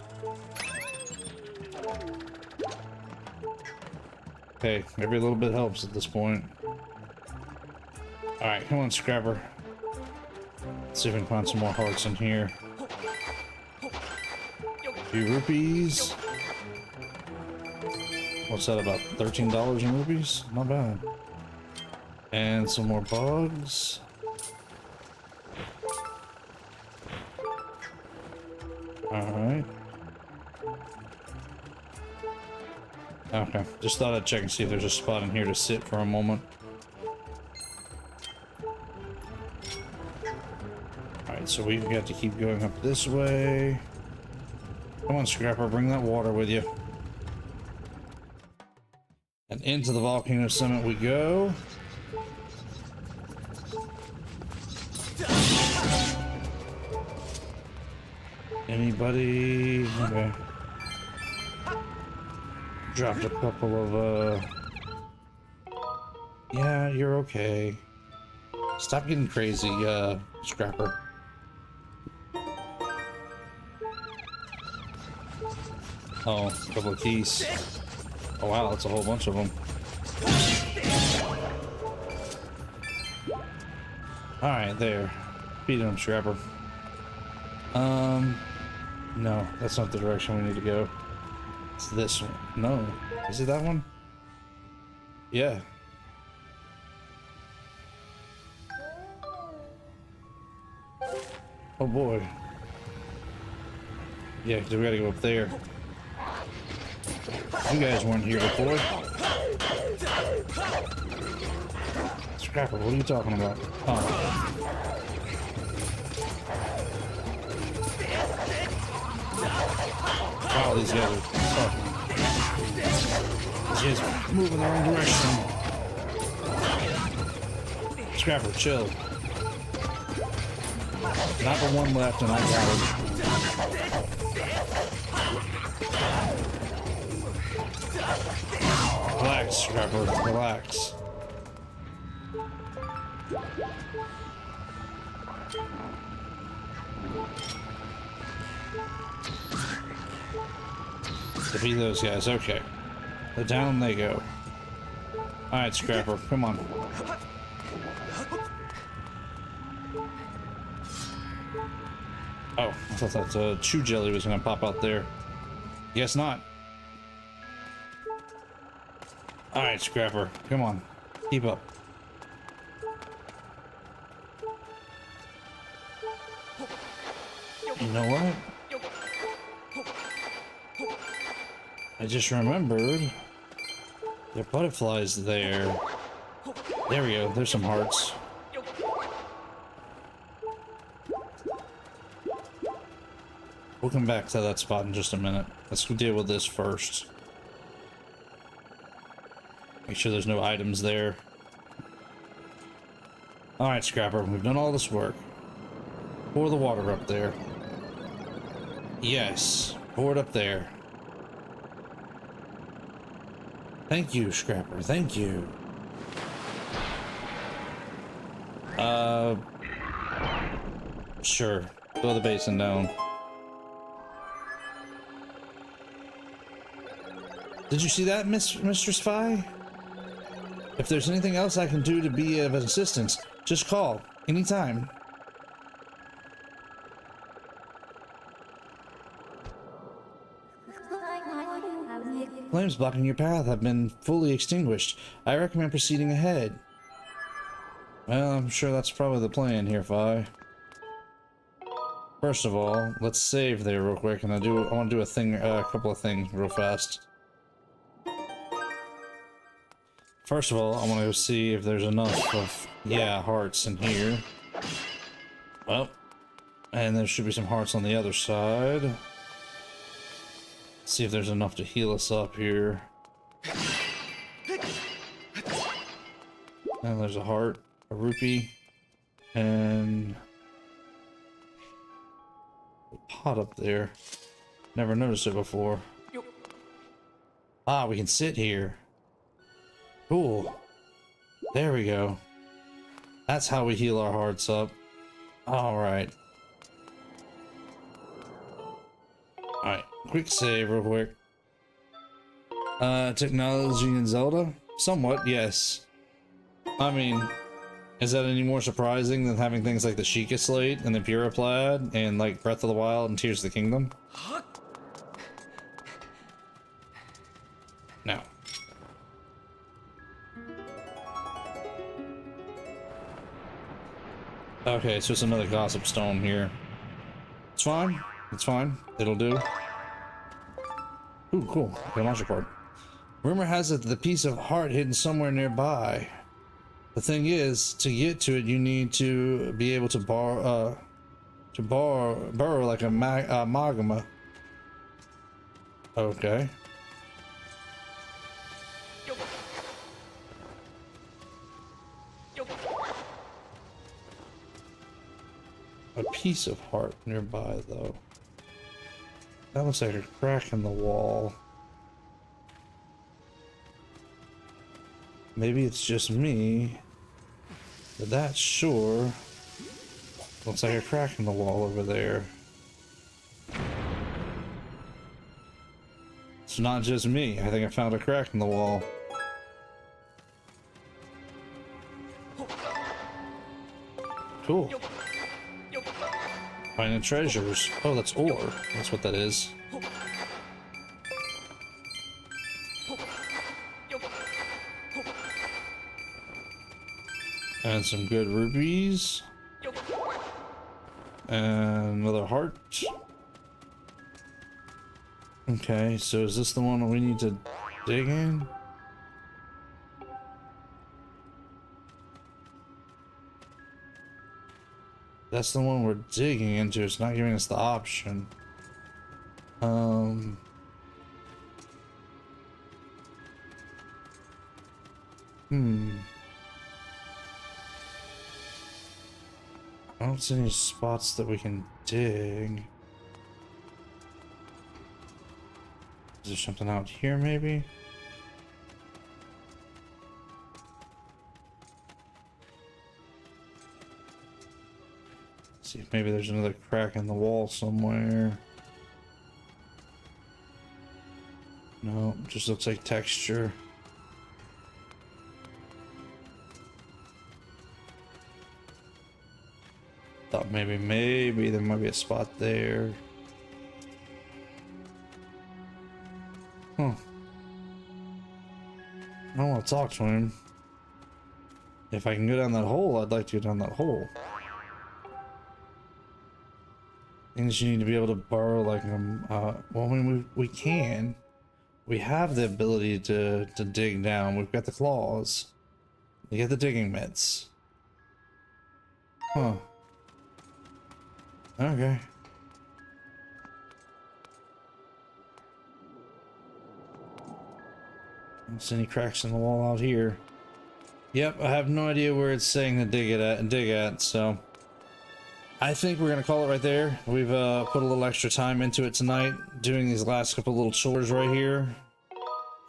Speaker 1: Hey, every little bit helps at this point. Alright, come on, Scrapper. Let's see if we can find some more hearts in here. A few rupees. What's that, about $13 in rupees? Not bad. And some more bugs. Alright. Okay, just thought I'd check and see if there's a spot in here to sit for a moment. Alright, so we've got to keep going up this way. Come on, Scrapper, bring that water with you. And into the volcano summit we go. Anybody? Okay. Dropped a couple of, yeah, you're okay. Stop getting crazy, Scrapper. Oh, a couple of keys. Oh wow, that's a whole bunch of them. Alright, there. Beat him, Scrapper. No, that's not the direction we need to go. It's this one. No. Is it that one? Yeah. Oh boy. Yeah, because we gotta go up there. You guys weren't here before. Scrapper, what are you talking about? Oh. Wow, these guys are tough. These guys are moving the wrong direction. Scrapper, chill. Not the one left, and I got it. Relax, Scrapper, relax. Defeat those guys, okay. So down they go. Alright, Scrapper, come on. Oh, I thought that chew jelly was gonna pop out there. Guess not. Alright, Scrapper, come on. Keep up. You know what? I just remembered there are butterflies there. There we go, there's some hearts. We'll come back to that spot in just a minute. Let's deal with this first. Make sure there's no items there. Alright, Scrapper, we've done all this work. Pour the water up there. Yes, pour it up there. Thank you, Scrapper, thank you. Sure. Throw the basin down. Did you see that, Mistress Fi? If there's anything else I can do to be of assistance, just call. Anytime. Flames blocking your path have been fully extinguished. I recommend proceeding ahead. Well, I'm sure that's probably the plan here, Fi. First of all, let's save there real quick, and I want to do a couple of things real fast. First of all, I want to go see if there's enough of, yeah, hearts in here. Well, and there should be some hearts on the other side. See if there's enough to heal us up here. And there's a heart, a rupee, and a pot up there. Never noticed it before. Ah, we can sit here. Cool. There we go. That's how we heal our hearts up. Alright. Alright, quick save real quick. Technology in Zelda? Somewhat, yes. I mean, is that any more surprising than having things like the Sheikah Slate and the Puriplaid and like Breath of the Wild and Tears of the Kingdom? No. Okay, so it's another gossip stone here. It's fine. It's fine. It'll do. Ooh, cool. Okay, launcher part. Rumor has it that the piece of heart hidden somewhere nearby. The thing is, to get to it, you need to be able to burrow like a magma. Okay. A piece of heart nearby, though. That looks like a crack in the wall. Maybe it's just me, but that sure looks like a crack in the wall over there. It's not just me. I think I found a crack in the wall. Cool. Finding treasures. Oh, that's ore. That's what that is. And some good rubies. And another heart. Okay, so is this the one that we need to dig in? That's the one we're digging into. It's not giving us the option. I don't see any spots that we can dig. Is there something out here, maybe? See if maybe there's another crack in the wall somewhere. No, it just looks like texture. Thought maybe there might be a spot there. Huh. I don't want to talk to him. If I can go down that hole, I'd like to go down that hole. Things you need to be able to borrow, like well, I mean, we can. We have the ability to dig down. We've got the claws. We get the digging mitts. Huh. Okay. Don't see any cracks in the wall out here. Yep, I have no idea where it's saying to dig at, so I think we're gonna call it right there. We've put a little extra time into it tonight, doing these last couple little chores right here,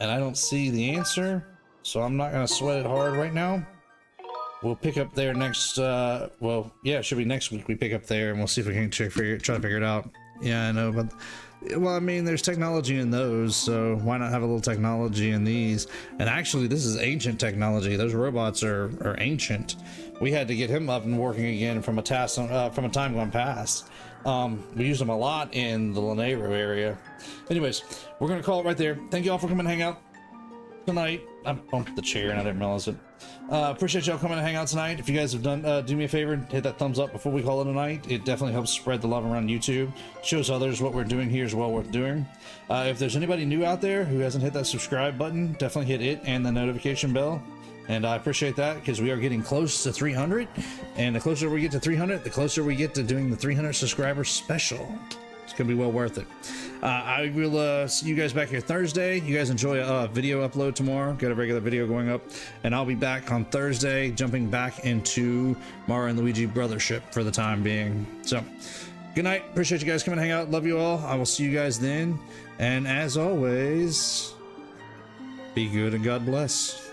Speaker 1: and I don't see the answer, so I'm not gonna sweat it hard right now. We'll pick up there next, well, yeah, it should be next week we pick up there, and we'll see if we can try to figure it out. Yeah, I know, but, well, I mean, there's technology in those, so why not have a little technology in these? And actually, this is ancient technology. Those robots are ancient. We had to get him up and working again from a time gone past. We used them a lot in the Lanero area. Anyways, we're gonna call it right there. Thank you all for coming and hang out tonight. I bumped the chair and I didn't realize it. Appreciate y'all coming to hang out tonight. If you guys have done, do me a favor, hit that thumbs up before we call it a night. It definitely helps spread the love around YouTube. Shows others what we're doing here is well worth doing. If there's anybody new out there who hasn't hit that subscribe button, definitely hit it and the notification bell. And I appreciate that because we are getting close to 300. And the closer we get to 300, the closer we get to doing the 300 subscribers special. It's gonna be well worth it. I will see you guys back here Thursday. You guys enjoy a video upload tomorrow. Got a regular video going up, and I'll be back on Thursday, jumping back into Mario and Luigi Brothership for the time being. So, good night. Appreciate you guys coming to hang out. Love you all. I will see you guys then. And as always, be good and God bless.